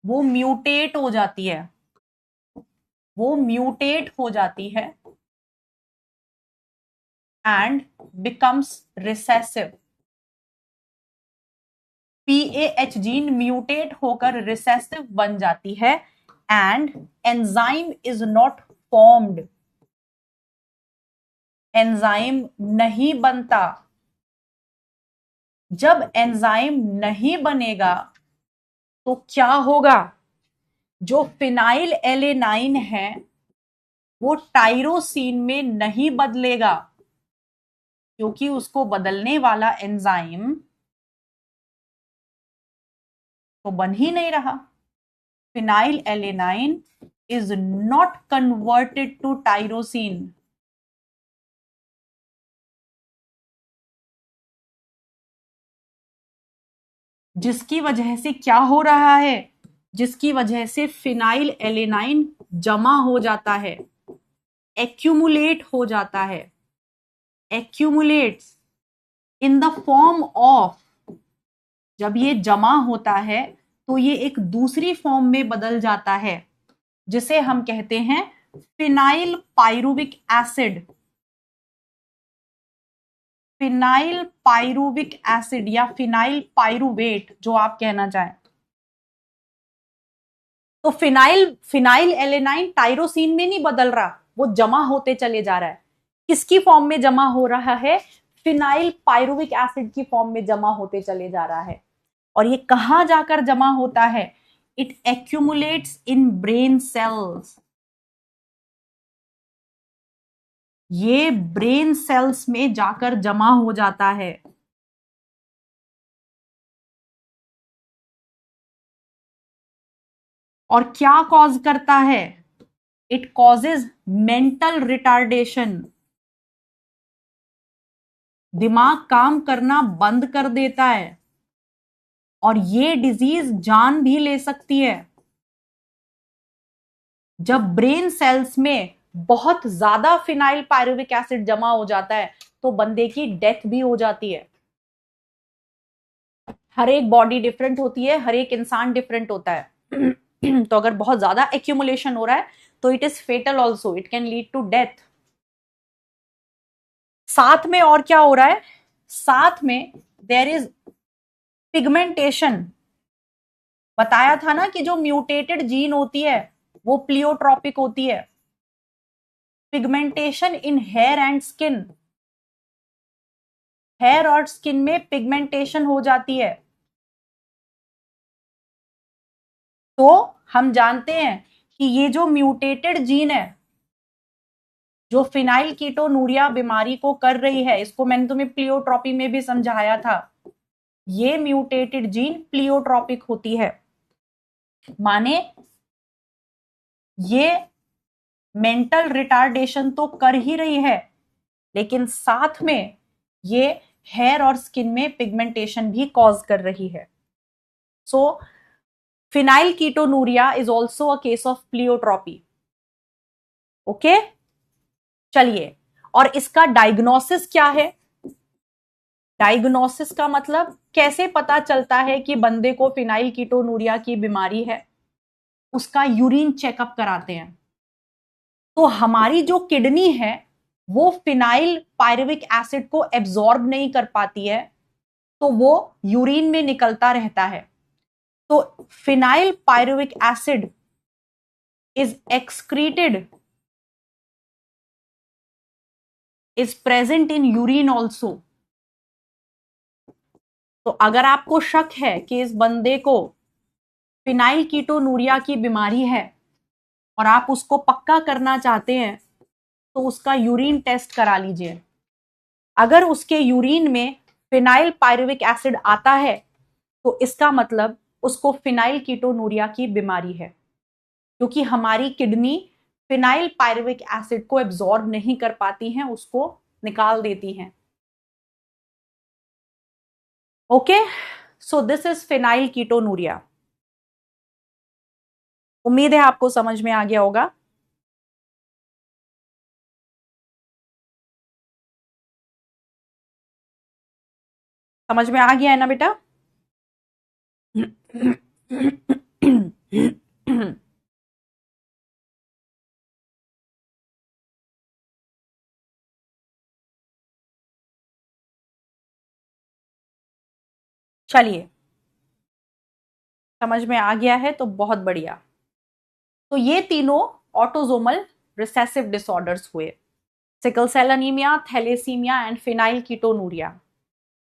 वो म्यूटेट हो जाती है, वो म्यूटेट हो जाती है and becomes recessive. PAH gene mutate होकर रिसेसिव बन जाती है and enzyme is not formed, enzyme नहीं बनता। जब एंजाइम नहीं बनेगा तो क्या होगा, जो फिनाइल एलेनाइन है वो टाइरोसिन में नहीं बदलेगा, क्योंकि उसको बदलने वाला एंजाइम तो बन ही नहीं रहा। Phenylalanine is not converted to tyrosine. जिसकी वजह से क्या हो रहा है, जिसकी वजह से फिनाइल एलेनाइन जमा हो जाता है, एक्यूमुलेट हो जाता है, accumulates in the form of, जब ये जमा होता है तो ये एक दूसरी फॉर्म में बदल जाता है जिसे हम कहते हैं phenyl pyruvic acid. Phenyl pyruvic acid या फिनाइल पाइरुवेट, जो आप कहना चाहें। तो फिनाइल एलेनाइन टाइरोसिन में नहीं बदल रहा, वो जमा होते चले जा रहा है। किसकी फॉर्म में जमा हो रहा है, फिनाइल पाइरुविक एसिड की फॉर्म में जमा होते चले जा रहा है। और ये कहां जाकर जमा होता है, it accumulates in brain cells. ये ब्रेन सेल्स में जाकर जमा हो जाता है। और क्या कॉज करता है, इट कॉजेज मेंटल रिटार्डेशन। दिमाग काम करना बंद कर देता है और ये डिजीज जान भी ले सकती है। जब ब्रेन सेल्स में बहुत ज्यादा फिनाइल पायरुविक एसिड जमा हो जाता है तो बंदे की डेथ भी हो जाती है। हर एक बॉडी डिफरेंट होती है, हर एक इंसान डिफरेंट होता है। तो अगर बहुत ज्यादा एक्यूमुलेशन हो रहा है तो it is fatal also, it can lead to death. साथ में और क्या हो रहा है, साथ में देयर इज पिगमेंटेशन। बताया था ना कि जो म्यूटेटेड जीन होती है वो प्लियोट्रॉपिक होती है। Pigmentation in hair and skin, hair और स्किन में पिगमेंटेशन हो जाती है। तो हम जानते हैं कि ये जो म्यूटेटेड जीन है जो फिनाइल कीटोनूरिया बीमारी को कर रही है, इसको मैंने तुम्हें प्लियोट्रॉपी में भी समझाया था, ये म्यूटेटेड जीन प्लियोट्रॉपिक होती है। माने ये मेंटल रिटार्डेशन तो कर ही रही है लेकिन साथ में ये हेयर और स्किन में पिगमेंटेशन भी कॉज कर रही है। So phenylketonuria is also a case of pleiotropy. Okay, चलिए, और इसका डायग्नोसिस क्या है। डायग्नोसिस का मतलब कैसे पता चलता है कि बंदे को फिनाइल कीटोनूरिया की बीमारी है, उसका यूरिन चेकअप कराते हैं। तो हमारी जो किडनी है वो फिनाइल पायरुविक एसिड को एब्जॉर्ब नहीं कर पाती है, तो वो यूरिन में निकलता रहता है। तो phenyl pyruvic acid is excreted, is present in urine also. तो अगर आपको शक है कि इस बंदे को फिनाइल कीटोनूरिया की बीमारी है और आप उसको पक्का करना चाहते हैं तो उसका यूरिन टेस्ट करा लीजिए। अगर उसके यूरिन में फिनाइल पायरुविक एसिड आता है तो इसका मतलब उसको फिनाइल कीटोनूरिया की बीमारी है, क्योंकि हमारी किडनी फिनाइल पायरुविक एसिड को एब्जॉर्ब नहीं कर पाती हैं, उसको निकाल देती हैं। Okay, so this is phenyl ketonuria. उम्मीद है आपको समझ में आ गया होगा। समझ में आ गया है ना बेटा। चलिए, समझ में आ गया है तो बहुत बढ़िया। तो ये तीनों ऑटोजोमल रिसेसिव डिसऑर्डर्स हुए, sickle cell anaemia, thalassaemia and phenylketonuria.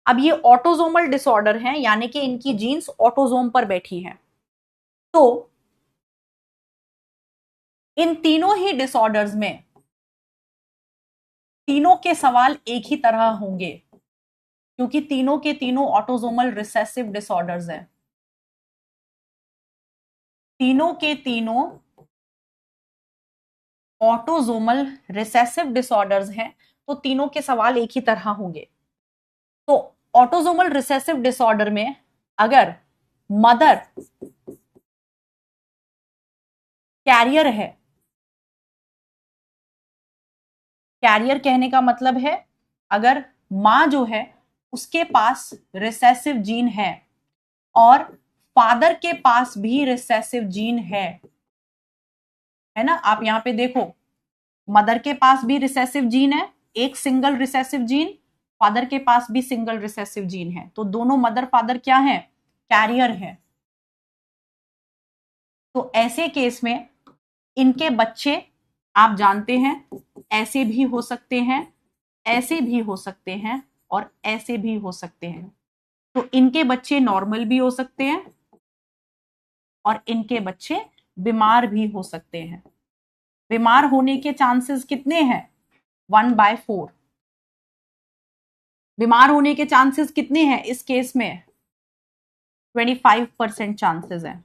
अब ये ऑटोजोमल डिसऑर्डर हैं, यानी कि इनकी जीन्स ऑटोजोम पर बैठी हैं। तो इन तीनों ही डिसऑर्डर्स में तीनों के सवाल एक ही तरह होंगे, क्योंकि तीनों के तीनों ऑटोजोमल रिसेसिव डिसऑर्डर्स हैं। तीनों के तीनों ऑटोजोमल रिसेसिव डिसऑर्डर्स हैं, तो तीनों के सवाल एक ही तरह होंगे। तो ऑटोजोमल रिसेसिव डिसऑर्डर में अगर मदर कैरियर है, कैरियर कहने का मतलब है अगर मां जो है उसके पास रिसेसिव जीन है और फादर के पास भी रिसेसिव जीन है ना। आप यहां पे देखो, मदर के पास भी रिसेसिव जीन है, एक सिंगल रिसेसिव जीन, फादर के पास भी सिंगल रिसेसिव जीन है, तो दोनों मदर फादर क्या है, कैरियर है। तो ऐसे केस में इनके बच्चे आप जानते हैं ऐसे भी हो सकते हैं, ऐसे भी हो सकते हैं और ऐसे भी हो सकते हैं। तो इनके बच्चे नॉर्मल भी हो सकते हैं और इनके बच्चे बीमार भी हो सकते हैं। बीमार होने के चांसेस कितने हैं, 1/4। बीमार होने के चांसेस कितने हैं इस केस में, 25% चांसेस हैं,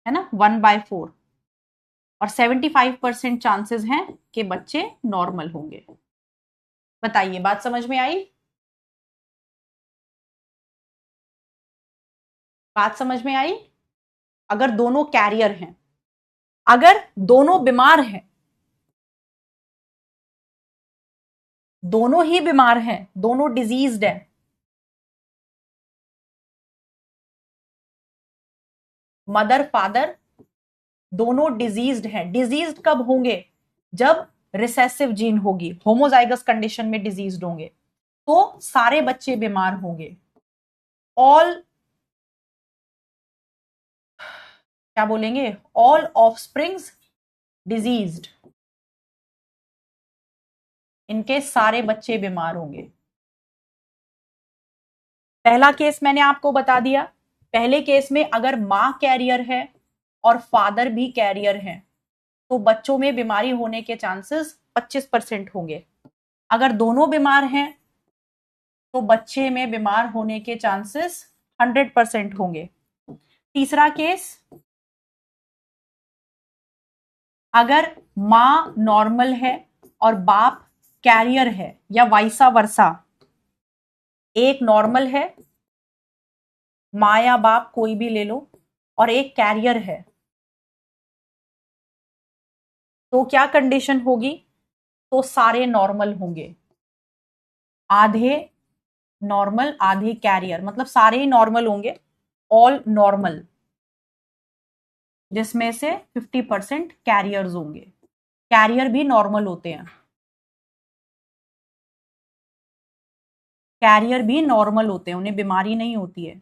है ना, 1/4। और 75% चांसेस हैं कि बच्चे नॉर्मल होंगे। बताइए, बात समझ में आई? बात समझ में आई? अगर दोनों कैरियर हैं, अगर दोनों बीमार हैं, दोनों ही बीमार हैं, दोनों डिजीज्ड हैं, मदर फादर दोनों डिजीज्ड हैं। डिजीज्ड कब होंगे, जब रिसेसिव जीन होगी, होमोजाइगस कंडीशन में डिजीज्ड होंगे, तो सारे बच्चे बीमार होंगे। ऑल, क्या बोलेंगे, ऑल ऑफस्प्रिंग्स डिजीज्ड, इनके सारे बच्चे बीमार होंगे। पहला केस मैंने आपको बता दिया। पहले केस में अगर मां कैरियर है और फादर भी कैरियर है, तो बच्चों में बीमारी होने के चांसेस 25% होंगे। अगर दोनों बीमार हैं तो बच्चे में बीमार होने के चांसेस 100% होंगे। तीसरा केस, अगर मां नॉर्मल है और बाप कैरियर है, या वाइसा वर्सा, एक नॉर्मल है, मां या बाप कोई भी ले लो, और एक कैरियर है, तो क्या कंडीशन होगी, तो सारे नॉर्मल होंगे। आधे नॉर्मल आधे कैरियर, मतलब सारे ही नॉर्मल होंगे, ऑल नॉर्मल, जिसमें से 50% कैरियर्स होंगे। कैरियर भी नॉर्मल होते हैं, कैरियर भी नॉर्मल होते हैं, उन्हें बीमारी नहीं होती है।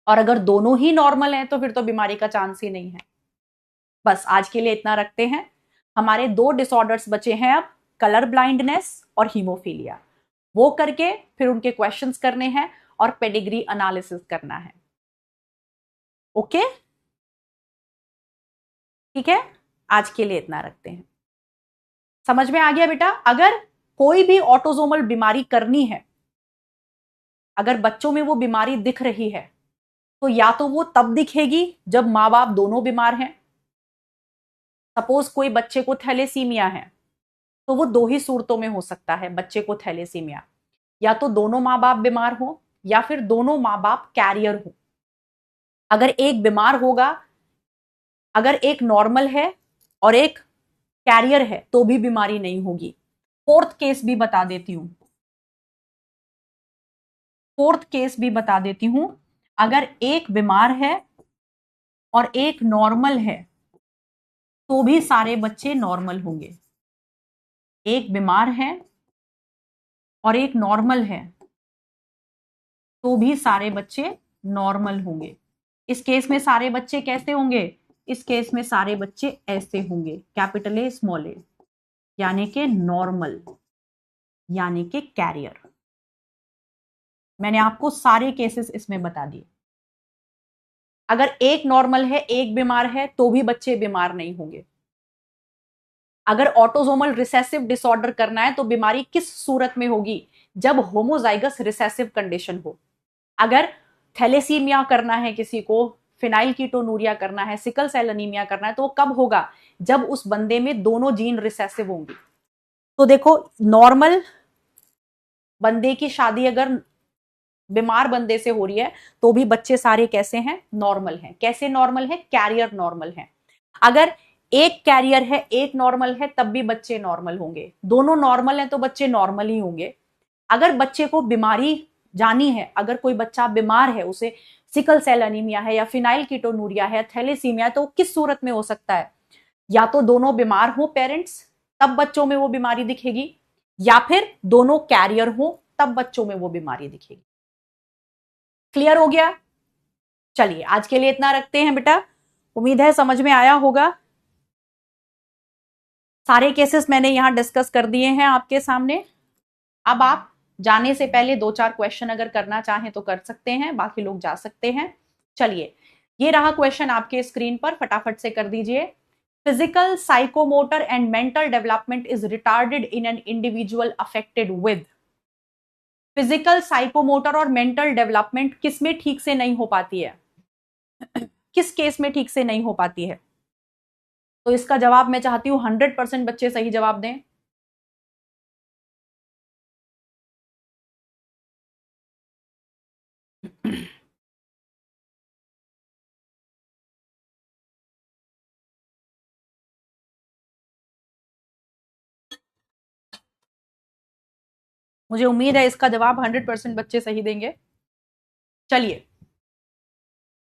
और अगर दोनों ही नॉर्मल हैं तो फिर तो बीमारी का चांस ही नहीं है। बस आज के लिए इतना रखते हैं। हमारे 2 डिसऑर्डर्स बचे हैं अब, कलर ब्लाइंडनेस और हीमोफीलिया। वो करके फिर उनके क्वेश्चंस करने हैं और पेडिग्री एनालिसिस करना है। ओके, ठीक है, आज के लिए इतना रखते हैं। समझ में आ गया बेटा? अगर कोई भी ऑटोजोमल बीमारी करनी है, अगर बच्चों में वो बीमारी दिख रही है, तो या तो वो तब दिखेगी जब माँ बाप दोनों बीमार हैं। सपोज कोई बच्चे को थैलेसीमिया है, तो वो 2 ही सूरतों में हो सकता है बच्चे को थैलेसीमिया, या तो दोनों माँ बाप बीमार हो या फिर दोनों माँ बाप कैरियर हो। अगर एक बीमार होगा, अगर एक नॉर्मल है और एक कैरियर है, तो भी बीमारी नहीं होगी। फोर्थ केस भी बता देती हूं, फोर्थ केस भी बता देती हूं। अगर एक बीमार है और एक नॉर्मल है, तो भी सारे बच्चे नॉर्मल होंगे। एक बीमार है और एक नॉर्मल है, तो भी सारे बच्चे नॉर्मल होंगे। इस केस में सारे बच्चे कैसे होंगे? इस केस में सारे बच्चे ऐसे होंगे, कैपिटल ए स्मॉल ए, यानी कि नॉर्मल, यानी कि कैरियर। मैंने आपको सारे केसेस इसमें बता दिए। अगर एक नॉर्मल है एक बीमार है तो भी बच्चे बीमार नहीं होंगे। अगर ऑटोसोमल रिसेसिव डिसऑर्डर करना है तो बीमारी किस सूरत में होगी? जब होमोजाइगस रिसेसिव कंडीशन हो। अगर थैलेसीमिया करना है किसी को, फिनाइलकीटोनूरिया करना है, सिकल सेल अनीमिया करना है, तो वो कब होगा? जब उस बंदे में दोनों जीन रिसेसिव होंगी। तो देखो, नॉर्मल बंदे की शादी अगर बीमार बंदे से हो रही है तो भी बच्चे सारे कैसे हैं? नॉर्मल हैं। कैसे नॉर्मल है? कैरियर नॉर्मल है। अगर एक कैरियर है एक नॉर्मल है तब भी बच्चे नॉर्मल होंगे। दोनों नॉर्मल हैं तो बच्चे नॉर्मल ही होंगे। अगर बच्चे को बीमारी जानी है, अगर कोई बच्चा बीमार है, उसे सिकल सेल अनीमिया है या फिनाइलकीटोनूरिया है, थैलेसीमिया है, तो किस सूरत में हो सकता है? या तो दोनों बीमार हो पेरेंट्स, तब बच्चों में वो बीमारी दिखेगी, या फिर दोनों कैरियर हो तब बच्चों में वो बीमारी दिखेगी। क्लियर हो गया? चलिए आज के लिए इतना रखते हैं बेटा। उम्मीद है समझ में आया होगा। सारे केसेस मैंने यहां डिस्कस कर दिए हैं आपके सामने। अब आप जाने से पहले 2-4 क्वेश्चन अगर करना चाहें तो कर सकते हैं, बाकी लोग जा सकते हैं। चलिए, ये रहा क्वेश्चन आपके स्क्रीन पर, फटाफट से कर दीजिए। Physical, psychomotor and mental development is retarded in an individual affected with. Physical, psychomotor और मेंटल डेवलपमेंट किसमें ठीक से नहीं हो पाती है? किस केस में ठीक से नहीं हो पाती है? तो इसका जवाब मैं चाहती हूं 100% बच्चे सही जवाब दें। मुझे उम्मीद है इसका जवाब 100% बच्चे सही देंगे। चलिए,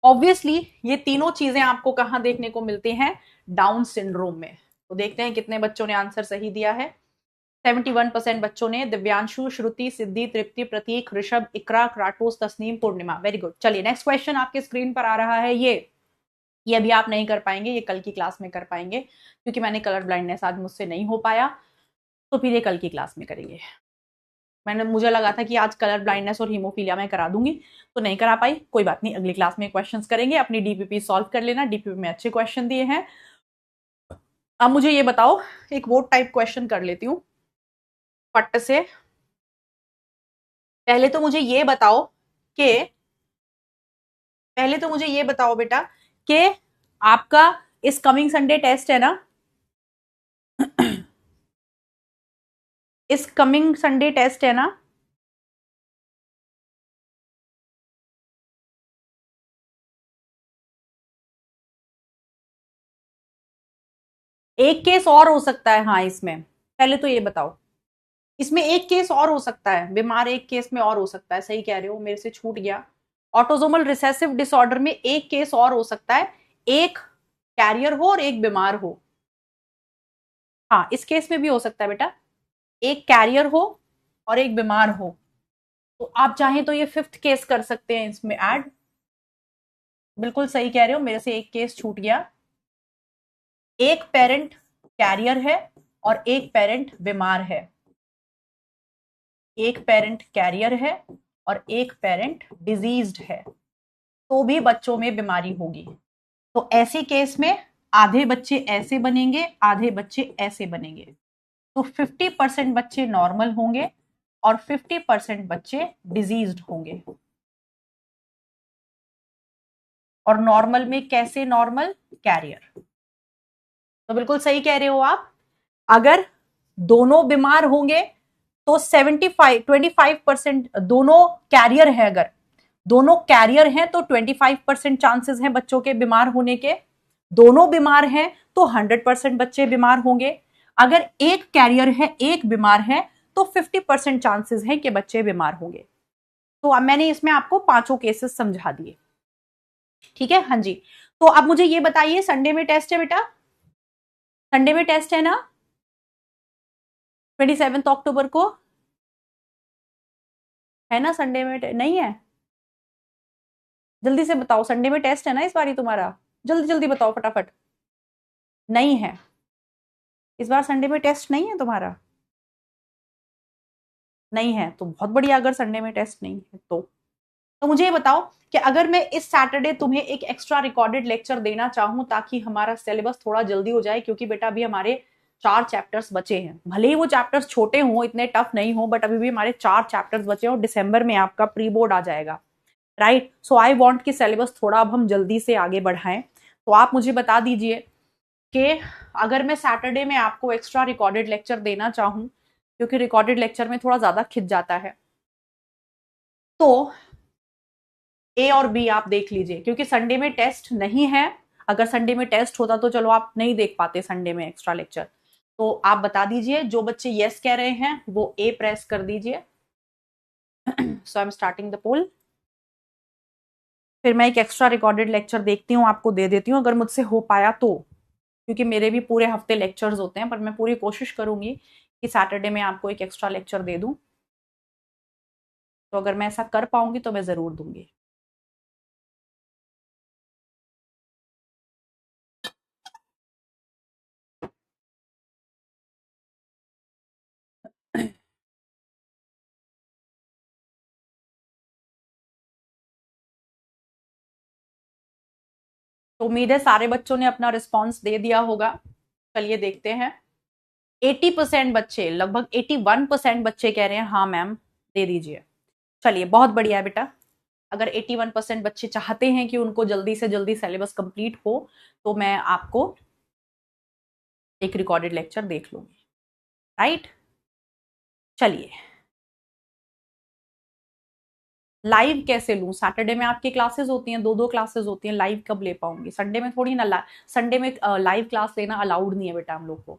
ऑब्वियसली ये तीनों चीजें आपको कहां देखने को मिलती हैं? डाउन सिंड्रोम में। तो देखते हैं कितने बच्चों ने आंसर सही दिया है। 71% बच्चों ने। Divyanshu, Shruti, Siddhi, Tripti, Prateek, Rishabh, Iqra, Kratos, Tasneem, Purnima. Very good. चलिए नेक्स्ट क्वेश्चन आपके स्क्रीन पर आ रहा है। ये अभी आप नहीं कर पाएंगे, ये कल की क्लास में कर पाएंगे, क्योंकि मैंने कलर ब्लाइंडनेस आज मुझसे नहीं हो पाया, तो फिर ये कल की क्लास में करेंगे। मुझे लगा था कि आज कलर ब्लाइंडनेस और हीमोफीलिया में करा दूंगी, तो नहीं करा पाई। कोई बात नहीं, अगली क्लास में क्वेश्चंस करेंगे। अपनी डीपीपी सॉल्व कर लेना, डीपीपी में अच्छे क्वेश्चन दिए हैं। अब मुझे ये बताओ, एक वोट टाइप क्वेश्चन कर लेती हूँ फट से। पहले तो मुझे ये बताओ कि पहले तो मुझे ये बताओ बेटा कि आपका इस कमिंग संडे टेस्ट है ना? इस कमिंग संडे टेस्ट है ना? एक केस और हो सकता है, हाँ इसमें पहले तो ये बताओ, इसमें एक केस और हो सकता है, बीमार एक केस में और हो सकता है। सही कह रहे हो, मेरे से छूट गया। ऑटोसोमल रिसेसिव डिसऑर्डर में एक केस और हो सकता है, एक कैरियर हो और एक बीमार हो। हाँ, इस केस में भी हो सकता है बेटा, एक कैरियर हो और एक बीमार हो। तो आप चाहें तो ये फिफ्थ केस कर सकते हैं इसमें ऐड। बिल्कुल सही कह रहे हो, मेरे से एक केस छूट गया। एक पेरेंट कैरियर है और एक पेरेंट बीमार है। एक पेरेंट कैरियर है और एक पेरेंट डिजीज्ड है, तो भी बच्चों में बीमारी होगी। तो ऐसे केस में आधे बच्चे ऐसे बनेंगे, आधे बच्चे ऐसे बनेंगे। तो 50% बच्चे नॉर्मल होंगे और 50% बच्चे डिजीज्ड होंगे। और नॉर्मल में कैसे नॉर्मल? कैरियर। तो बिल्कुल सही कह रहे हो आप। अगर दोनों बीमार होंगे तो 25% दोनों कैरियर है, अगर दोनों कैरियर हैं तो 25% चांसेस हैं बच्चों के बीमार होने के। दोनों बीमार हैं तो 100% बच्चे बीमार होंगे। अगर एक कैरियर है एक बीमार है तो 50% चांसेस हैं कि बच्चे बीमार होंगे। तो अब मैंने इसमें आपको पांचों केसेस समझा दिए, ठीक है? हाँ जी। तो अब मुझे ये बताइए, संडे में टेस्ट है बेटा? संडे में टेस्ट है ना? 27 अक्टूबर को है ना? संडे में नहीं है? जल्दी से बताओ, संडे में टेस्ट है ना इस बारी तुम्हारा, जल्दी जल्दी बताओ फटाफट। नहीं है, इस बार संडे में टेस्ट नहीं है तुम्हारा? नहीं है तो बहुत बढ़िया, अगर संडे में टेस्ट नहीं है तो मुझे ये बताओ कि अगर मैं इस सैटरडे तुम्हें एक एक्स्ट्रा रिकॉर्डेड लेक्चर देना चाहूं ताकि हमारा सिलेबस थोड़ा जल्दी हो जाए, क्योंकि बेटा अभी हमारे 4 चैप्टर्स बचे हैं, भले ही वो चैप्टर्स छोटे हों, इतने टफ नहीं हो, बट अभी भी हमारे 4 चैप्टर्स बचे हैं और दिसंबर में आपका प्री बोर्ड आ जाएगा, राइट? सो आई वांट कि सिलेबस थोड़ा अब हम जल्दी से आगे बढ़ाएं। तो आप मुझे बता दीजिए कि अगर मैं सैटरडे में आपको एक्स्ट्रा रिकॉर्डेड लेक्चर देना चाहूं, क्योंकि रिकॉर्डेड लेक्चर में थोड़ा ज्यादा खिंच जाता है, तो ए और बी आप देख लीजिए, क्योंकि संडे में टेस्ट नहीं है। अगर संडे में टेस्ट होता तो चलो आप नहीं देख पाते संडे में एक्स्ट्रा लेक्चर। तो आप बता दीजिए, जो बच्चे यस कह रहे हैं वो ए प्रेस कर दीजिए। सो आई एम स्टार्टिंग द पोल। फिर मैं एक एक्स्ट्रा रिकॉर्डेड लेक्चर देखती हूँ, आपको दे देती हूँ अगर मुझसे हो पाया तो, क्योंकि मेरे भी पूरे हफ्ते लेक्चर्स होते हैं, पर मैं पूरी कोशिश करूंगी कि सैटरडे में आपको एक एक्स्ट्रा लेक्चर दे दूं। तो अगर मैं ऐसा कर पाऊंगी तो मैं जरूर दूंगी। तो उम्मीद है सारे बच्चों ने अपना रिस्पॉन्स दे दिया होगा। चलिए देखते हैं। 80% बच्चे, लगभग 81% बच्चे कह रहे हैं हाँ मैम दे दीजिए। चलिए बहुत बढ़िया है बेटा। अगर 81% बच्चे चाहते हैं कि उनको जल्दी से जल्दी सिलेबस कंप्लीट हो, तो मैं आपको एक रिकॉर्डेड लेक्चर देख लूंगी, राइट? चलिए, लाइव कैसे लूं? सैटरडे में आपकी क्लासेस होती हैं, 2-2 क्लासेस होती हैं, लाइव कब ले पाऊंगी? संडे में थोड़ी ना, संडे में लाइव क्लास लेना अलाउड नहीं है बेटा हम लोग को।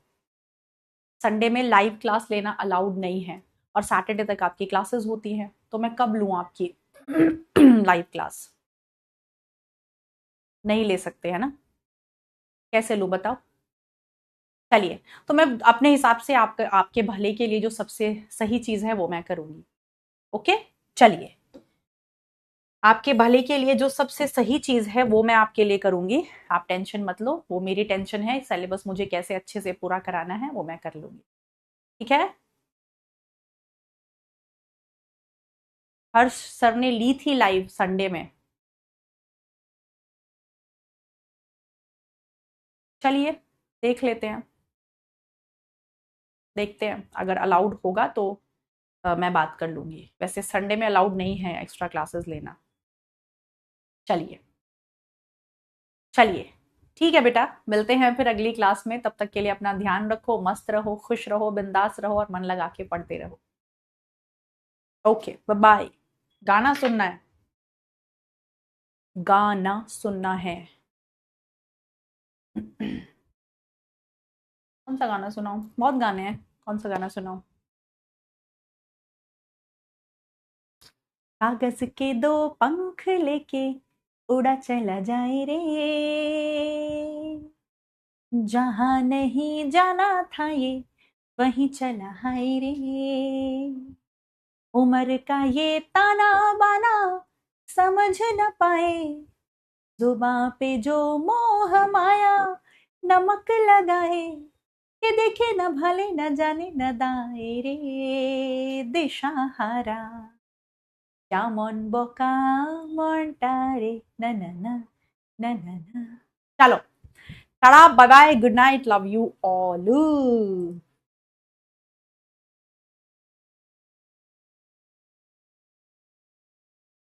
संडे में लाइव क्लास लेना अलाउड नहीं है, और सैटरडे तक आपकी क्लासेस होती हैं, तो मैं कब लूं आपकी लाइव क्लास? नहीं ले सकते है ना? कैसे लूं बताओ? चलिए, तो मैं अपने हिसाब से आपके भले के लिए जो सबसे सही चीज है वो मैं करूंगी। ओके, चलिए, आपके भले के लिए जो सबसे सही चीज है वो मैं आपके लिए करूंगी। आप टेंशन मत लो, वो मेरी टेंशन है, सिलेबस मुझे कैसे अच्छे से पूरा कराना है वो मैं कर लूंगी। ठीक है? हर्ष सर ने ली थी लाइव संडे में। चलिए देख लेते हैं, देखते हैं अगर अलाउड होगा तो मैं बात कर लूंगी। वैसे संडे में अलाउड नहीं है एक्स्ट्रा क्लासेस लेना। चलिए, चलिए ठीक है बेटा, मिलते हैं फिर अगली क्लास में। तब तक के लिए अपना ध्यान रखो, मस्त रहो, खुश रहो, बिंदास रहो और मन लगा के पढ़ते रहो। Okay, bye bye. गाना सुनना है? गाना सुनना है। कौन सा गाना सुनाऊं? बहुत गाने हैं, कौन सा गाना सुनाऊं? कागज के 2 पंख लेके उड़ा चला जाए रे, जहां नहीं जाना था ये वहीं चला हाय रे। उम्र का ये ताना बाना समझ न पाए, जुबां पे जो मोह माया नमक लगाए, ये देखे न भले न जाने न दाए रे, दिशा हारा क्या मन बोका मन तारे न न न न न न। चलो, tata, bye bye, good night, love you all.